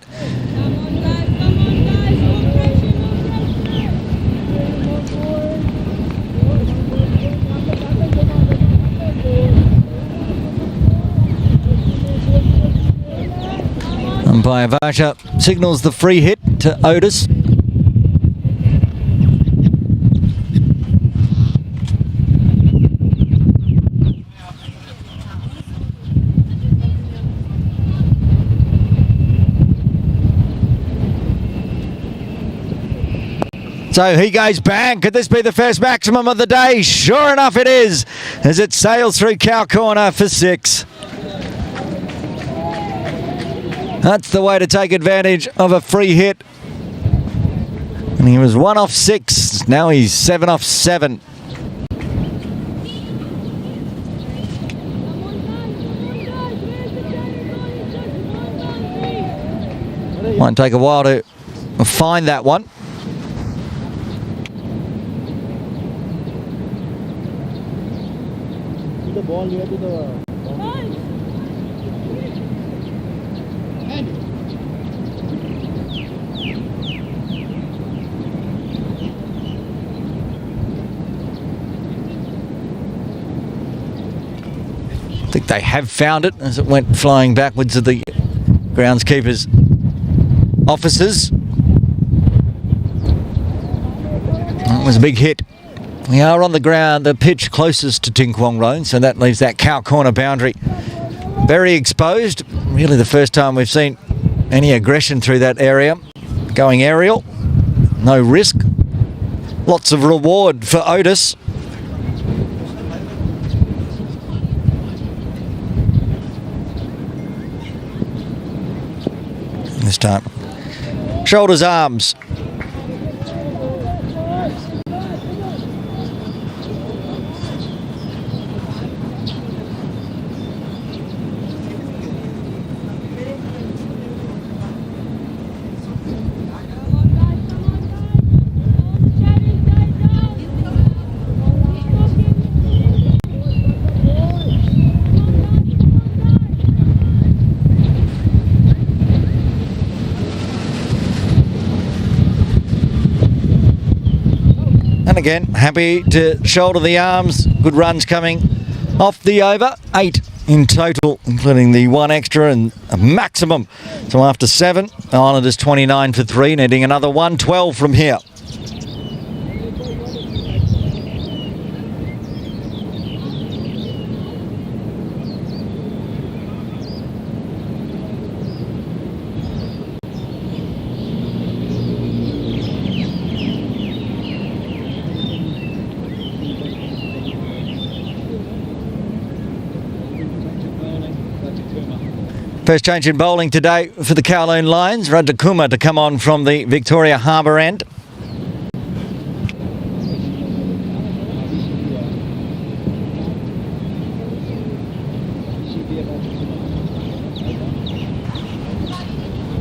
Umpire Varsha signals the free hit to Otis. So he goes bang. Could this be the first maximum of the day? Sure enough it is, as it sails through cow corner for 6. That's the way to take advantage of a free hit. And he was 1 off 6. Now he's 7 off 7. Might take a while to find that one. The ball near to the I think they have found it as it went flying backwards of the groundskeeper's officers. That was a big hit. We are on the ground, the pitch closest to Ting Kwong Road, so that leaves that cow corner boundary very exposed. Really the first time we've seen any aggression through that area. Going aerial, no risk. Lots of reward for Otis. This time, shoulders, arms. And again, happy to shoulder the arms. Good runs coming off the over. 8 in total, including the 1 extra and a maximum. So after 7, the Islanders 29 for 3, needing another 112 from here. First change in bowling today for the Kowloon Lions. Radakuma to come on from the Victoria Harbour end.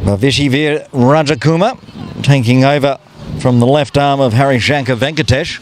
Vishivir Rajakuma taking over from the left arm of Harishankar Venkatesh.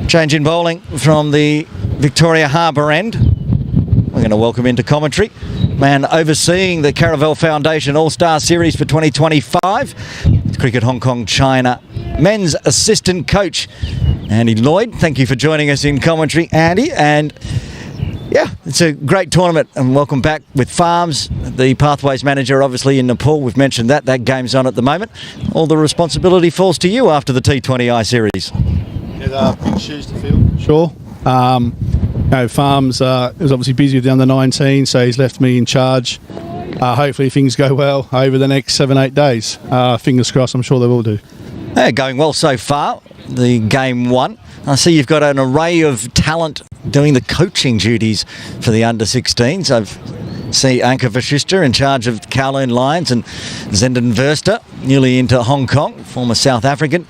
Change in bowling from the Victoria Harbour end. We're going to welcome into commentary man overseeing the Caravel Foundation All-Star Series for 2025. Cricket Hong Kong China men's assistant coach Andy Lloyd. Thank you for joining us in commentary, Andy. And yeah, it's a great tournament, and welcome back with Farms, the Pathways manager obviously in Nepal. We've mentioned that game's on at the moment. All the responsibility falls to you after the T20I series. Yeah, big shoes to fill. Sure. Farms is obviously busy with the under-19, so he's left me in charge. Hopefully things go well over the next 7-8 days. Fingers crossed, I'm sure they will do. Yeah, going well so far, the game 1. I see you've got an array of talent doing the coaching duties for the under-16s. I see Anka Vashishta in charge of the Kowloon Lions, and Zendon Verster, newly into Hong Kong, former South African,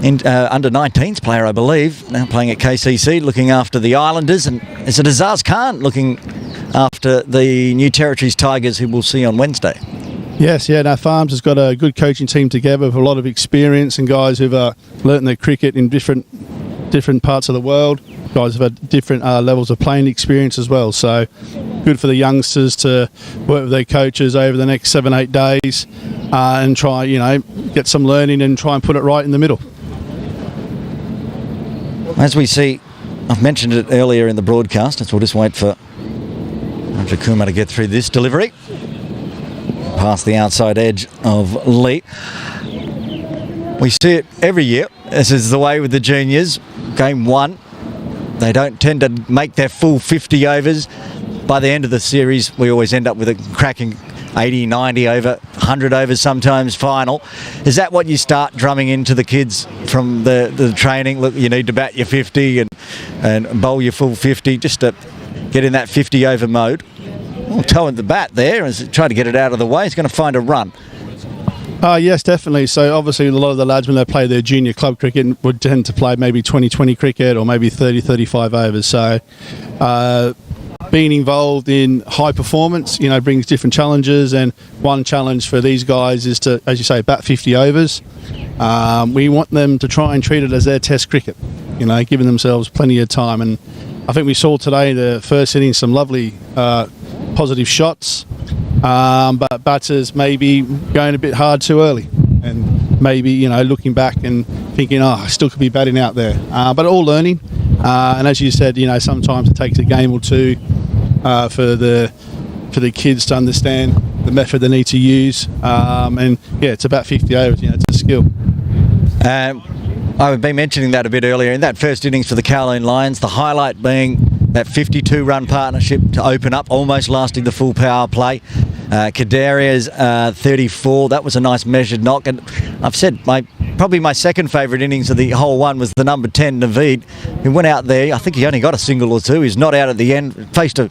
under-19s player, I believe, now playing at KCC, looking after the Islanders. And is it Azaz Khan looking after the New Territories Tigers, who we'll see on Wednesday? Yes, Farms has got a good coaching team together with a lot of experience and guys who've learnt their cricket in different parts of the world. Guys have had different levels of playing experience as well. So good for the youngsters to work with their coaches over the next 7-8 days and try, get some learning and try and put it right in the middle. As we see, I've mentioned it earlier in the broadcast, so we'll just wait for Kuma to get through this delivery. Past the outside edge of Lee. We see it every year. This is the way with the juniors. Game 1, they don't tend to make their full 50 overs. By the end of the series, we always end up with a cracking 80, 90 over, 100 overs sometimes final. Is that what you start drumming into the kids from the training? Look, you need to bat your 50 and bowl your full 50 just to get in that 50 over mode. Well, towing the bat there as trying to get it out of the way. He's going to find a run. Yes, definitely. So obviously a lot of the lads, when they play their junior club cricket, would tend to play maybe 20-20 cricket or maybe 30-35 overs. So being involved in high performance, brings different challenges, and one challenge for these guys is to, as you say, bat 50 overs. We want them to try and treat it as their test cricket, giving themselves plenty of time. And I think we saw today in the first inning some lovely positive shots, but batters maybe going a bit hard too early, and maybe looking back and thinking, I still could be batting out there. But all learning, and as you said, sometimes it takes a game or two for the kids to understand the method they need to use, and it's about 50 overs. It's a skill. I've been mentioning that a bit earlier. In that first innings for the Kowloon Lions, the highlight being that 52-run partnership to open up, almost lasting the full power play. Kadaria's 34, that was a nice measured knock. And I've said probably my second favourite innings of the whole one was the number 10, Naveed, who went out there. I think he only got a single or two. He's not out at the end, faced a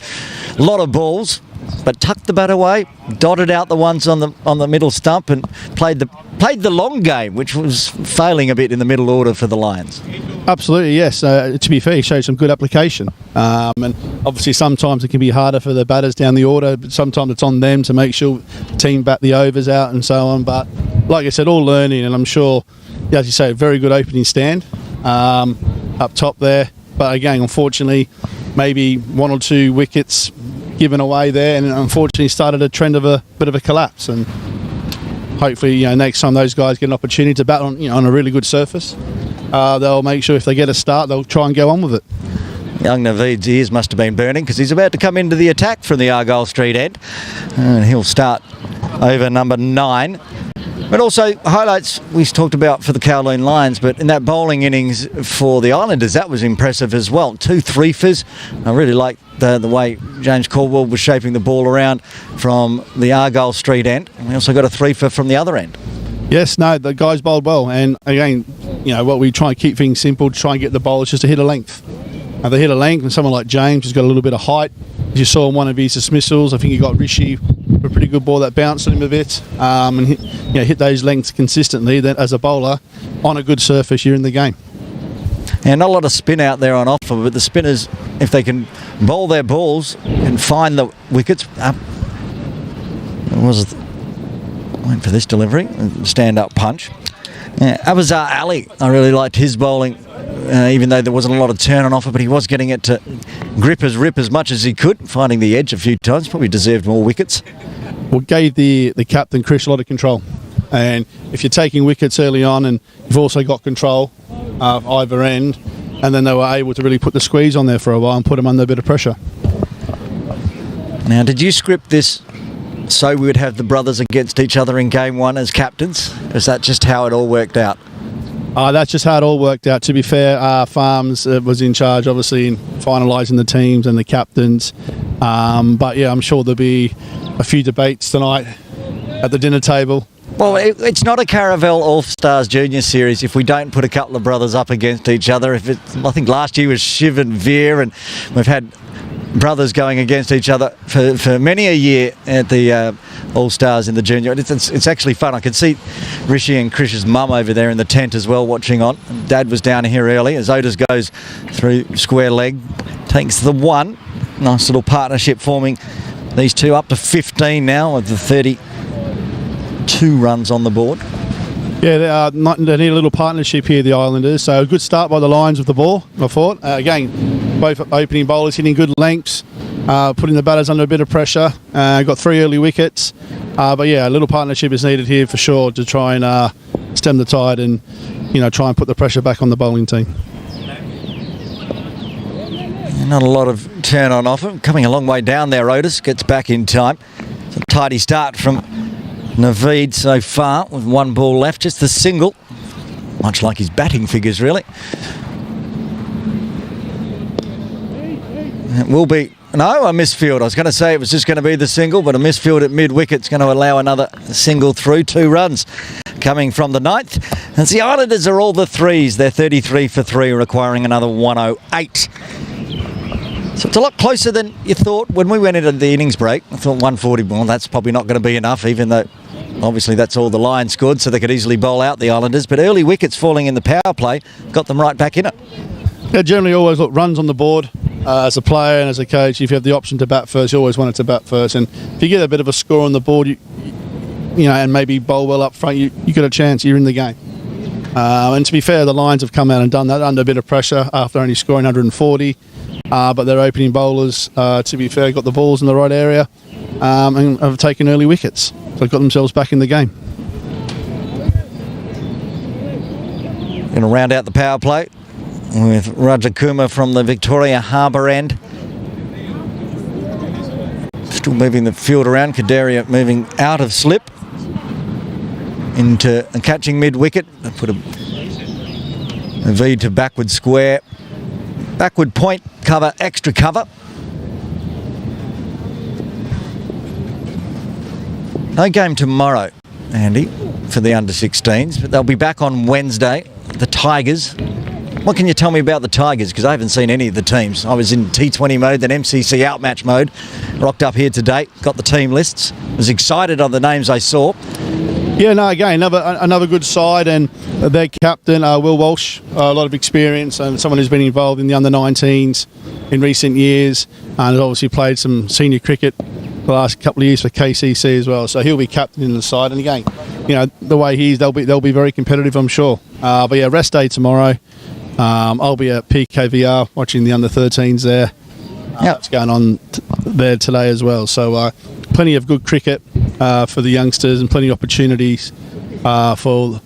lot of balls, but tucked the bat away, dotted out the ones on the middle stump, and played the long game, which was failing a bit in the middle order for the Lions. Absolutely, yes. To be fair, he showed some good application. And obviously sometimes it can be harder for the batters down the order, but sometimes it's on them to make sure the team bat the overs out and so on. But like I said, all learning, and I'm sure, as you say, very good opening stand up top there. But again, unfortunately, maybe 1 or 2 wickets given away there, and unfortunately started a trend of a bit of a collapse. And hopefully, next time those guys get an opportunity to bat on, on a really good surface, they'll make sure if they get a start, they'll try and go on with it. Young Naveed's ears must have been burning because he's about to come into the attack from the Argyle Street end, and he'll start over number 9. But also highlights we talked about for the Kowloon Lions, but in that bowling innings for the Islanders, that was impressive as well. 2 3-fers. I really like the way James Caldwell was shaping the ball around from the Argyle Street end. And we also got a 3-fer from the other end. Yes, no, the guys bowled well, and again, what we try and keep things simple, to try and get the bowlers just to hit a length. They hit a length, and someone like James has got a little bit of height. As you saw in one of his dismissals, I think he got Rishi for a pretty good ball that bounced on him a bit, and hit those lengths consistently. That as a bowler on a good surface, you're in the game. And not a lot of spin out there on offer, but the spinners, if they can bowl their balls and find the wickets up. Went for this delivery, stand-up punch. Abazar Ali, I really liked his bowling, even though there wasn't a lot of turn on offer, but he was getting it to rip as much as he could, finding the edge a few times. Probably deserved more wickets. Well, gave the captain, Chris, a lot of control. And if you're taking wickets early on and you've also got control either end, and then they were able to really put the squeeze on there for a while and put them under a bit of pressure. Now, did you script this so we would have the brothers against each other in game 1 as captains? Or is that just how it all worked out? That's just how it all worked out. To be fair, Farms was in charge, obviously, in finalising the teams and the captains. But yeah, I'm sure there'll be a few debates tonight at the dinner table. Well, it's not a Caravel All-Stars Junior Series if we don't put a couple of brothers up against each other. I think last year was Shiv and Veer, and we've had brothers going against each other for many a year at the All-Stars in the Junior. It's actually fun. I can see Rishi and Krish's mum over there in the tent as well watching on. Dad was down here early as Otis goes through square leg, takes the 1. Nice little partnership forming these two up to 15 now of the 32 runs on the board. Yeah, they need a little partnership here, the Islanders. So a good start by the Lions with the ball, I thought. Again, both opening bowlers hitting good lengths. putting the batters under a bit of pressure. Got 3 early wickets. But yeah, a little partnership is needed here for sure to try and stem the tide and, try and put the pressure back on the bowling team. Not a lot of turn on offer. Coming a long way down there, Otis gets back in time. It's a tidy start from Naveed so far with 1 ball left, just the single. Much like his batting figures, really. It will be, no, a misfield. I was going to say it was just going to be the single, but a misfield at mid-wicket is going to allow another single through. 2 runs coming from the 9th. And the Islanders are all the threes. They're 33 for 3, requiring another 108. So it's a lot closer than you thought when we went into the innings break. I thought 140, well, that's probably not going to be enough, even though obviously that's all the Lions scored, so they could easily bowl out the Islanders. But early wickets falling in the power play got them right back in it. Yeah, generally always look runs on the board. As a player and as a coach, if you have the option to bat first, you always want it to bat first. And if you get a bit of a score on the board, and maybe bowl well up front, you got a chance. You're in the game. And to be fair, the Lions have come out and done that under a bit of pressure after only scoring 140. But their opening bowlers, to be fair, got the balls in the right area and have taken early wickets. So they've got themselves back in the game. Going to round out the power play with Rajakuma from the Victoria Harbour end. Still moving the field around. Kadaria moving out of slip into catching mid-wicket. They put a V to backward square. Backward point cover, extra cover. No game tomorrow, Andy, for the under-16s, but they'll be back on Wednesday. The Tigers. What can you tell me about the Tigers? Because I haven't seen any of the teams. I was in T20 mode, then MCC outmatch mode. Rocked up here today, got the team lists. Was excited on the names I saw. Yeah, no, again, another good side, and their captain, Will Walsh, a lot of experience and someone who's been involved in the under-19s in recent years, and has obviously played some senior cricket the last couple of years for KCC as well. So he'll be captain in the side, and again, the way he is, they'll be very competitive, I'm sure. But yeah, rest day tomorrow. I'll be at PKVR watching the under-13s there. What's going on there today as well. So plenty of good cricket for the youngsters and plenty of opportunities for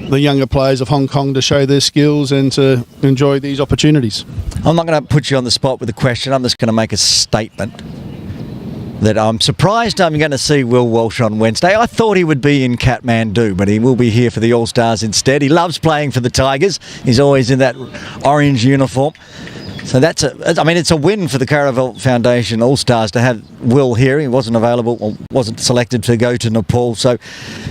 the younger players of Hong Kong to show their skills and to enjoy these opportunities. I'm not going to put you on the spot with a question. I'm just going to make a statement that I'm surprised I'm going to see Will Walsh on Wednesday. I thought he would be in Kathmandu, but he will be here for the All-Stars instead. He loves playing for the Tigers. He's always in that orange uniform. So it's a win for the Caravel Foundation All-Stars to have Will here. He wasn't available, or wasn't selected to go to Nepal. So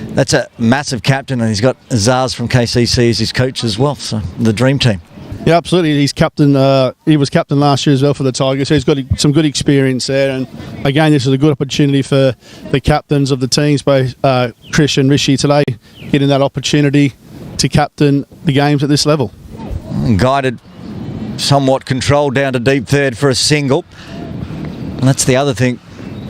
that's a massive captain, and he's got Zaz from KCC as his coach as well. So the dream team. Yeah, absolutely. He's captain. He was captain last year as well for the Tigers, so he's got some good experience there. And again, this is a good opportunity for the captains of the teams, both Krish and Rishi today, getting that opportunity to captain the games at this level. Guided, somewhat controlled down to deep third for a single. And that's the other thing.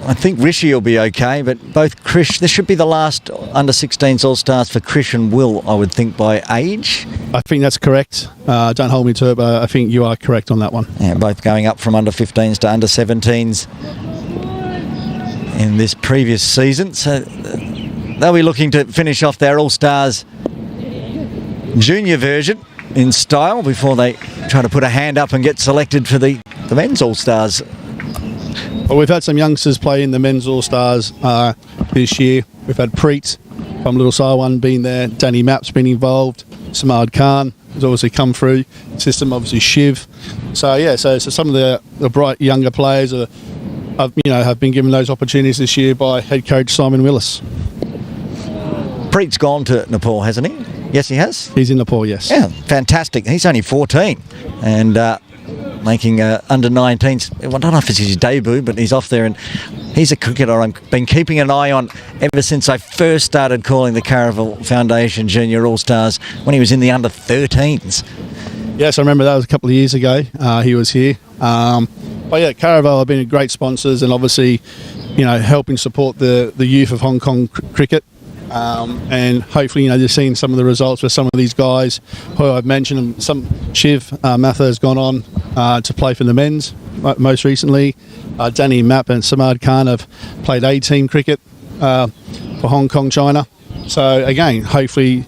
I think Rishi will be okay, but both Krish, this should be the last under-16s All-Stars for Krish and Will, I would think, by age. I think that's correct. Don't hold me to it, but I think you are correct on that one. Yeah, both going up from under-15s to under-17s in this previous season. So they'll be looking to finish off their All-Stars junior version in style before they try to put a hand up and get selected for the men's All-Stars. Well, we've had some youngsters play in the men's All-Stars this year. We've had Preet from Little Saiwan been there. Danny Mapp's been involved. Samad Khan has obviously come through the system. Obviously Shiv. So yeah, so some of the bright younger players have been given those opportunities this year by head coach Simon Willis. Preet's gone to Nepal, hasn't he? Yes, he has. He's in Nepal, yes. Yeah, fantastic. He's only 14 and making under-19s. I don't know if it's his debut, but he's off there, and he's a cricketer I've been keeping an eye on ever since I first started calling the Caravel Foundation Junior All-Stars when he was in the under-13s. Yes, I remember that was a couple of years ago. He was here. But yeah, Caravel have been great sponsors and obviously, helping support the youth of Hong Kong cricket. And hopefully, just seeing some of the results with some of these guys who I've mentioned. Shiv Matha has gone on to play for the men's most recently. Danny Mapp and Samad Khan have played A-team cricket for Hong Kong, China. So again, hopefully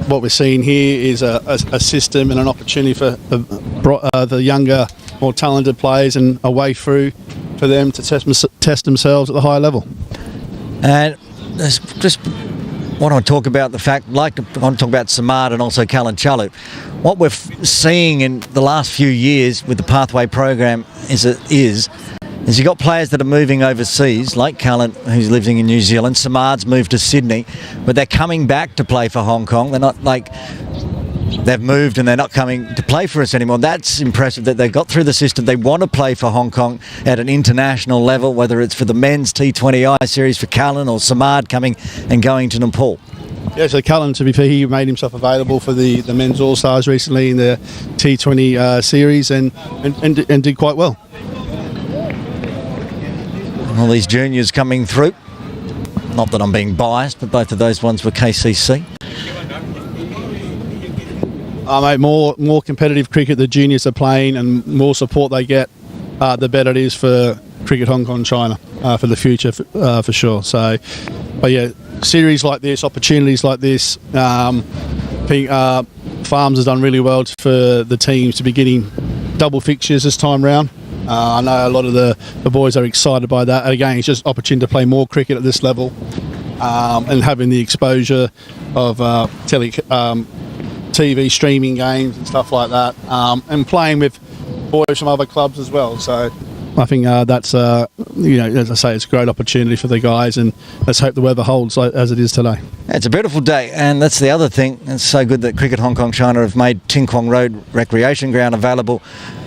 what we're seeing here is a system and an opportunity for the younger, more talented players and a way through for them to test themselves at the higher level. And there's just want to talk about the fact, I want to talk about Samad and also Callan Chalu. What we're seeing in the last few years with the Pathway program is you've got players that are moving overseas, like Callan, who's living in New Zealand. Samad's moved to Sydney, but they're coming back to play for Hong Kong. They're not like they've moved and they're not coming to play for us anymore. That's impressive that they got through the system. They want to play for Hong Kong at an international level, whether it's for the men's T20I series for Callan or Samad coming and going to Nepal. Yeah, so Callan, to be fair, he made himself available for the men's All-Stars recently in the T20 series and did quite well. All these juniors coming through. Not that I'm being biased, but both of those ones were KCC. Mate, more competitive cricket the juniors are playing and more support they get, the better it is for Cricket Hong Kong China for the future for sure. So, but yeah, series like this, opportunities like this, I think Farms has done really well for the teams to be getting double fixtures this time round. I know a lot of the boys are excited by that. And again, it's just opportunity to play more cricket at this level and having the exposure of TV streaming games and stuff like that, and playing with boys from other clubs as well. So I think that's, as I say, it's a great opportunity for the guys, and let's hope the weather holds as it is today. It's a beautiful day, and that's the other thing. It's so good that Cricket Hong Kong China have made Ting Kwong Road Recreation Ground available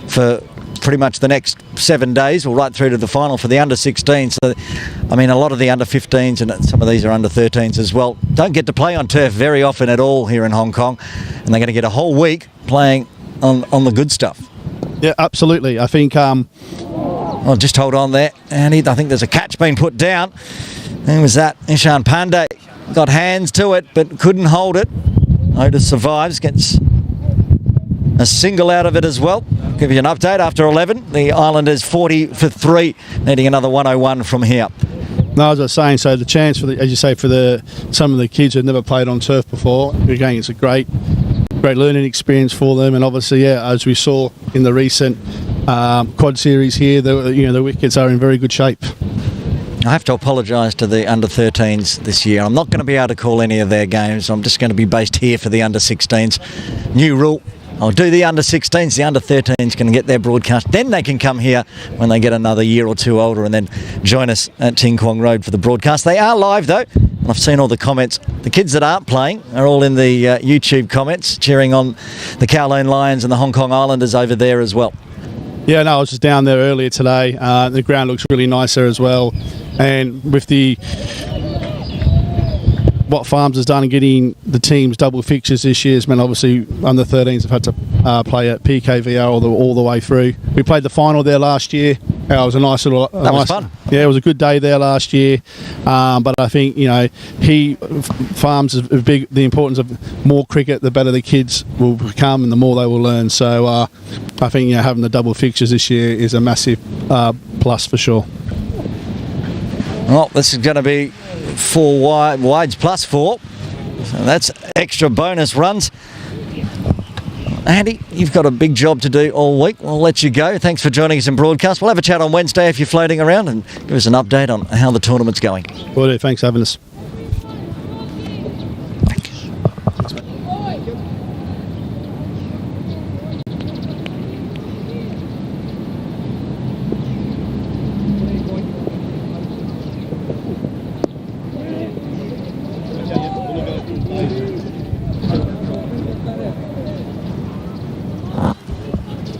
for pretty much the next 7 days, or right through to the final for the under-16s. So, I mean, a lot of the under-15s and some of these are under-13s as well don't get to play on turf very often at all here in Hong Kong, and they're going to get a whole week playing on the good stuff. Yeah, absolutely. I think... Well, just hold on there, Andy. I think there's a catch being put down. Who was that? Ishan Pandey got hands to it, but couldn't hold it. Otis survives, gets a single out of it as well. I'll give you an update after 11. The Islanders 40 for 3, needing another 101 from here. No, as I was saying, so the chance for as you say, for some of the kids who've never played on turf before, again, it's a great learning experience for them. And obviously, yeah, as we saw in the recent quad series here, the wickets are in very good shape. I have to apologise to the under-13s this year. I'm not going to be able to call any of their games. I'm just going to be based here for the under-16s. New rule. I'll do the under-16s. The under-13s can get their broadcast. Then they can come here when they get another year or two older and then join us at Ting Kwong Road for the broadcast. They are live, though. And I've seen all the comments. The kids that aren't playing are all in the YouTube comments, cheering on the Kowloon Lions and the Hong Kong Islanders over there as well. Yeah, no, I was just down there earlier today. The ground looks really nice there as well. And with what Farms has done in getting the teams double fixtures this year has meant obviously under 13s have had to play at PKVR all the way through. We played the final there last year. It was a nice little... That was fun. Yeah, it was a good day there last year. But I think, Farms is big. The importance of more cricket, the better the kids will become and the more they will learn. So I think having the double fixtures this year is a massive plus for sure. Well, this is going to be 4 wides plus 4. So that's extra bonus runs. Andy, you've got a big job to do all week. We'll let you go. Thanks for joining us in broadcast. We'll have a chat on Wednesday if you're floating around and give us an update on how the tournament's going. Will do. Thanks for having us.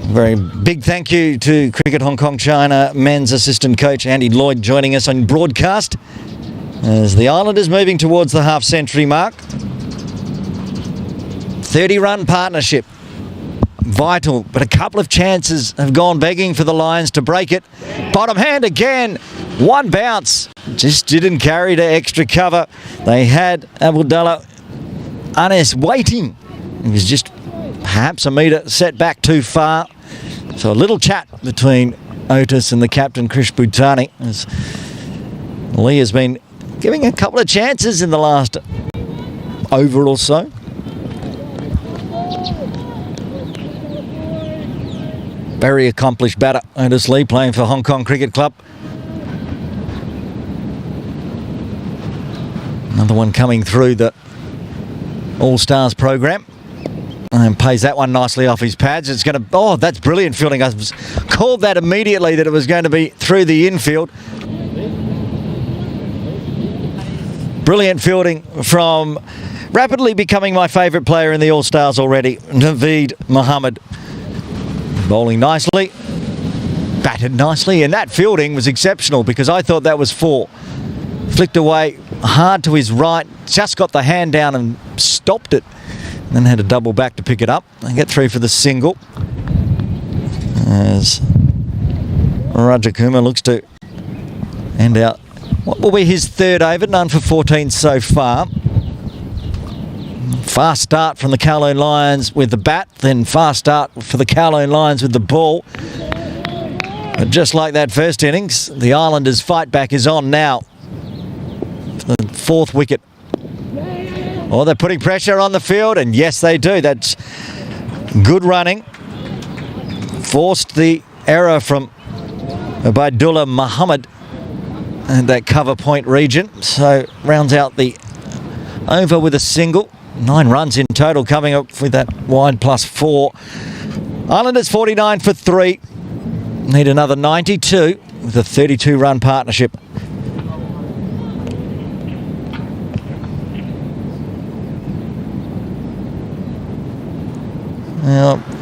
Very big thank you to Cricket Hong Kong China men's assistant coach Andy Lloyd joining us on broadcast as the Islanders moving towards the half-century mark. 30-run partnership. Vital, but a couple of chances have gone begging for the Lions to break it. Bottom hand again. One bounce, just didn't carry to extra cover. They had Abdullah Anes waiting. It was just perhaps a metre set back too far. So a little chat between Otis and the captain, Krish Bhutani, as Lee has been giving a couple of chances in the last over or so. Very accomplished batter, Otis Lee, playing for Hong Kong Cricket Club. Another one coming through the All-Stars program. And pays that one nicely off his pads. It's going to... Oh, that's brilliant fielding. I was called that immediately that it was going to be through the infield. Brilliant fielding from rapidly becoming my favourite player in the All-Stars already, Naveed Mohammed. Bowling nicely, batted nicely, and that fielding was exceptional because I thought that was 4. Flicked away hard to his right, just got the hand down and stopped it, and then had to double back to pick it up and get through for the single. As Rajakumar looks to end out what will be his 3rd over, none for 14 so far. Fast start from the Kowloon Lions with the bat, then fast start for the Kowloon Lions with the ball. But just like that first innings, the Islanders' fight back is on now. The 4th wicket. Oh, they're putting pressure on the field, and yes, they do. That's good running. Forced the error from Abdullah Muhammad and that cover point region. So rounds out the over with a single. 9 runs in total coming up with that wide +4. Islanders 49 for 3. Need another 92 with a 32-run partnership.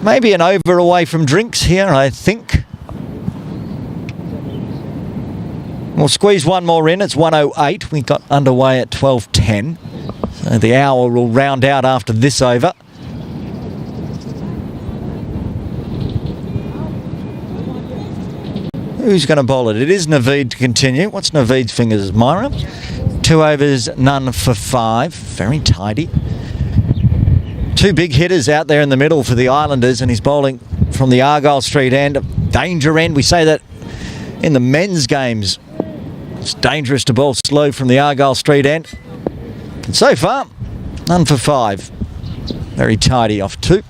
Maybe an over away from drinks here, I think. We'll squeeze one more in. It's 1:08. We got underway at 12:10. So the hour will round out after this over. Who's going to bowl it? It is Naveed to continue. What's Naveed's fingers, Myra? 2 overs, none for 5. Very tidy. 2 big hitters out there in the middle for the Islanders, and he's bowling from the Argyle Street end. Danger end. We say that in the men's games. It's dangerous to bowl slow from the Argyle Street end. And so far, none for 5. Very tidy off 2.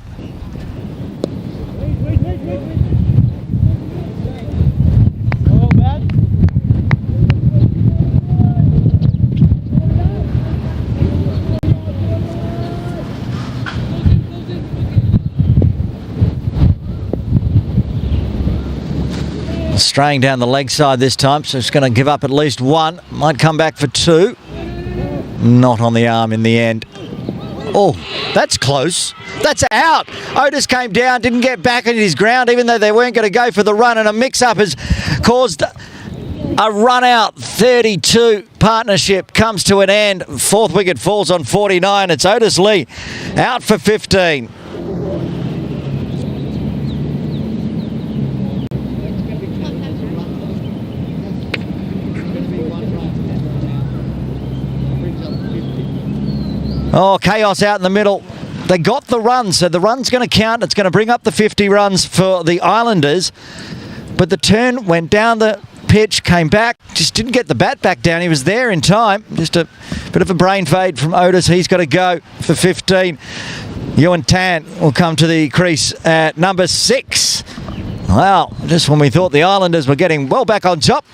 Straying down the leg side this time, so it's going to give up at least 1. Might come back for 2. Not on the arm in the end. Oh, that's close. That's out. Otis came down, didn't get back on his ground, even though they weren't going to go for the run, and a mix-up has caused a run-out. 32 partnership comes to an end. 4th wicket falls on 49. It's Otis Lee out for 15. Oh, chaos out in the middle. They got the run, so the run's going to count. It's going to bring up the 50 runs for the Islanders. But the turn went down the pitch, came back, just didn't get the bat back down. He was there in time. Just a bit of a brain fade from Otis. He's got to go for 15. Ewan Tan will come to the crease at number 6. Wow, just when we thought the Islanders were getting well back on top,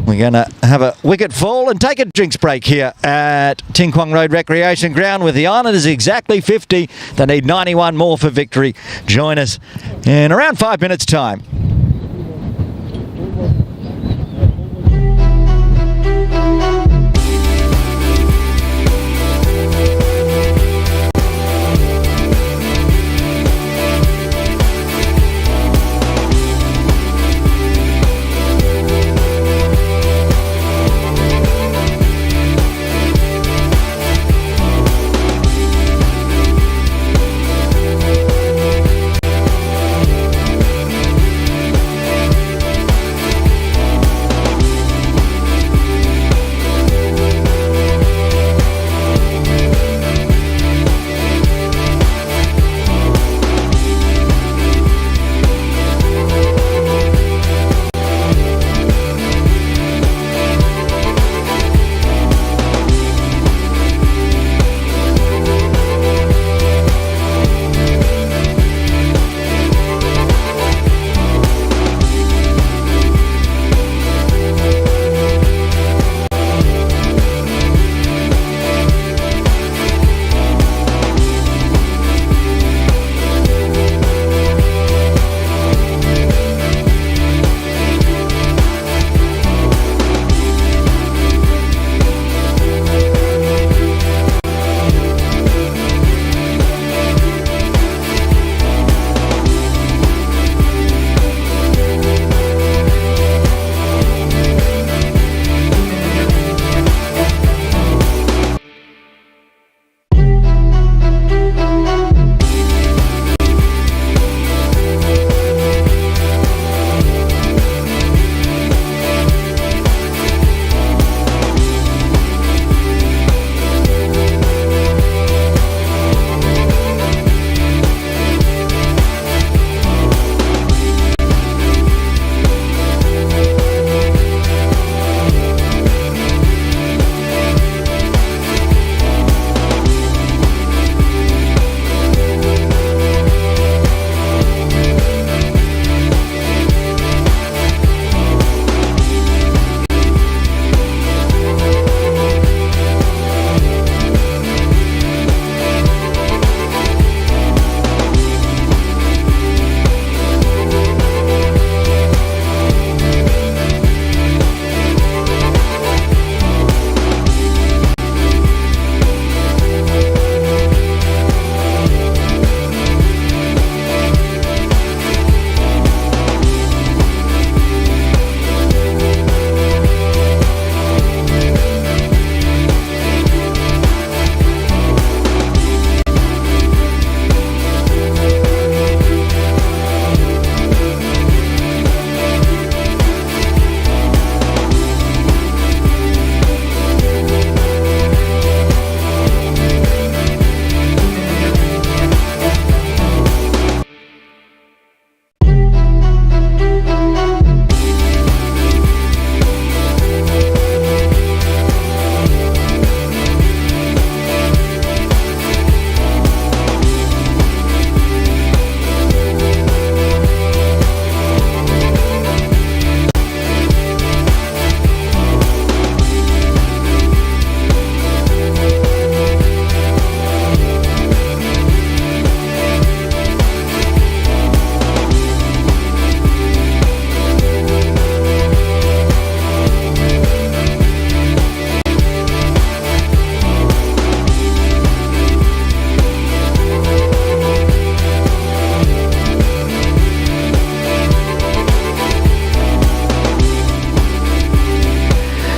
we're going to have a wicket fall and take a drinks break here at Ting Kwong Road Recreation Ground with the Islanders exactly 50. They need 91 more for victory. Join us in around 5 minutes' time.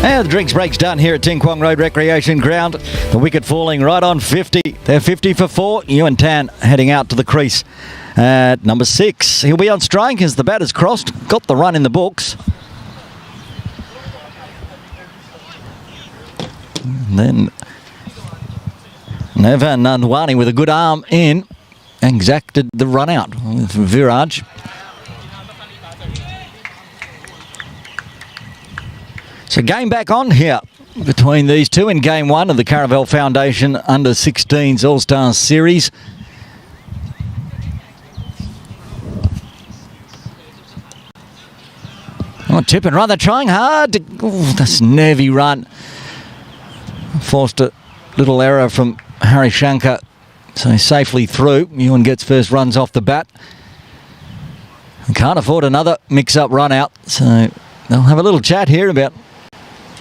And the drinks break's done here at Ting Kwong Road Recreation Ground. The wicket falling right on 50. They're 50 for 4. Yuan Tan heading out to the crease at number 6. He'll be on strike as the batter's crossed. Got the run in the books. And then Neva Nandwani with a good arm in exacted the run out with Viraj. So game back on here between these two in game 1 of the Caravel Foundation Under-16s All-Stars Series. Oh, tip and run. They're trying hard. This nervy run. Forced a little error from Harry Shankar. So safely through. Ewan gets first runs off the bat. Can't afford another mix-up run out. So they'll have a little chat here about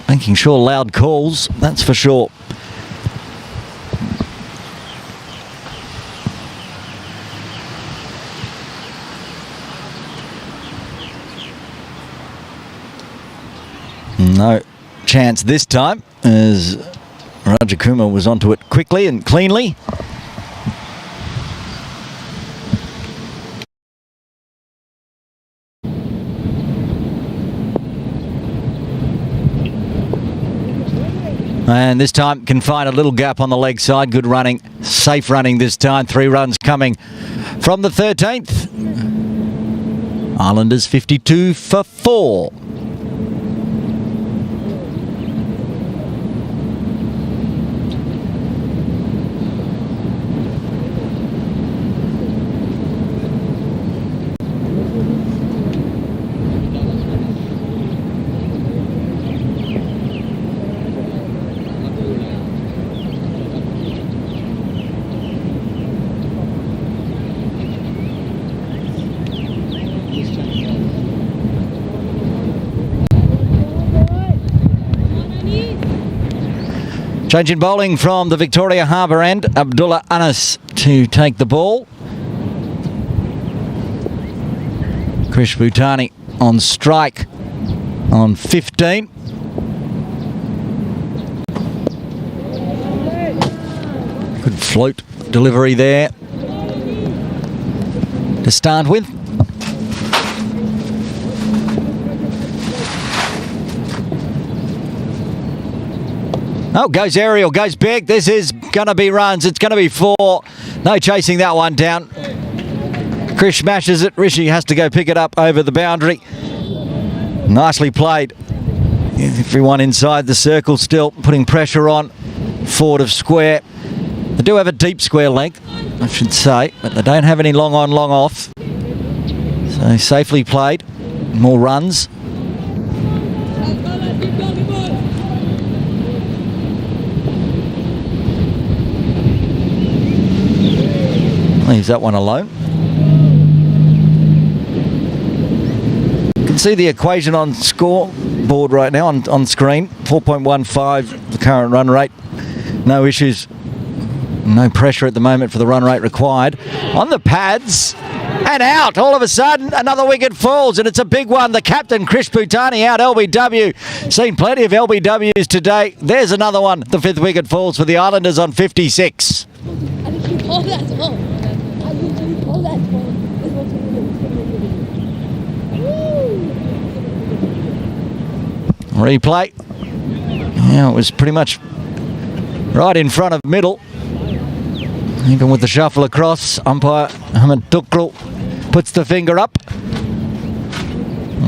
making sure loud calls, that's for sure. No chance this time as Rajakumar was onto it quickly and cleanly. And this time can find a little gap on the leg side. Good running, safe running this time. 3 runs coming from the 13th. Islanders 52 for 4. Change in bowling from the Victoria Harbour end. Abdullah Anas to take the ball. Krish Bhutani on strike on 15. Good float delivery there to start with. Oh, goes aerial, goes big. This is going to be runs. It's going to be 4. No chasing that one down. Krish smashes it. Rishi has to go pick it up over the boundary. Nicely played. Everyone inside the circle still putting pressure on. Forward of square. They do have a deep square length, I should say, but they don't have any long on, long off. So safely played. More runs. Leaves that one alone. You can see the equation on scoreboard right now on screen. 4.15 the current run rate. No issues. No pressure at the moment for the run rate required. On the pads and out. All of a sudden another wicket falls and it's a big one. The captain Krish Bhutani out. LBW. Seen plenty of LBWs today. There's another one. The 5th wicket falls for the Islanders on 56. Replay. Yeah, it was pretty much right in front of middle. Even with the shuffle across, umpire Ahmed Tukrul puts the finger up.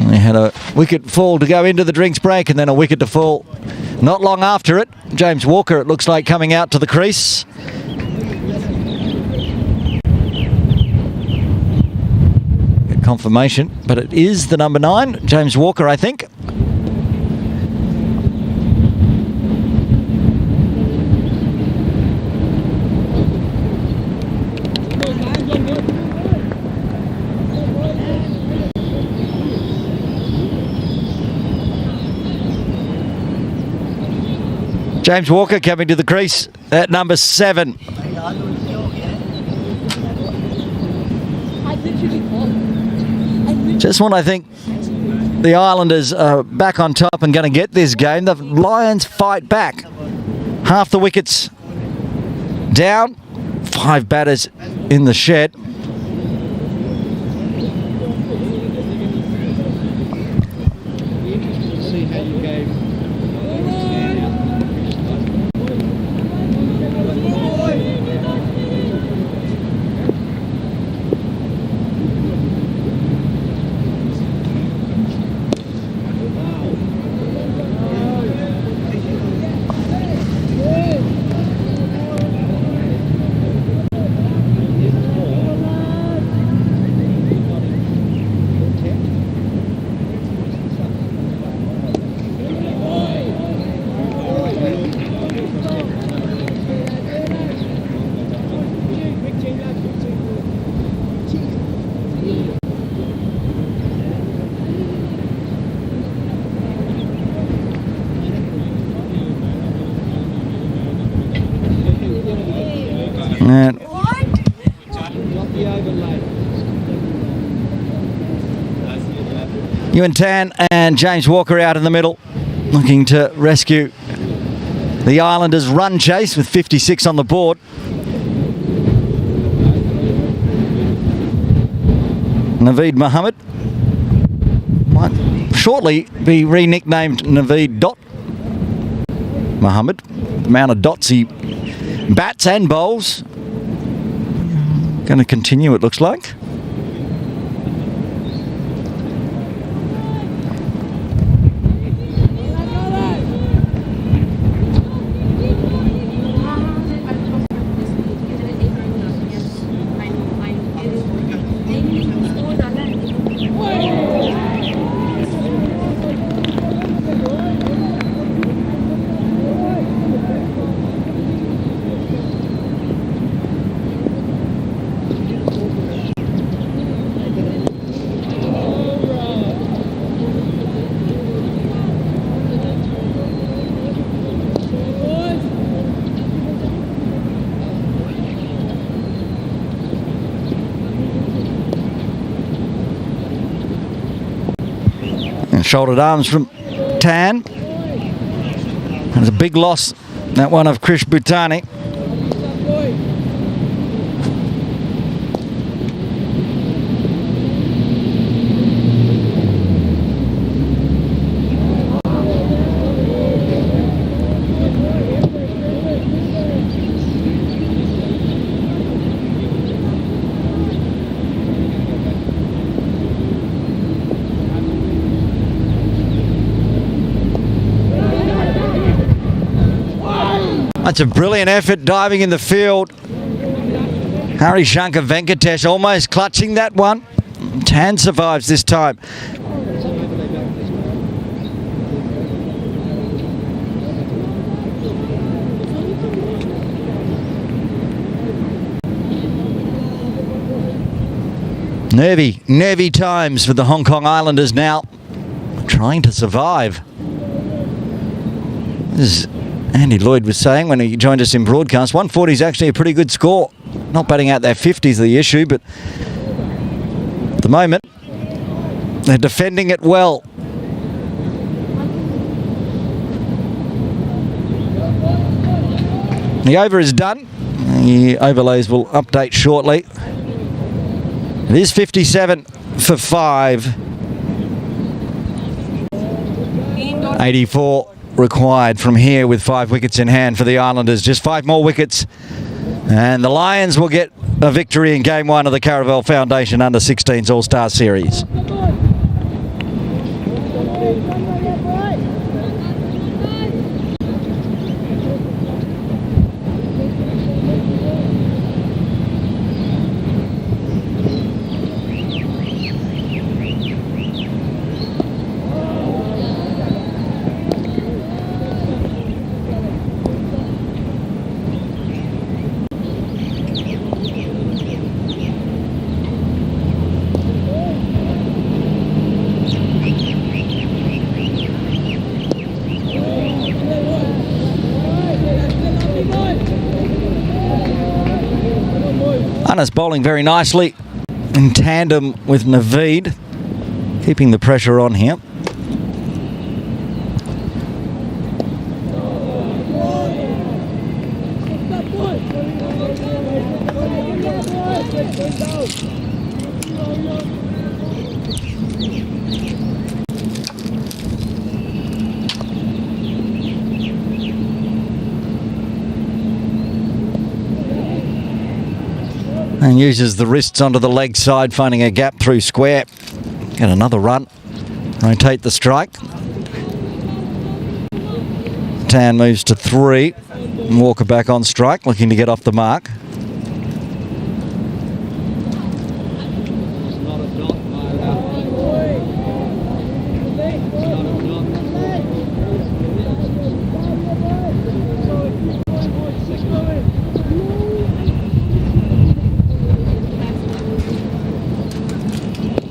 They had a wicket fall to go into the drinks break and then a wicket to fall not long after it. James Walker, it looks like, coming out to the crease. Get confirmation, but it is the number 9, James Walker, I think. James Walker coming to the crease at number 7. Just want, I think, the Islanders are back on top and going to get this game. The Lions fight back. Half the wickets down. 5 batters in the shed. See how you gave. And Ewan Tan and James Walker out in the middle, looking to rescue the Islanders' run chase with 56 on the board. Naveed Mohammed might shortly be re-nicknamed Naveed Dot Mohammed. The amount of dots he bats and bowls. Going to continue, it looks like. Shouldered arms from Tan. There's a big loss, that one of Krish Bhutani. That's a brilliant effort diving in the field. Hari Shankar Venkatesh almost clutching that one. Tan survives this time. Nervy times for the Hong Kong Islanders now, trying to survive. This is Andy Lloyd was saying when he joined us in broadcast, 140 is actually a pretty good score. Not batting out their 50s the issue, but at the moment, they're defending it well. The over is done. The overlays will update shortly. It is 57 for 5. 84 required from here with 5 wickets in hand for the Islanders. Just 5 more wickets and the Lions will get a victory in Game 1 of the Caravel Foundation Under-16s All-Star Series. Anas bowling very nicely in tandem with Naveed, keeping the pressure on here. And uses the wrists onto the leg side, finding a gap through square. Get another run. Rotate the strike. Tan moves to 3. Walker back on strike, looking to get off the mark.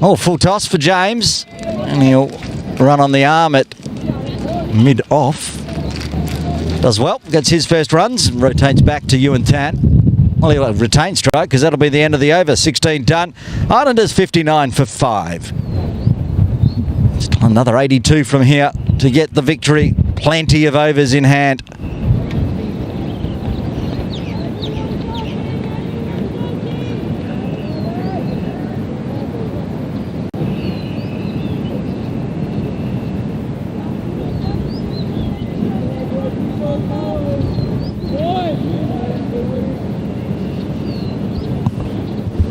Oh, full toss for James, and he'll run on the arm at mid-off. Does well, gets his first runs, rotates back to Ewan Tan. Well, he'll retain strike because that'll be the end of the over. 16 done. Islanders 59 for 5. Another 82 from here to get the victory. Plenty of overs in hand.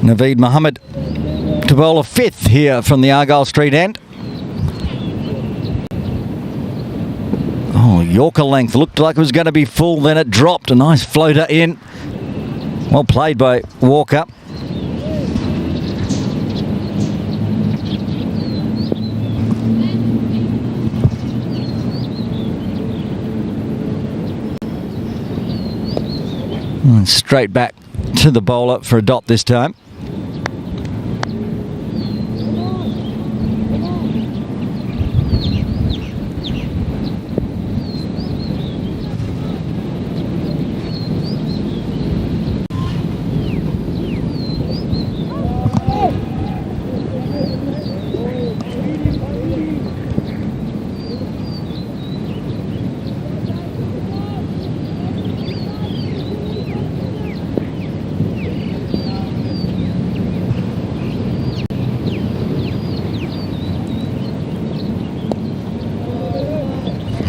Naveed Mohammed to bowl a 5th here from the Argyle Street end. Oh, Yorker length. Looked like it was going to be full, then it dropped. A nice floater in. Well played by Walker. And straight back to the bowler for a dot this time.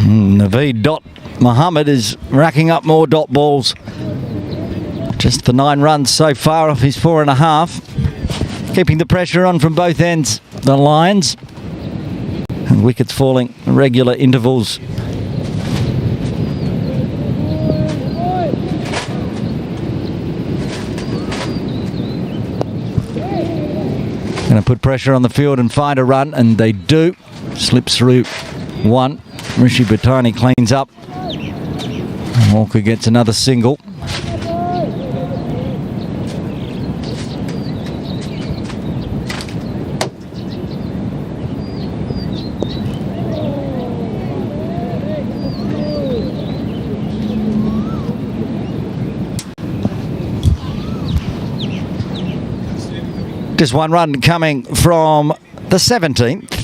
Naveed Dot Mohammed is racking up more dot balls. Just the 9 runs so far off his 4.5. Keeping the pressure on from both ends. The Lions. And wickets falling at regular intervals. Going to put pressure on the field and find a run, and they do. Slips through 1. Rishi Bhatani cleans up. Walker gets another single. Just 1 run coming from the 17th.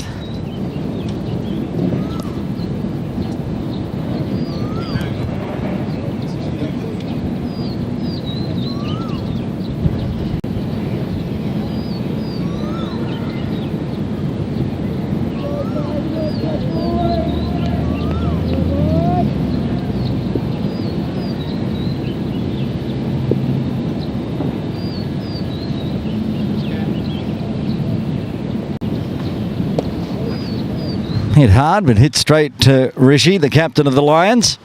Hit hard, but hit straight to Rishi, the captain of the Lions.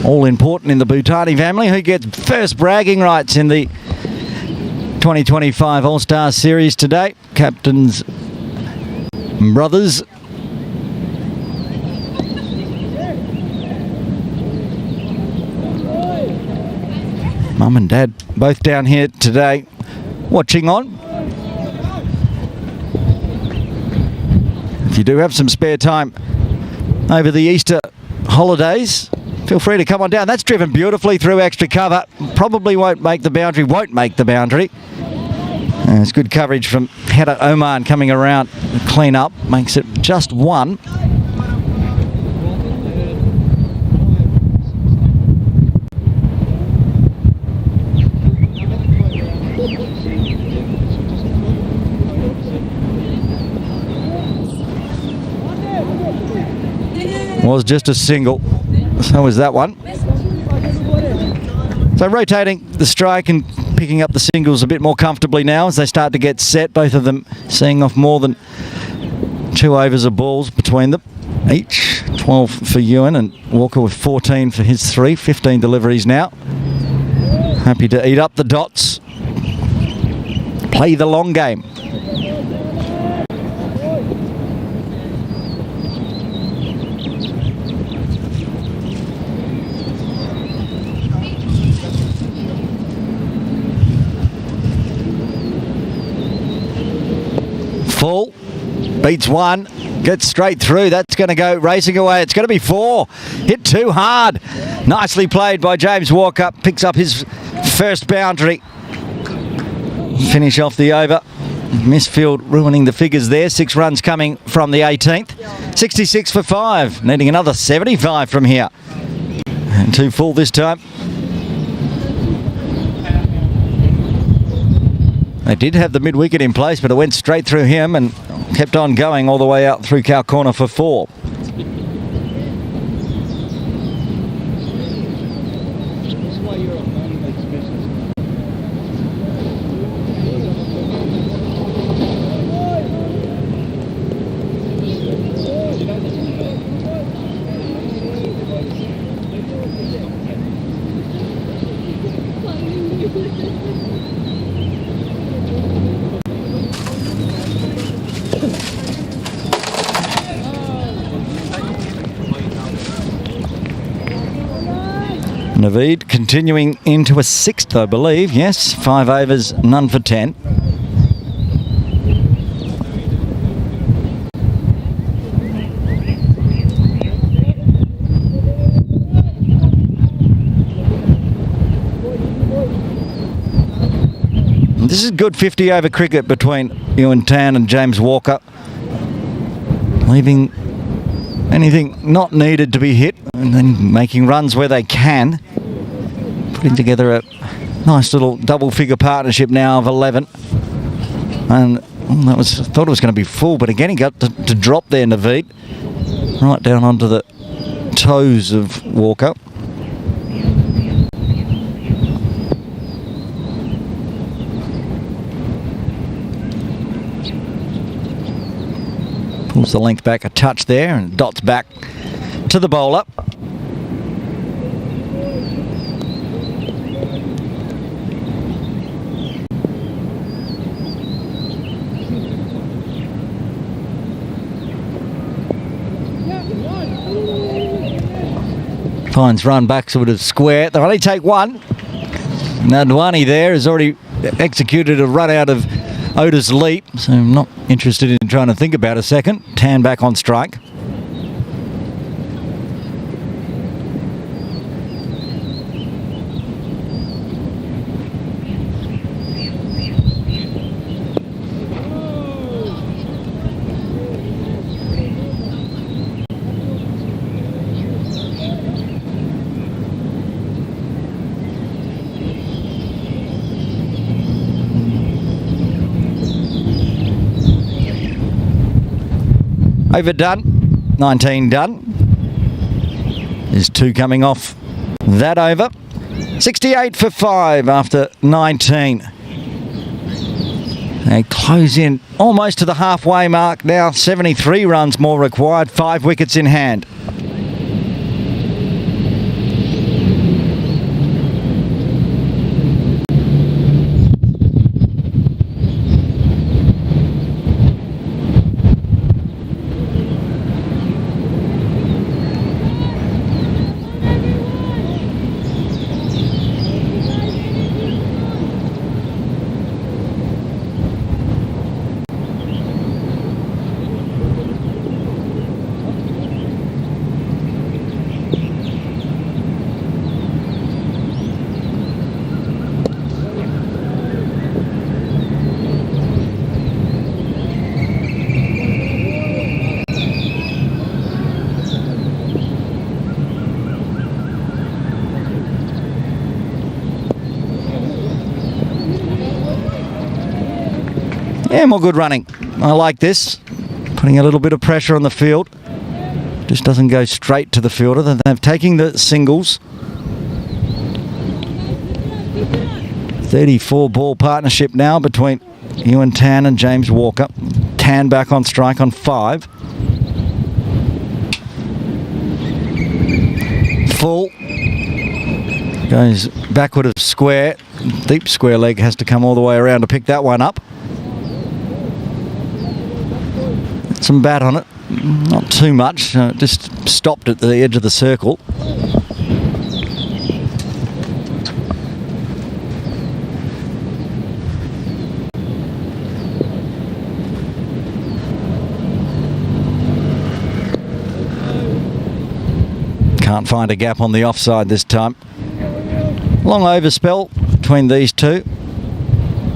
All important in the Bhatani family, who gets first bragging rights in the 2025 All-Star Series today. Captains, brothers. Mum and Dad both down here today watching on. If you do have some spare time over the Easter holidays, feel free to come on down. That's driven beautifully through extra cover. Probably won't make the boundary. It's good coverage from header Oman coming around. Clean up. Makes it just 1. Was just a single. So was that one. So rotating the strike and picking up the singles a bit more comfortably now as they start to get set. Both of them seeing off more than 2 overs of balls between them. Each 12 for Ewan, and Walker with 14 for his 3. 15 deliveries now. Happy to eat up the dots. Play the long game. Full. Beats 1. Gets straight through. That's going to go racing away. It's going to be 4. Hit too hard. Nicely played by James Walker. Picks up his first boundary. Finish off the over. Misfield ruining the figures there. 6 runs coming from the 18th. 66 for 5. Needing another 75 from here. And 2 full this time. They did have the mid-wicket in place, but it went straight through him and kept on going all the way out through Cow Corner for 4. Naveed continuing into a 6th, I believe. Yes, 5 overs, none for 10. This is good 50 over cricket between Ewan Tan and James Walker, leaving anything not needed to be hit and then making runs where they can. Putting together a nice little double figure partnership now of 11. And thought it was going to be full, but again he got to drop there, Naveed. Right down onto the toes of Walker. Pulls the length back a touch there and dots back to the bowler. Finds run back sort of square. They'll only take 1. Nadwani there has already executed a run out of Otis leap, so I'm not interested in trying to think about a second. Tan back on strike. Overdone, 19 done. There's 2 coming off that over. 68 for 5 after 19. They close in almost to the halfway mark now. 73 runs more required, 5 wickets in hand. Yeah, more good running. I like this. Putting a little bit of pressure on the field. Just doesn't go straight to the fielder. They're taking the singles. 34 ball partnership now between Ewan Tan and James Walker. Tan back on strike on 5. Full. Goes backward of square. Deep square leg has to come all the way around to pick that one up. Some bat on it. Not too much. Just stopped at the edge of the circle. Can't find a gap on the offside this time. Long overspell between these two.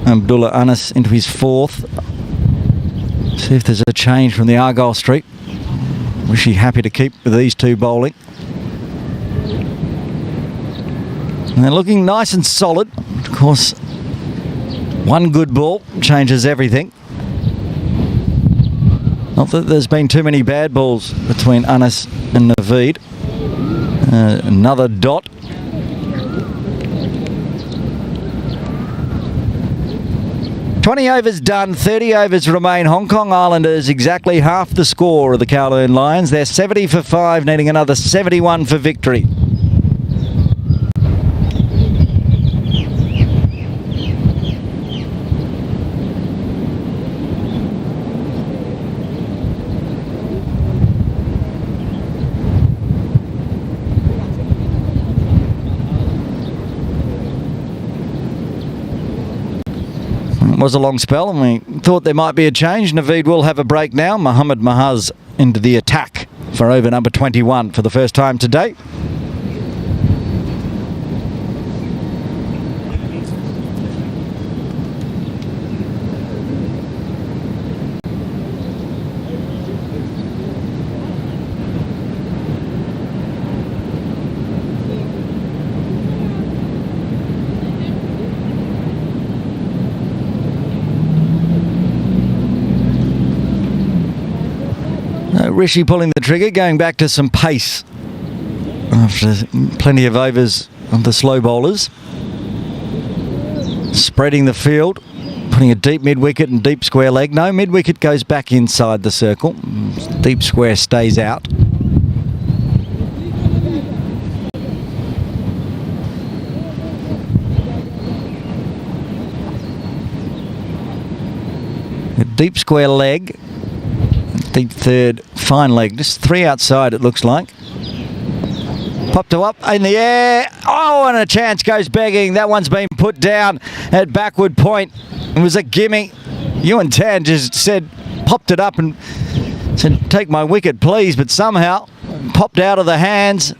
Abdullah Anas into his 4th. See if there's a change from the Argyle Street. Rishi happy to keep with these two bowling. And they're looking nice and solid. Of course, one good ball changes everything. Not that there's been too many bad balls between Anas and Naveed. Another dot. "20 overs done, 30 overs remain. Hong Kong Islanders exactly half the score of the Kowloon Lions. They're 70 for 5, needing another 71 for victory." It was a long spell and we thought there might be a change. Naveed will have a break now. Mohammad Mahaz into the attack for over number 21 for the first time today. Rishi pulling the trigger, going back to some pace after plenty of overs of the slow bowlers. Spreading the field, putting a deep mid-wicket and deep square leg. No, mid-wicket goes back inside the circle. Deep square stays out. A deep square leg. Deep third, fine leg, just 3 outside it looks like. Popped to up in the air. Oh, and a chance goes begging. That one's been put down at backward point. It was a gimme. Ewan Tan just said, popped it up and said, "Take my wicket, please," but somehow popped out of the hands.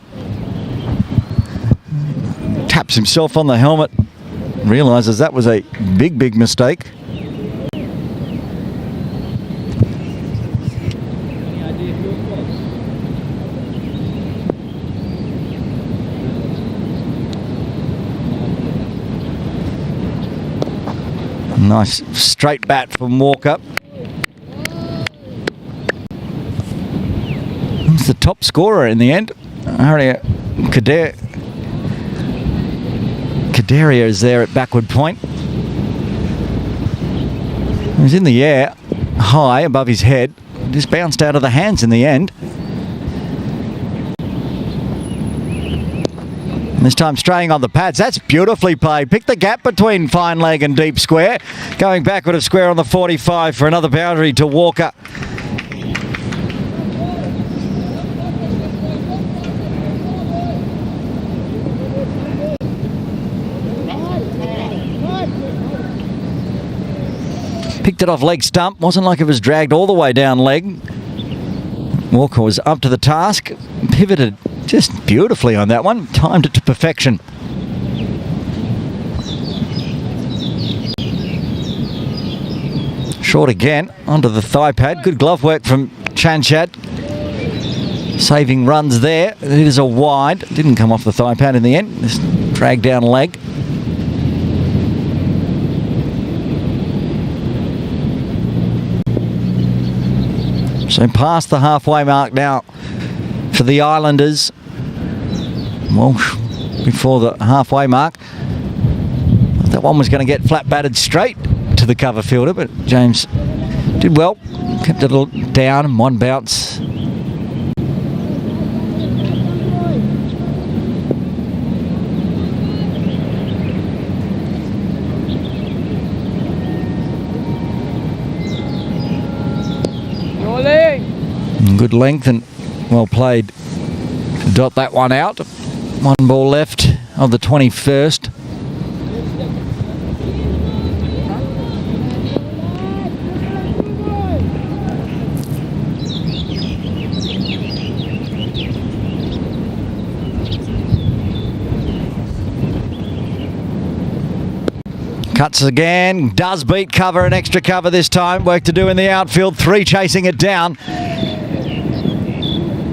Taps himself on the helmet. Realises that was a big, big mistake. Nice straight bat from Walker. He's the top scorer in the end. Kaderia is there at backward point. He's in the air, high above his head. Just bounced out of the hands in the end. This time straying on the pads. That's beautifully played. Pick the gap between fine leg and deep square. Going backward of square on the 45 for another boundary to Walker. Picked it off leg stump. Wasn't like it was dragged all the way down leg. Walker was up to the task. Pivoted just beautifully on that one. Timed it to perfection. Short again onto the thigh pad. Good glove work from Chanchat. Saving runs there. It is a wide. Didn't come off the thigh pad in the end. Just dragged down leg. So past the halfway mark now for the Islanders. Well, before the halfway mark. That one was going to get flat batted straight to the cover fielder, but James did well. Kept it a little down and one bounce. Good length and well played to dot that one out. One ball left of the 21st. Cuts again, does beat cover and extra cover this time. Work to do in the outfield, 3 chasing it down.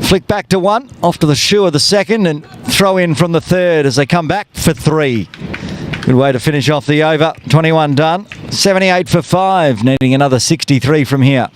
Flick back to 1, off to the shoe of the second and throw in from the third as they come back for 3. Good way to finish off the over. 21 done, 78 for 5, needing another 63 from here.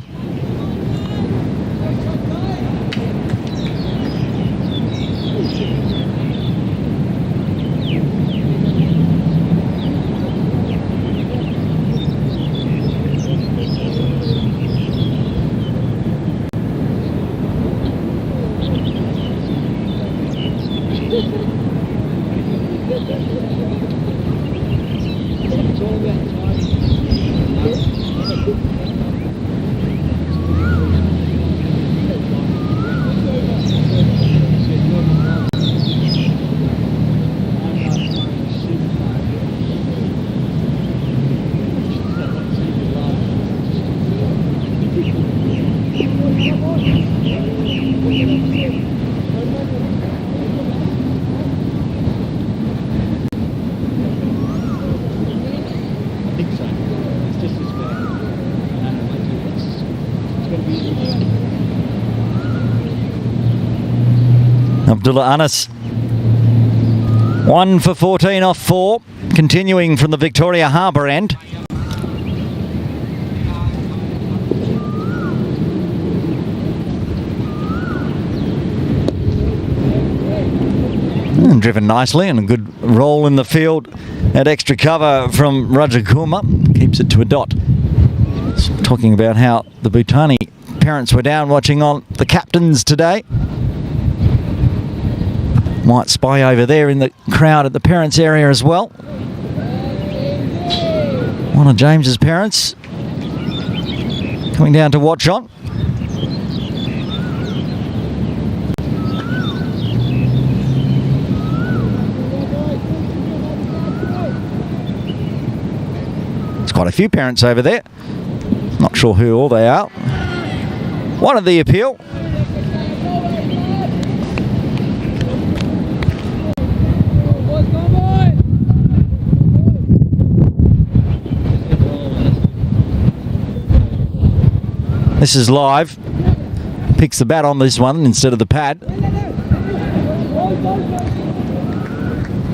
Abdullah Anas, 1 for 14 off 4, continuing from the Victoria Harbour end. And driven nicely and a good roll in the field at extra cover from Roger Kuma. Keeps it to a dot. Talking about how the Bhutani parents were down watching on the captains today. Might spy over there in the crowd at the parents' area as well. One of James's parents coming down to watch on. There's quite a few parents over there. Not sure who all they are. One of the appeal. This is live. Picks the bat on this one instead of the pad.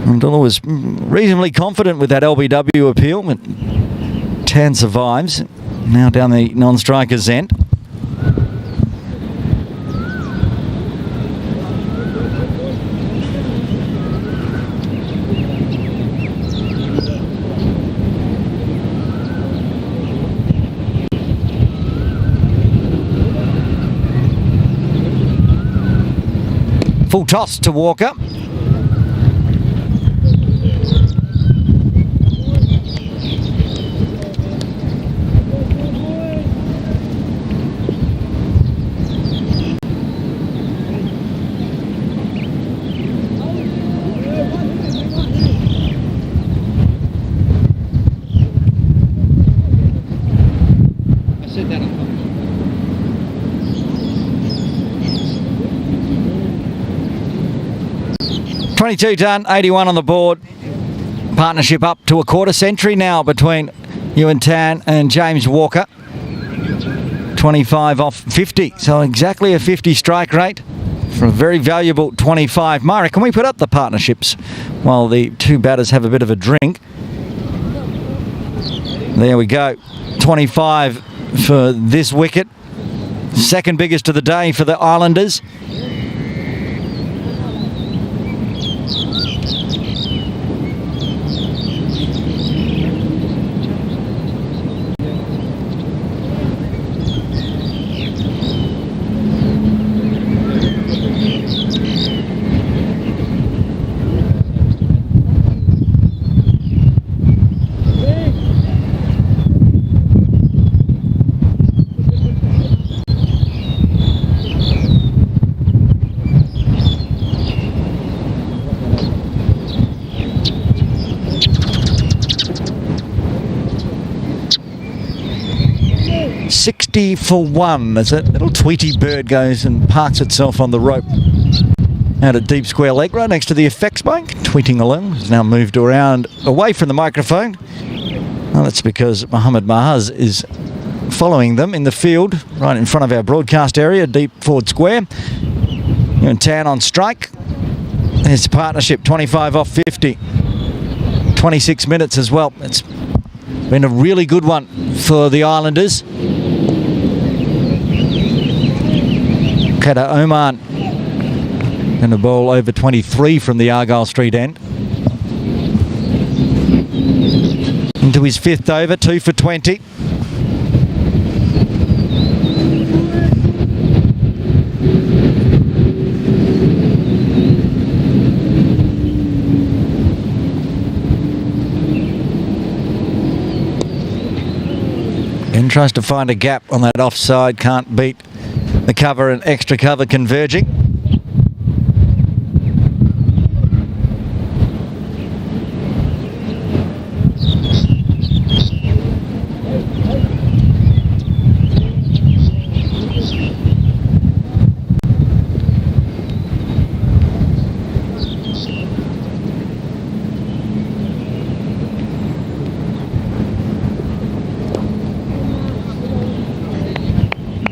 Abdullah was reasonably confident with that LBW appeal, but Tan survives. Now down the non-striker's end. Full toss to Walker. I said that on 22 done, 81 on the board. Partnership up to a quarter century now between Ewan Tan and James Walker. 25 off 50, so exactly a 50 strike rate for a very valuable 25. Myra, can we put up the partnerships while the two batters have a bit of a drink? There we go. 25 for this wicket. Second biggest of the day for the Islanders. 50 for 1 as a little Tweety bird goes and parks itself on the rope. Out at deep square leg right next to the effects bike. Tweeting along. Has now moved around away from the microphone. Well, that's because Mohammed Mahaz is following them in the field right in front of our broadcast area, deep forward square. And Tan on strike. There's partnership, 25 off 50. 26 minutes as well. It's been a really good one for the Islanders. Kata Oman going to bowl over 23 from the Argyle Street end. Into his 5th over, 2 for 20. Ben tries to find a gap on that offside, can't beat the cover and extra cover converging.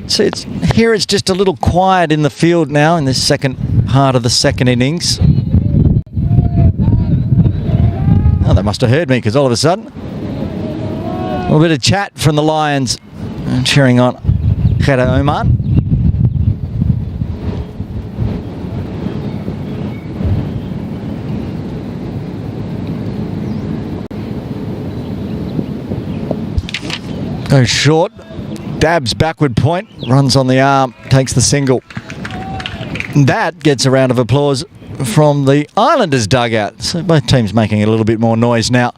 So it's just a little quiet in the field now in this second part of the second innings. Oh, they must have heard me because all of a sudden, a little bit of chat from the Lions cheering on Khader Oman. Goes short. Dabs backward point, runs on the arm, takes the single. That gets a round of applause from the Islanders dugout. So both teams making a little bit more noise now.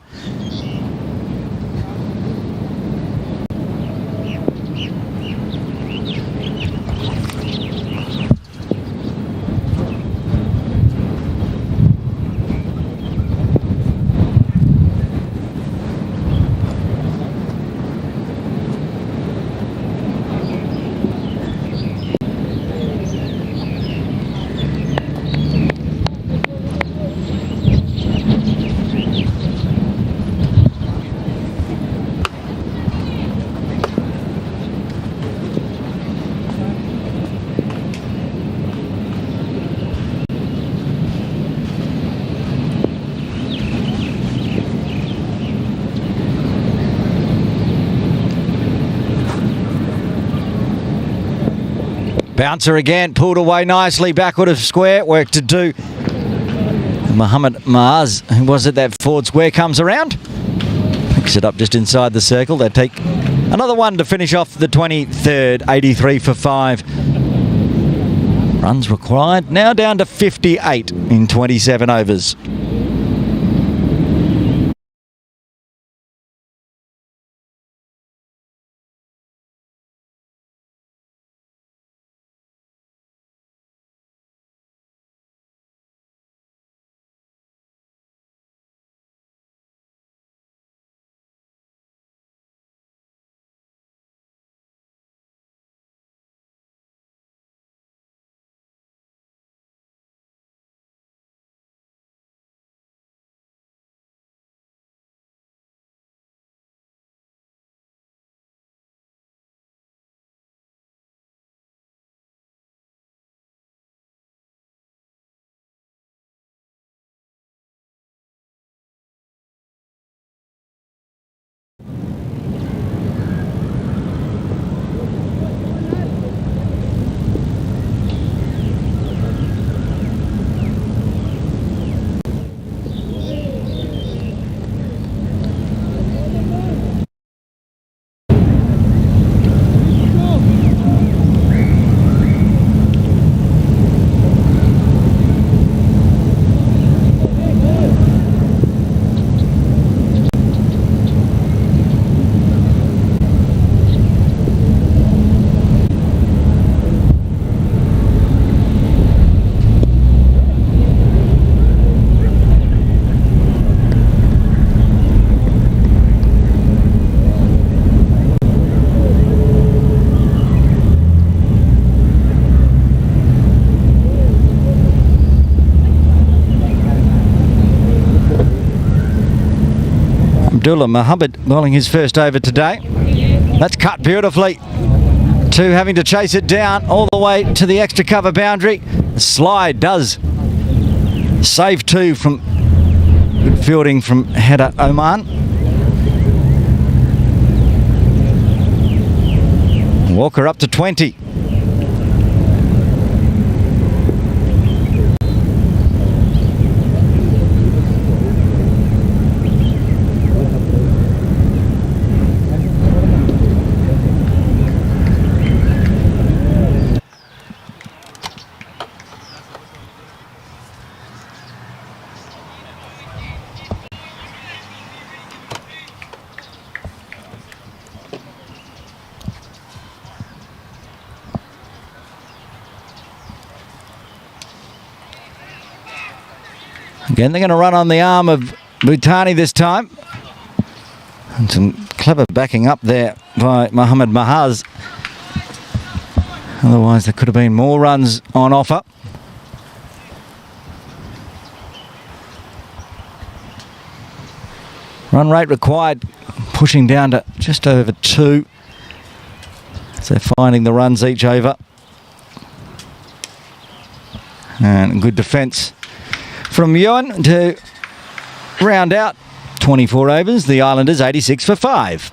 Bouncer again, pulled away nicely, backward of square, work to do. Mohammed Maaz, who was at that forward square, comes around. Picks it up just inside the circle. They take another one to finish off the 23rd, 83 for 5. Runs required, now down to 58 in 27 overs. Abdullah Muhammad bowling his first over today. That's cut beautifully. Two having to chase it down all the way to the extra cover boundary. The slide does save two from good fielding from header Oman. Walker up to 20. Again, they're going to run on the arm of Bhutani this time. And some clever backing up there by Mohammad Mahaz. Otherwise, there could have been more runs on offer. Run rate required, pushing down to just over 2. So they're finding the runs each over. And good defence from Ewan to round out 24 overs. The Islanders 86 for 5.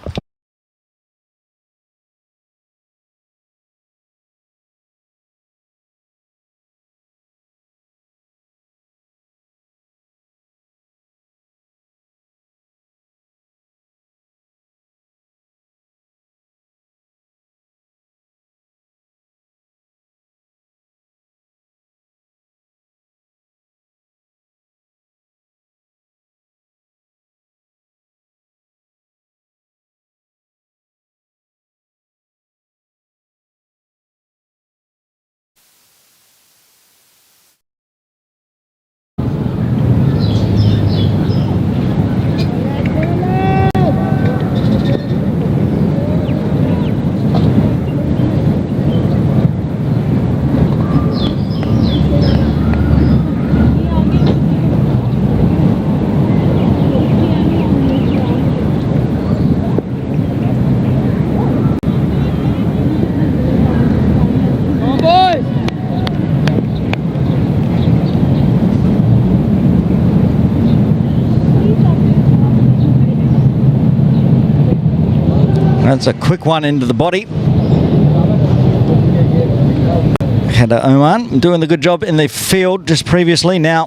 That's a quick one into the body. Header Oman doing the good job in the field just previously. Now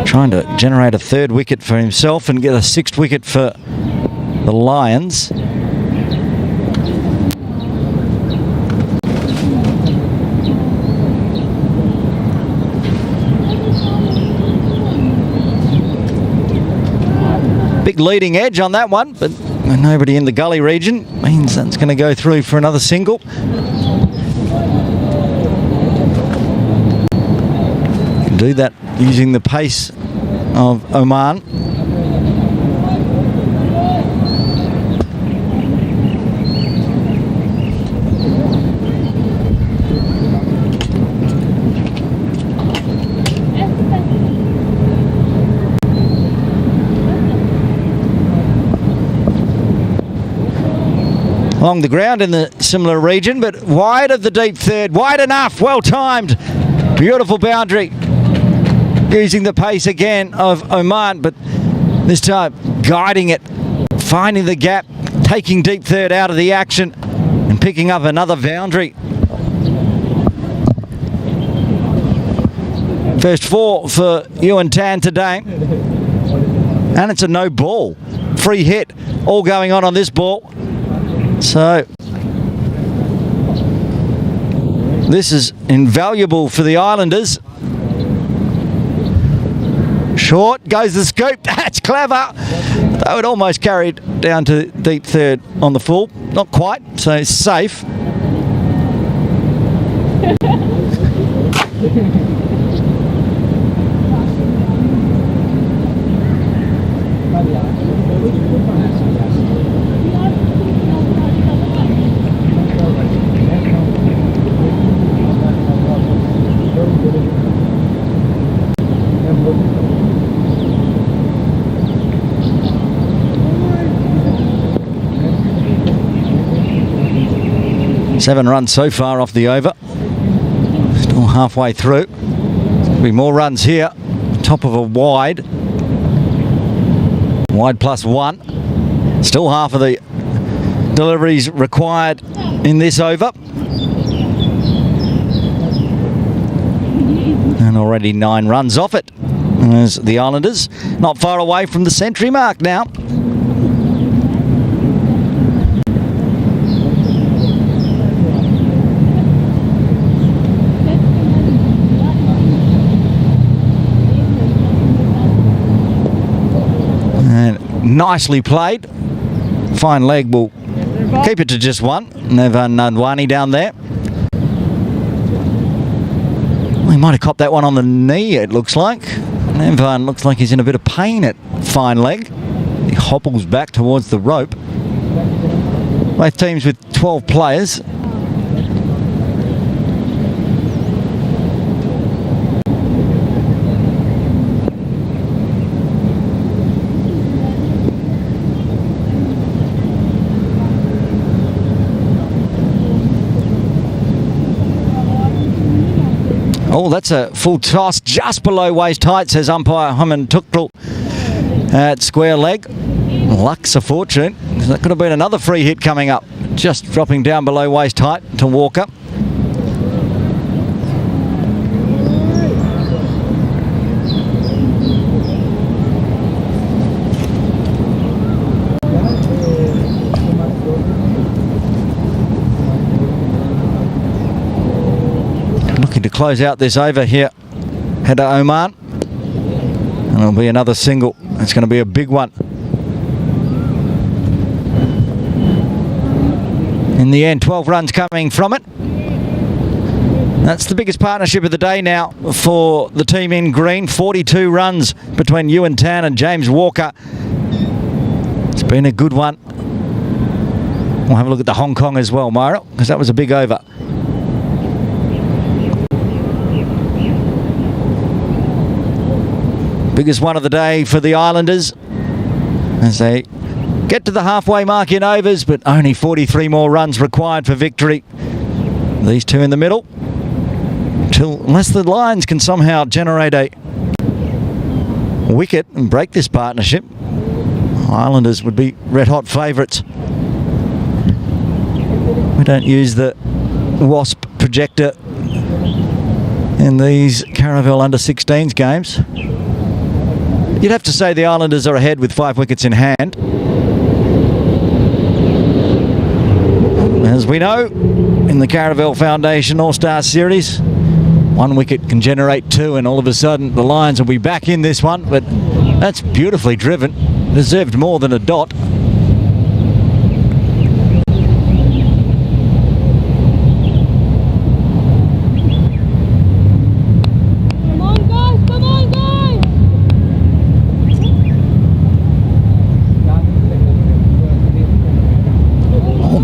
trying to generate a third wicket for himself and get a 6th wicket for the Lions. Big leading edge on that one, but nobody in the gully region means that's going to go through for another single. Can do that using the pace of Oman. Along the ground in the similar region, but wide of the deep third. Wide enough, well timed. Beautiful boundary. Using the pace again of Oman, but this time guiding it, finding the gap, taking deep third out of the action and picking up another boundary. First 4 for Ewan Tan today. And it's a no ball. Free hit, all going on this ball. So this is invaluable for the Islanders. Short goes the scoop. That's clever. Though it almost carried down to deep third on the full. Not quite, so it's safe. 7 runs so far off the over. Still halfway through. There'll be more runs here. Top of a wide. Wide +1. Still half of the deliveries required in this over. And already 9 runs off it. As the Islanders not far away from the century mark now. And nicely played. Fine leg will keep it to just 1. Nevan Nandwani down there. He might have copped that one on the knee, it looks like. Nevan looks like he's in a bit of pain at fine leg. He hobbles back towards the rope. Both teams with 12 players. Oh, that's a full toss just below waist height, says umpire Hyman Tukdal at square leg. Luck's a fortune. That could have been another free hit coming up. Just dropping down below waist height to Walker. Looking to close out this over here. Header Oman. And it'll be another single. It's going to be a big one. In the end, 12 runs coming from it. That's the biggest partnership of the day now for the team in green. 42 runs between Ewan Tan and James Walker. It's been a good one. We'll have a look at the Hong Kong as well, Myra, because that was a big over. Biggest one of the day for the Islanders as they get to the halfway mark in overs, but only 43 more runs required for victory. These two in the middle. Unless the Lions can somehow generate a wicket and break this partnership, Islanders would be red-hot favourites. We don't use the WASP projector in these Caravel under-16s games. You'd have to say the Islanders are ahead with 5 wickets in hand. As we know, in the Caravel Foundation All-Star Series, 1 wicket can generate 2, and all of a sudden the Lions will be back in this one, but that's beautifully driven. Deserved more than a dot.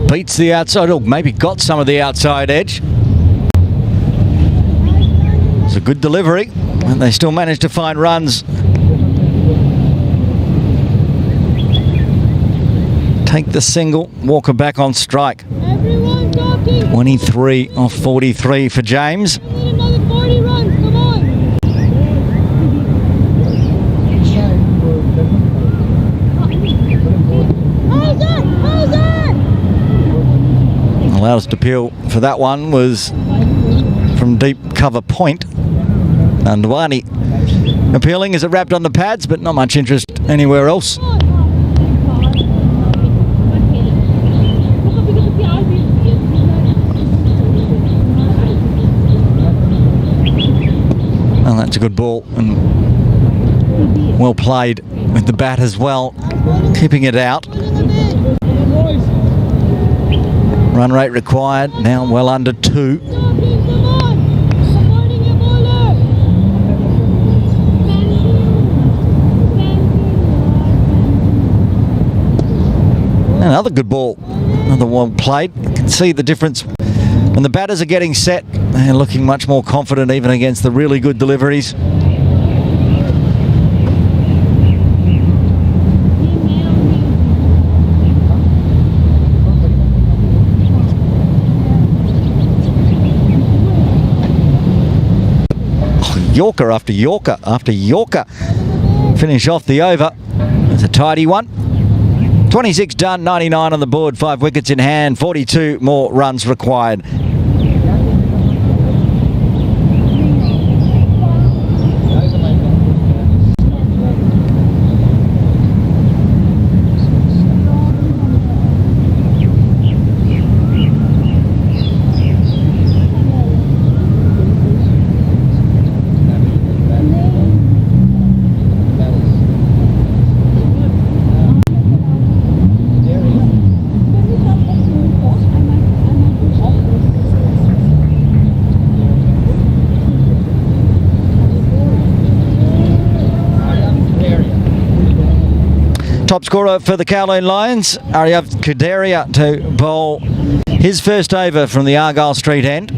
Beats the outside, or maybe got some of the outside edge. It's a good delivery, and they still managed to find runs. Take the single, Walker back on strike. 23 off 43 for James. Another 40 runs, come on. Loudest appeal for that one was from deep cover point. Nandwani appealing as it wrapped on the pads, but not much interest anywhere else. Well, that's a good ball and well played with the bat as well, keeping it out. Run rate required, now well under 2. Another good ball, another one played. You can see the difference when the batters are getting set. They're looking much more confident even against the really good deliveries. Yorker after Yorker after Yorker finish off the over. It's a tidy one. 26 done, 99 on the board, 5 wickets in hand, 42 more runs required. Top scorer for the Kowloon Lions, Aryav Kudaria, to bowl his first over from the Argyle Street end.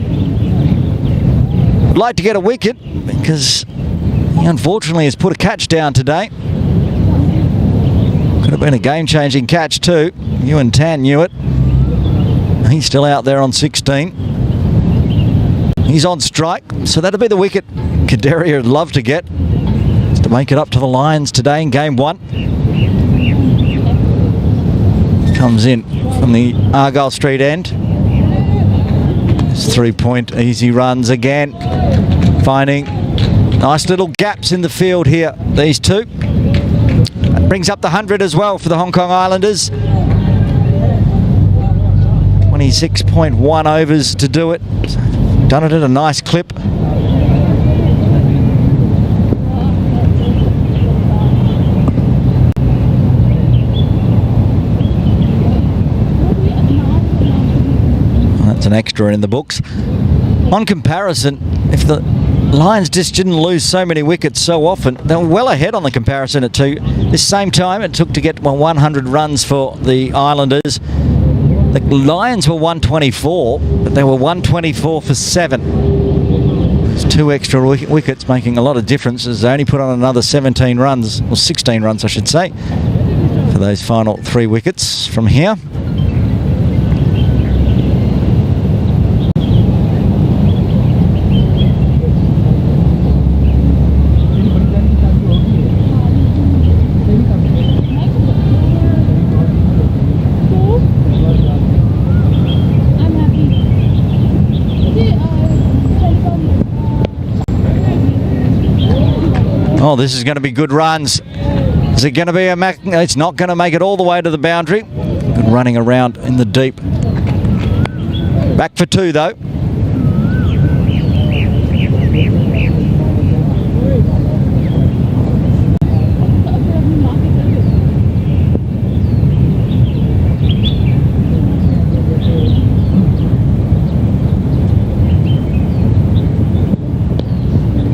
Would like to get a wicket because he unfortunately has put a catch down today. Could have been a game-changing catch too. Ewan Tan knew it. He's still out there on 16. He's on strike, so that'll be the wicket Kudaria would love to get, just to make it up to the Lions today in game 1. Comes in from the Argyle Street end. It's 3-point easy runs again. Finding nice little gaps in the field here, these two. That brings up the 100 as well for the Hong Kong Islanders. 26.1 overs to do it. Done it at a nice clip. That's an extra in the books. On comparison, if the Lions just didn't lose so many wickets so often, they were well ahead on the comparison at 2. This same time it took to get 100 runs for the Islanders. The Lions were 124, but they were 124 for 7. There's 2 extra wickets making a lot of difference as they only put on another 17 runs, or 16 runs I should say, for those final 3 wickets from here. Oh, this is going to be good runs. Is it going to be a it's not going to make it all the way to the boundary. Good running around in the deep. Back for 2 though.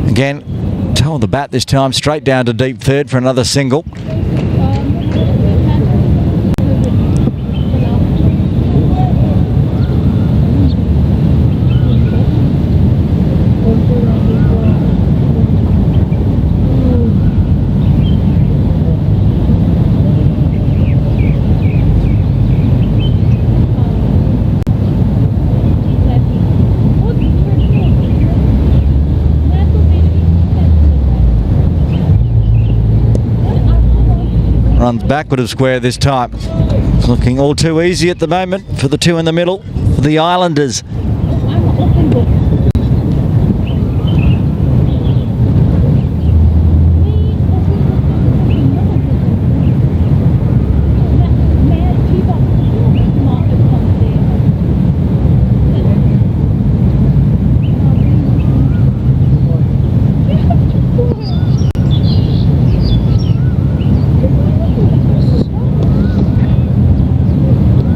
Again, toe of the bat this time, straight down to deep third for another single. Runs backward of square this time. It's looking all too easy at the moment for the 2 in the middle, for the Islanders.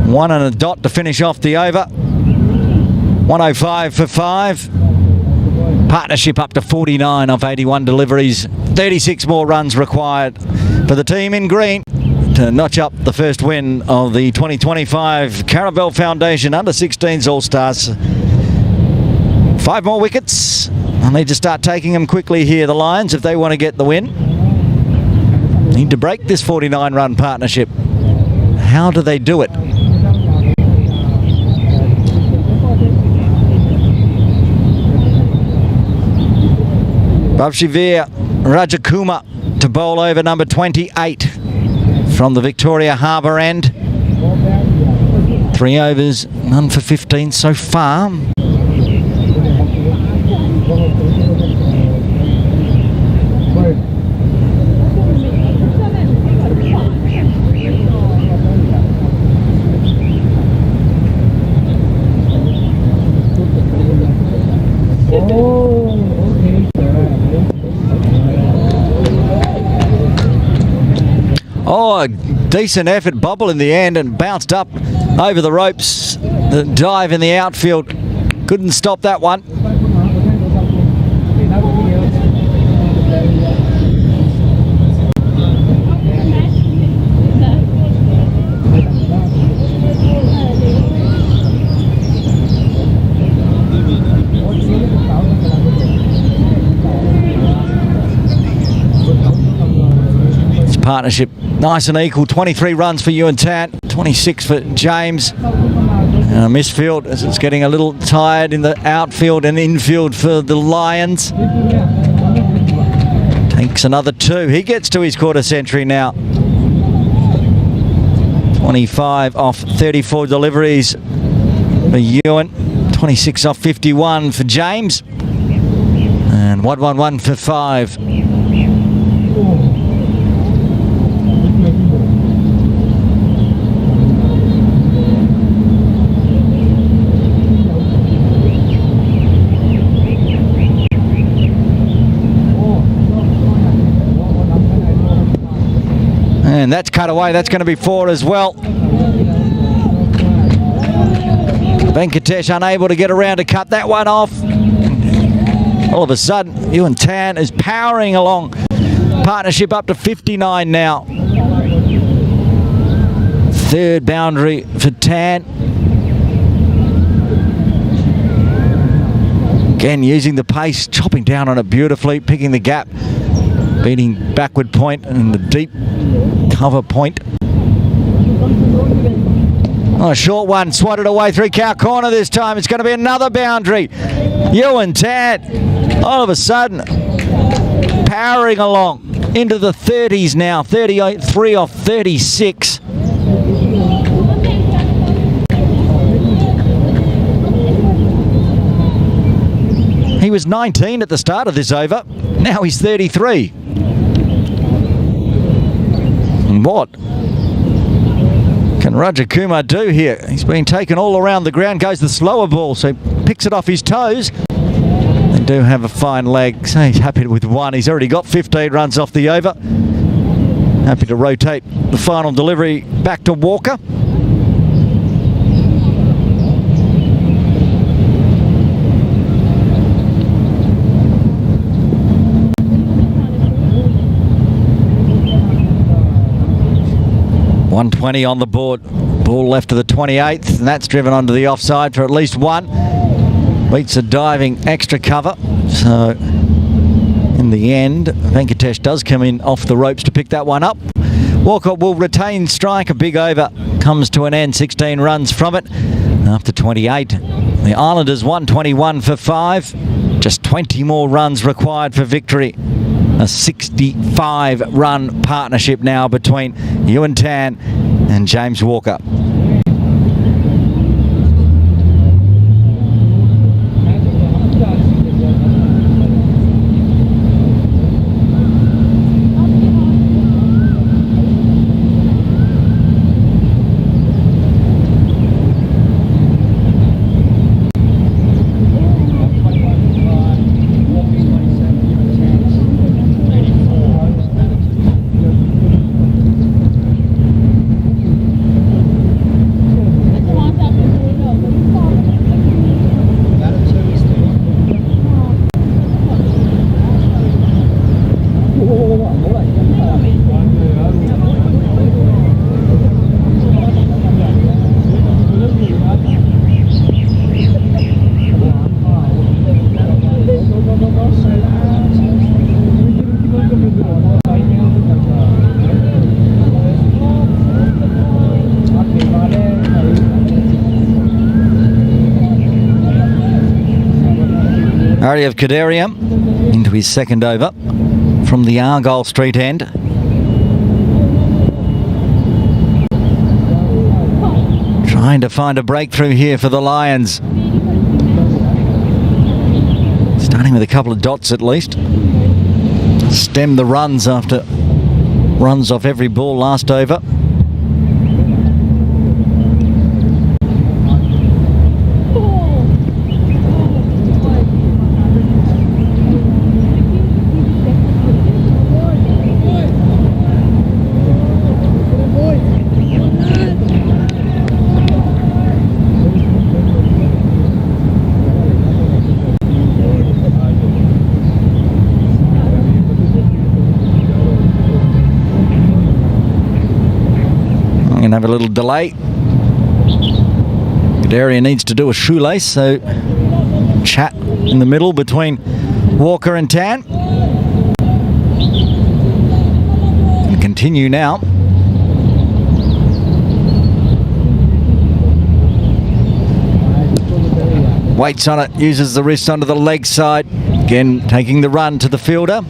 One and a dot to finish off the over. 105 for 5. Partnership up to 49 off 81 deliveries. 36 more runs required for the team in green to notch up the first win of the 2025 Caravel Foundation Under-16s All-Stars. 5 more wickets. They'll need to start taking them quickly here, the Lions, if they want to get the win. Need to break this 49-run partnership. How do they do it? Bhavshivir Rajakumar to bowl over number 28 from the Victoria Harbour end. 3 overs, none for 15 so far. Oh, a decent effort, bobble in the end and bounced up over the ropes. The dive in the outfield couldn't stop that one. Partnership nice and equal. 23 runs for Ewan Tan, 26 for James. And a misfield as it's getting a little tired in the outfield and infield for the Lions. Takes another 2. He gets to his quarter century now. 25 off 34 deliveries for Ewan. 26 off 51 for James. And 111 for 5. And that's cut away. That's going to be 4 as well. Venkatesh unable to get around to cut that one off. All of a sudden, Ewan Tan is powering along. Partnership up to 59 now. 3rd boundary for Tan. Again, using the pace, chopping down on it beautifully, picking the gap. Beating backward point and the deep cover point. Oh, a short one, swatted away through cow corner this time. It's going to be another boundary. Ewan Tan, all of a sudden, powering along into the 30s now. 33 off 36. He was 19 at the start of this over. Now he's 33. And what can Rajakumar do here? He's been taken all around the ground, goes the slower ball, so he picks it off his toes. They do have a fine leg, so he's happy with 1. He's already got 15 runs off the over. Happy to rotate the final delivery back to Walker. .120 on the board. Ball left to the 28th, and that's driven onto the offside for at least 1. Beats a diving extra cover. So in the end, Venkatesh does come in off the ropes to pick that one up. Walcott will retain strike. A big over comes to an end. 16 runs from it after 28. The Islanders 121 for 5. Just 20 more runs required for victory. A 65-run partnership now between Ewan Tan and James Walker. Ari of Kadaria into his second over from the Argyle Street end. Trying to find a breakthrough here for the Lions. Starting with a couple of dots at least. Stem the runs after runs off every ball last over. Have a little delay. Kadaria needs to do a shoelace, so chat in the middle between Walker and Tan. And continue now. Waits on it, uses the wrist onto the leg side. Again, taking the run to the fielder.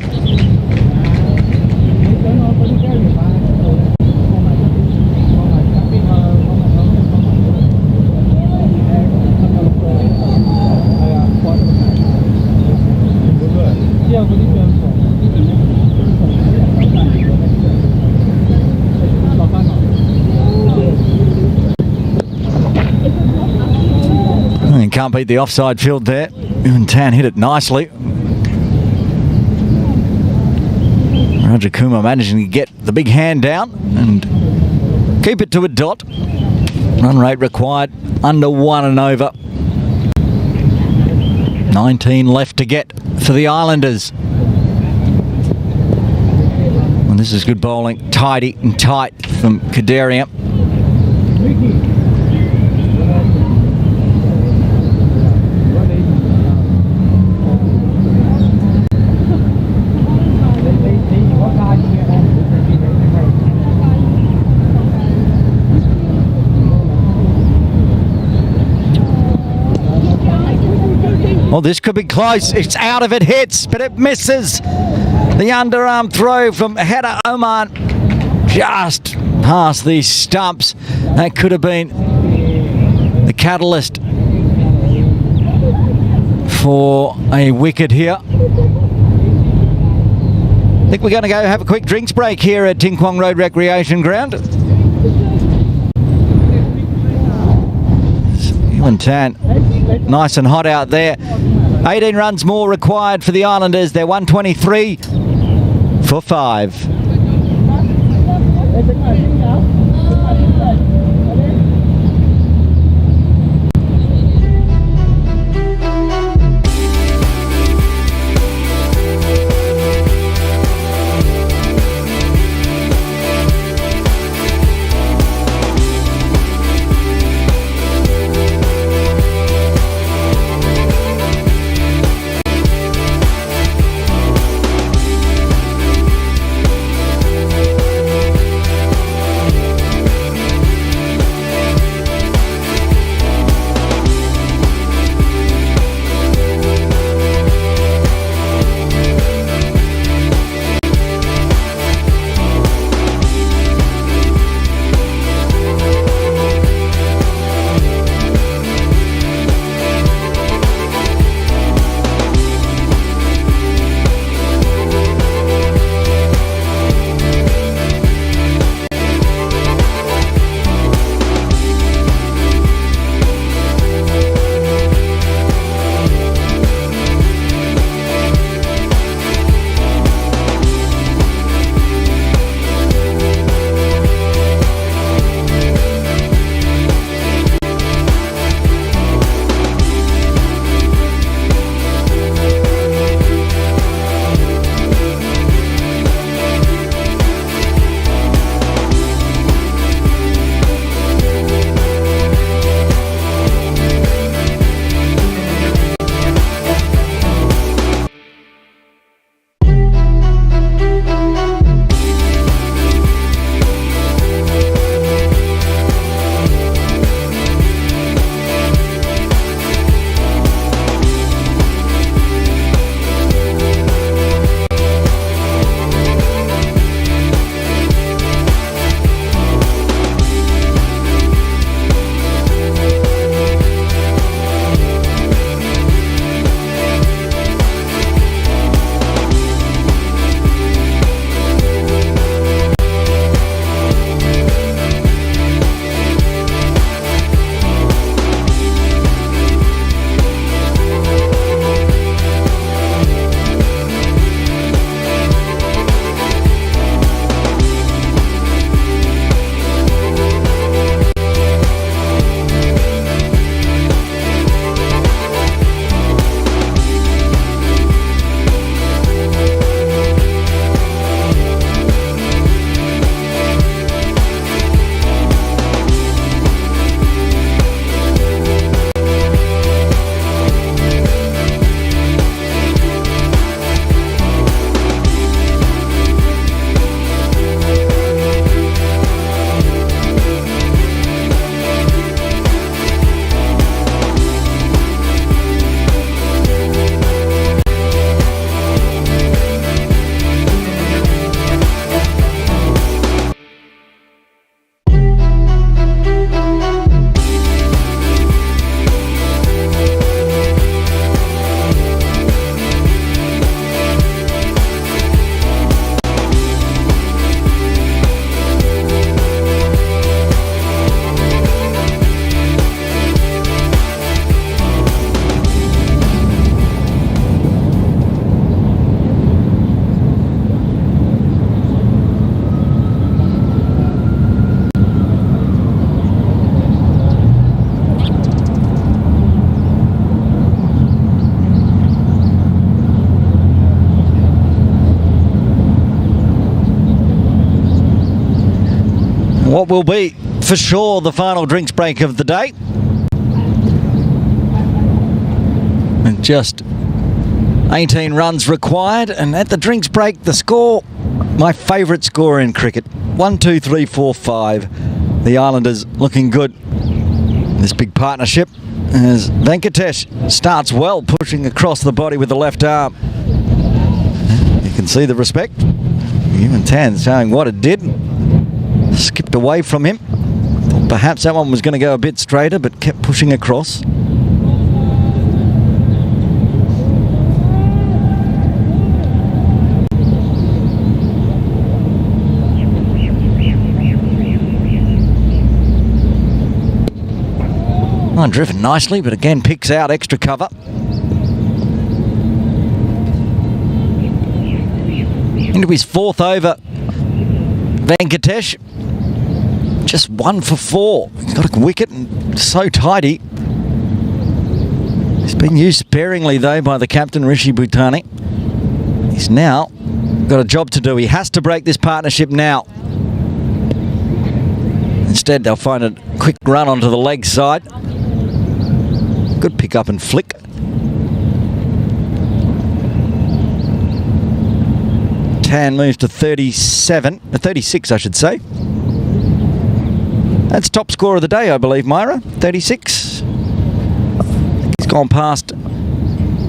Can't beat the offside field there. And Tan hit it nicely. Roger Kumar managing to get the big hand down and keep it to a dot. Run rate required under 1 and over. 19 left to get for the Islanders. And this is good bowling. Tidy and tight from Kadaria. Oh, this could be close. It's out if it hits, but it misses. The underarm throw from Heda Oman just past these stumps. That could have been the catalyst for a wicket here. I think we're going to go have a quick drinks break here at Ting Kwong Road Recreation Ground. And Tan, nice and hot out there. 18 runs more required for the Islanders. They're 123 for 5. what will be for sure the final drinks break of the day. And just 18 runs required, and at the drinks break, the score, my favourite score in cricket, 1, 2, 3, 4, 5. The Islanders looking good. This big partnership as Venkatesh starts well, pushing across the body with the left arm. You can see the respect. Even Tan showing what it did. Skipped away from him. Thought perhaps that one was going to go a bit straighter, but kept pushing across. Driven nicely, but again picks out extra cover. Into his fourth over, Venkatesh. Just 1 for 4. He's got a wicket and so tidy. He's been used sparingly though by the captain, Rishi Bhutani. He's now got a job to do. He has to break this partnership now. Instead, they'll find a quick run onto the leg side. Good pick up and flick. Tan moves to 36 I should say. That's top score of the day, I believe, Myra. 36. He's gone past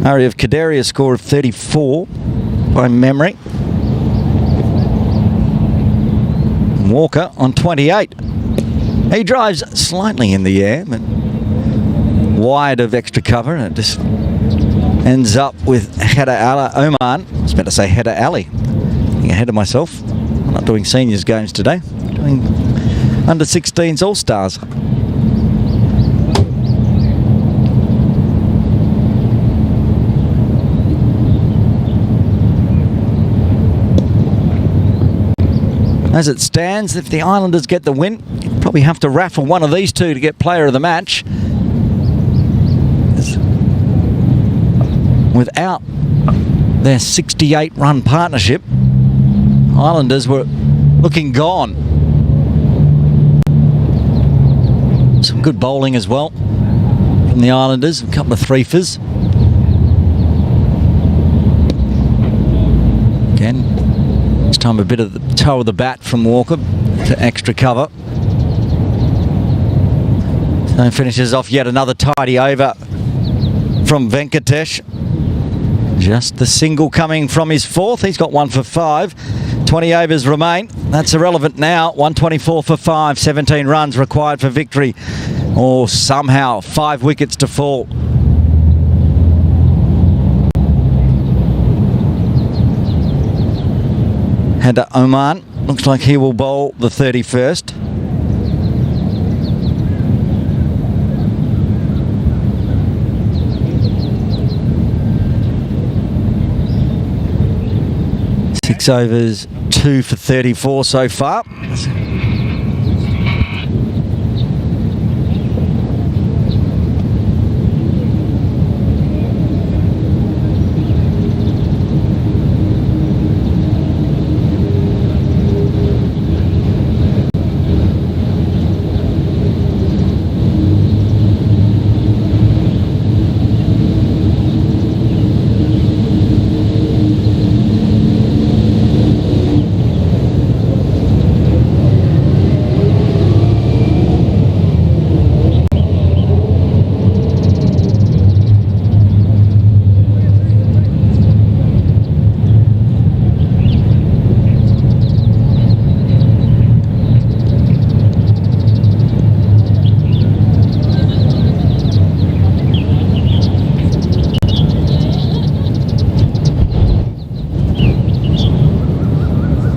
Ari of Kadaria's score of 34 by memory. Walker on 28. He drives slightly in the air, but wide of extra cover, and it just ends up with Header Oman. I was about to say Header Ali. Getting ahead of myself. I'm not doing seniors games today. I'm doing under 16s All-Stars. As it stands, if the Islanders get the win, you probably have to raffle one of these two to get player of the match. Without their 68-run partnership, Islanders were looking gone. Some good bowling as well from the Islanders, a couple of threefers. Again, this time a bit of the toe of the bat from Walker to extra cover. So finishes off yet another tidy over from Venkatesh. Just the single coming from his fourth. He's got 1 for 5. 20 overs remain. That's irrelevant now. 124 for 5. 17 runs required for victory. Or somehow 5 wickets to fall. Header Oman. Looks like he will bowl the 31st. Six overs, 2 for 34 so far.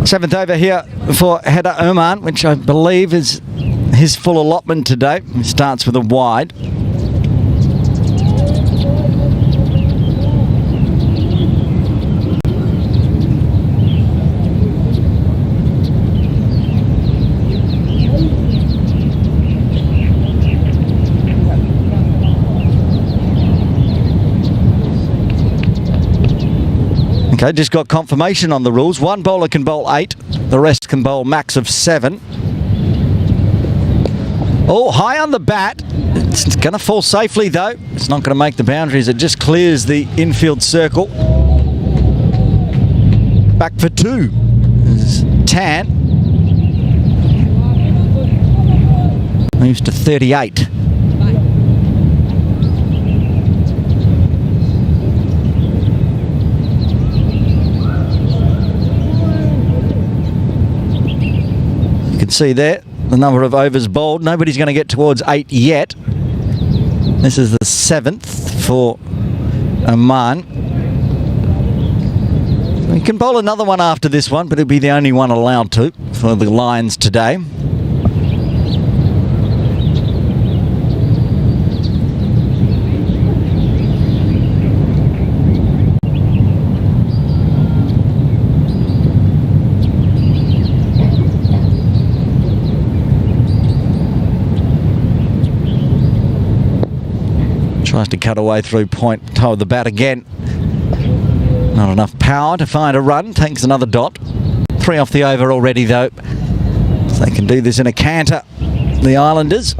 Seventh over here for Header Oman, which I believe is his full allotment today. He starts with a wide. Okay, just got confirmation on the rules. One bowler can bowl 8, the rest can bowl max of 7. Oh, high on the bat. It's going to fall safely, though. It's not going to make the boundaries. It just clears the infield circle. Back for 2. There's Tan. Moves to 38. You can see there the number of overs bowled. Nobody's going to get towards 8 yet. This is the 7th for Oman. We can bowl another one after this one, but it'll be the only one allowed to for the Lions today. Tries to cut away through point, toe of the bat again. Not enough power to find a run. Takes another dot. 3 off the over already, though. So they can do this in a canter, the Islanders.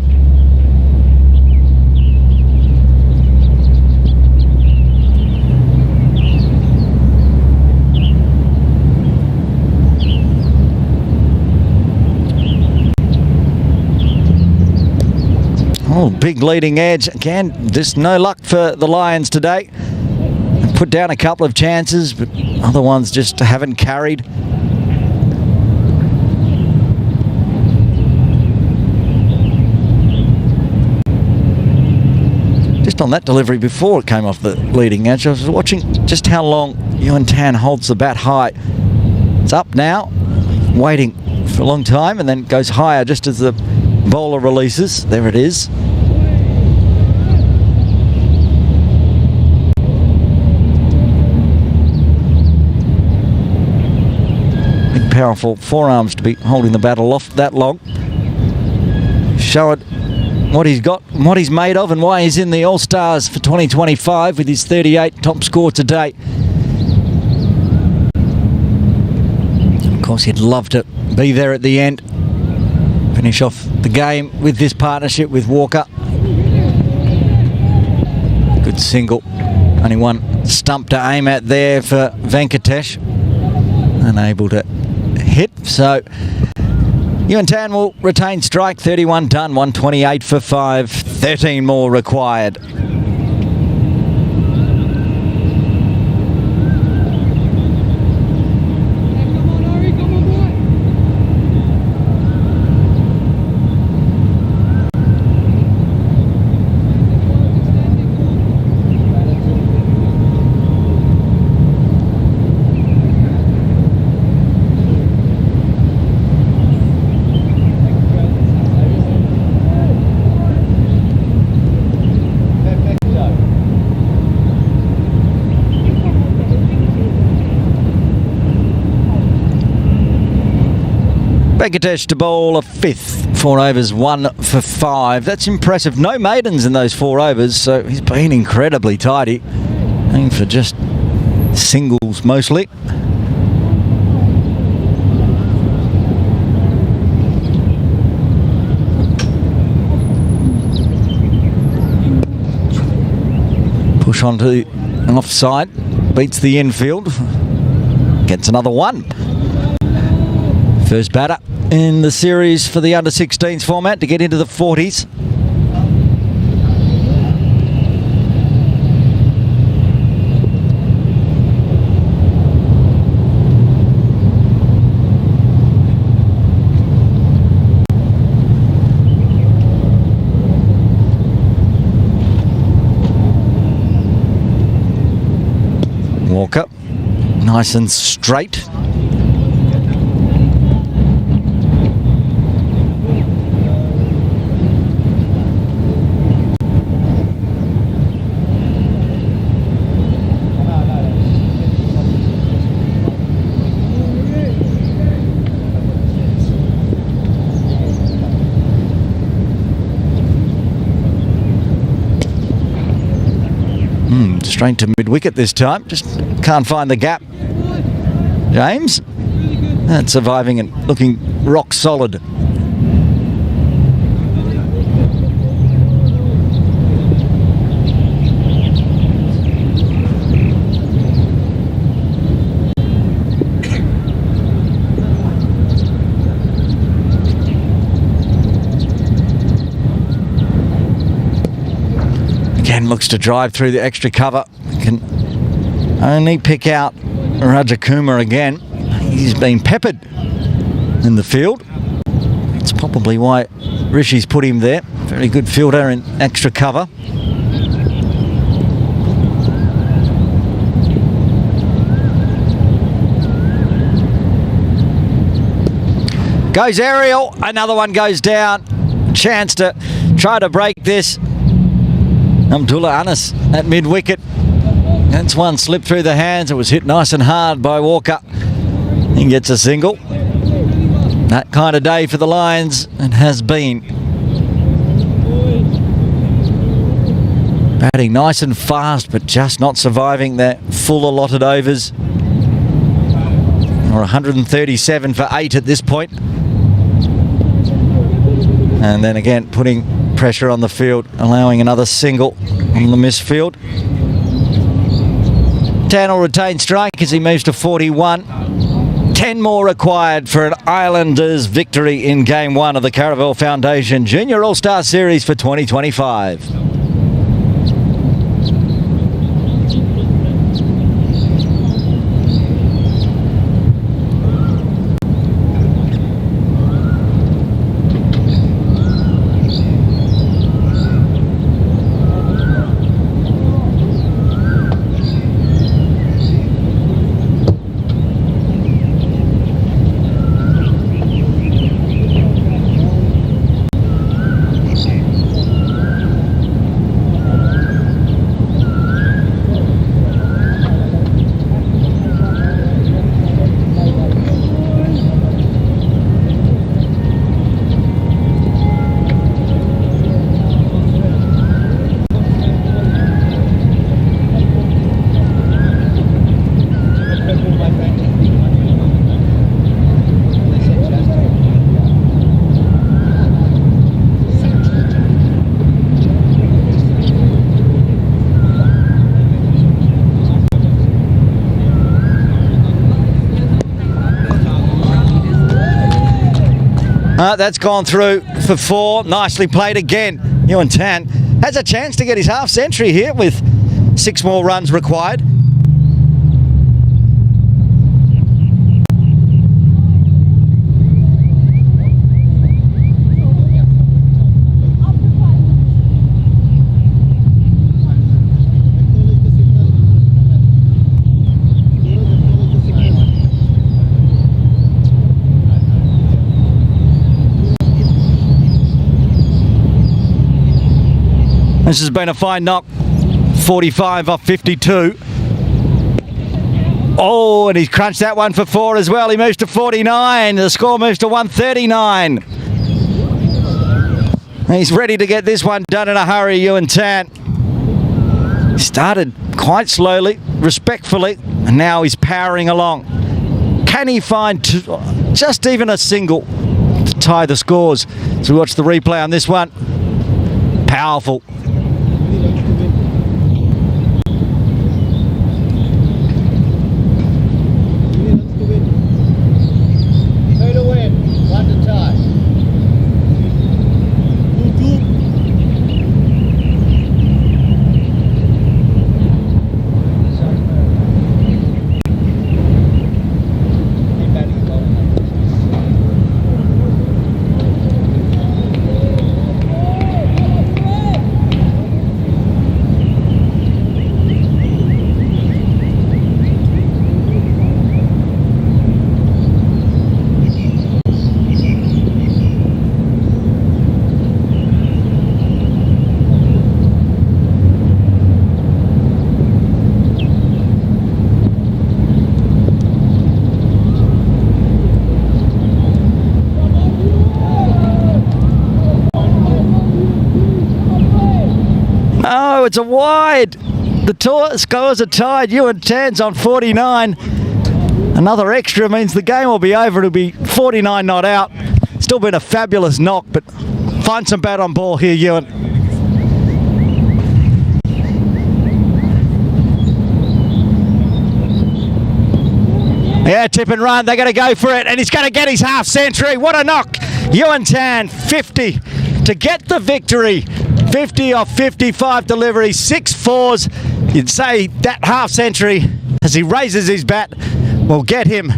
Oh, big leading edge. Again, just no luck for the Lions today. They've put down a couple of chances, but other ones just haven't carried. Just on that delivery before it came off the leading edge, I was watching just how long Yuan Tan holds the bat high. It's up now, waiting for a long time, and then goes higher just as the bowler releases. There it is. Big powerful forearms to be holding the bat aloft that long. Show it what he's got, what he's made of, and why he's in the All-Stars for 2025 with his 38 top score today. Of course, he'd love to be there at the end. Finish off the game with this partnership with Walker. Good single. Only one stump to aim at there for Venkatesh. Unable to hit. So Yuan Tan will retain strike. 31 done. 128 for 5. 13 more required. Venkatesh to bowl a 5th, 4 overs, 1 for 5. That's impressive. No maidens in those 4 overs, so he's been incredibly tidy. Aiming for just singles mostly. Push onto the offside, beats the infield, gets another 1. First batter in the series for the under-16s format to get into the 40s. Walker, nice and straight. Straight to mid-wicket this time. Just can't find the gap. James. And surviving and looking rock solid. Again, looks to drive through the extra cover. Can only pick out Rajakuma again. He's been peppered in the field. That's probably why Rishi's put him there. Very good fielder in extra cover. Goes aerial, another one goes down. Chance to try to break this. Abdullah Anas at mid-wicket. That's one slipped through the hands. It was hit nice and hard by Walker. He gets a single. That kind of day for the Lions, it has been. Batting nice and fast, but just not surviving their full allotted overs. Or 137 for 8 at this point. And then again, putting pressure on the field, allowing another single on the misfield. Tan will retain strike as he moves to 41. 10 more required for an Islanders victory in Game 1 of the Caravel Foundation Junior All-Star Series for 2025. That's gone through for 4. Nicely played again. Yuan Tan has a chance to get his half century here with 6 more runs required. This has been a fine knock. 45 off 52. Oh, and he's crunched that one for 4 as well. He moves to 49. The score moves to 139. He's ready to get this one done in a hurry, Yuan Tan. Started quite slowly, respectfully, and now he's powering along. Can he find just even a single to tie the scores? So we watch the replay on this one. Powerful. It's a wide. The scores are tied. Yuan Tan's on 49. Another extra means the game will be over. It'll be 49 not out. Still been a fabulous knock, but find some bat on ball here, Yuan. Yeah, tip and run. They're going to go for it, and he's going to get his half century. What a knock. Yuan Tan, 50 to get the victory 50 off 55 deliveries, 6 fours. You'd say that half century as he raises his bat will get him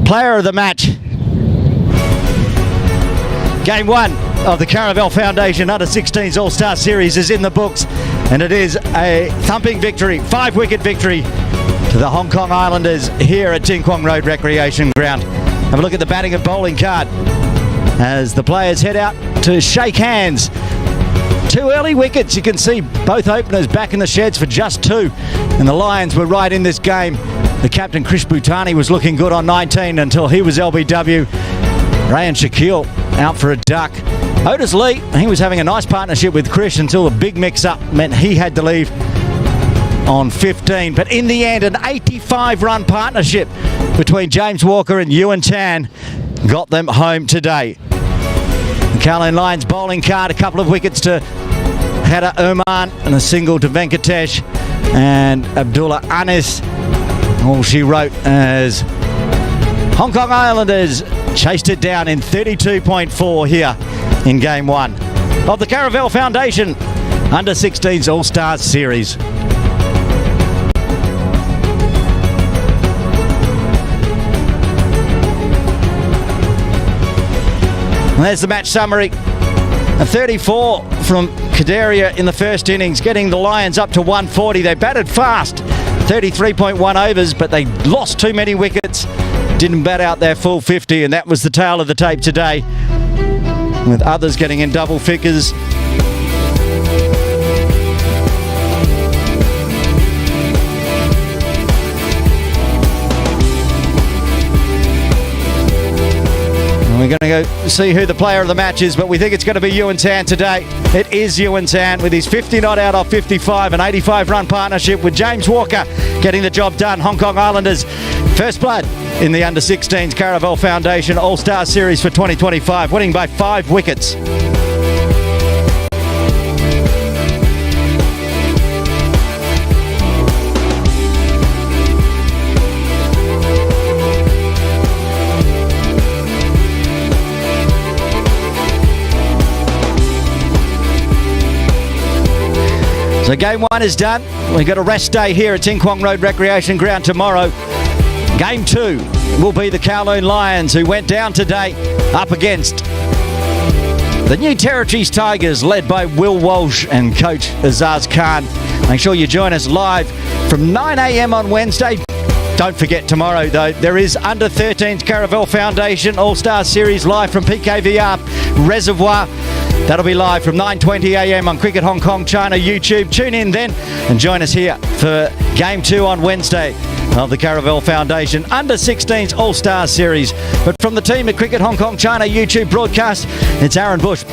player of the match. Game 1 of the Caravel Foundation Under-16s All-Star Series is in the books, and it is a thumping victory, 5-wicket victory to the Hong Kong Islanders here at Ting Kwong Road Recreation Ground. Have a look at the batting and bowling card as the players head out to shake hands. 2 early wickets. You can see both openers back in the sheds for just 2, and the Lions were right in this game. The captain, Krish Bhutani, was looking good on 19 until he was LBW. Rayan Shaquille out for a duck. Otis Lee, he was having a nice partnership with Krish until the big mix-up meant he had to leave on 15. But in the end, an 85-run partnership between James Walker and Yuan Tan got them home today. The Kowloon Lions bowling card, a couple of wickets to Heda Oman and a single to Venkatesh and Abdullah Anis. All she wrote as Hong Kong Islanders chased it down in 32.4 here in Game 1 of the Caravel Foundation Under-16s All-Stars Series. And there's the match summary. A 34 from Kadaria in the first innings, getting the Lions up to 140. They batted fast, 33.1 overs, but they lost too many wickets. Didn't bat out their full 50, and that was the tale of the tape today, with others getting in double figures. We're going to go see who the player of the match is, but we think it's going to be Yuan Tan today. It is Yuan Tan with his 50 not out off 55, an 85-run partnership with James Walker getting the job done. Hong Kong Islanders first blood in the Under-16s Caravel Foundation All-Star Series for 2025, winning by 5 wickets. So Game 1 is done. We've got a rest day here at Ting Kwong Road Recreation Ground tomorrow. Game 2 will be the Kowloon Lions, who went down today up against the New Territories Tigers, led by Will Walsh and coach Azaz Khan. Make sure you join us live from 9 a.m. on Wednesday. Don't forget tomorrow, though, there is Under-13s Caravel Foundation All-Star Series live from PKVR Reservoir. That'll be live from 9:20 a.m. on Cricket Hong Kong China YouTube. Tune in then and join us here for Game 2 on Wednesday of the Caravel Foundation Under-16s All-Star Series. But from the team at Cricket Hong Kong China YouTube broadcast, it's Aaron Bush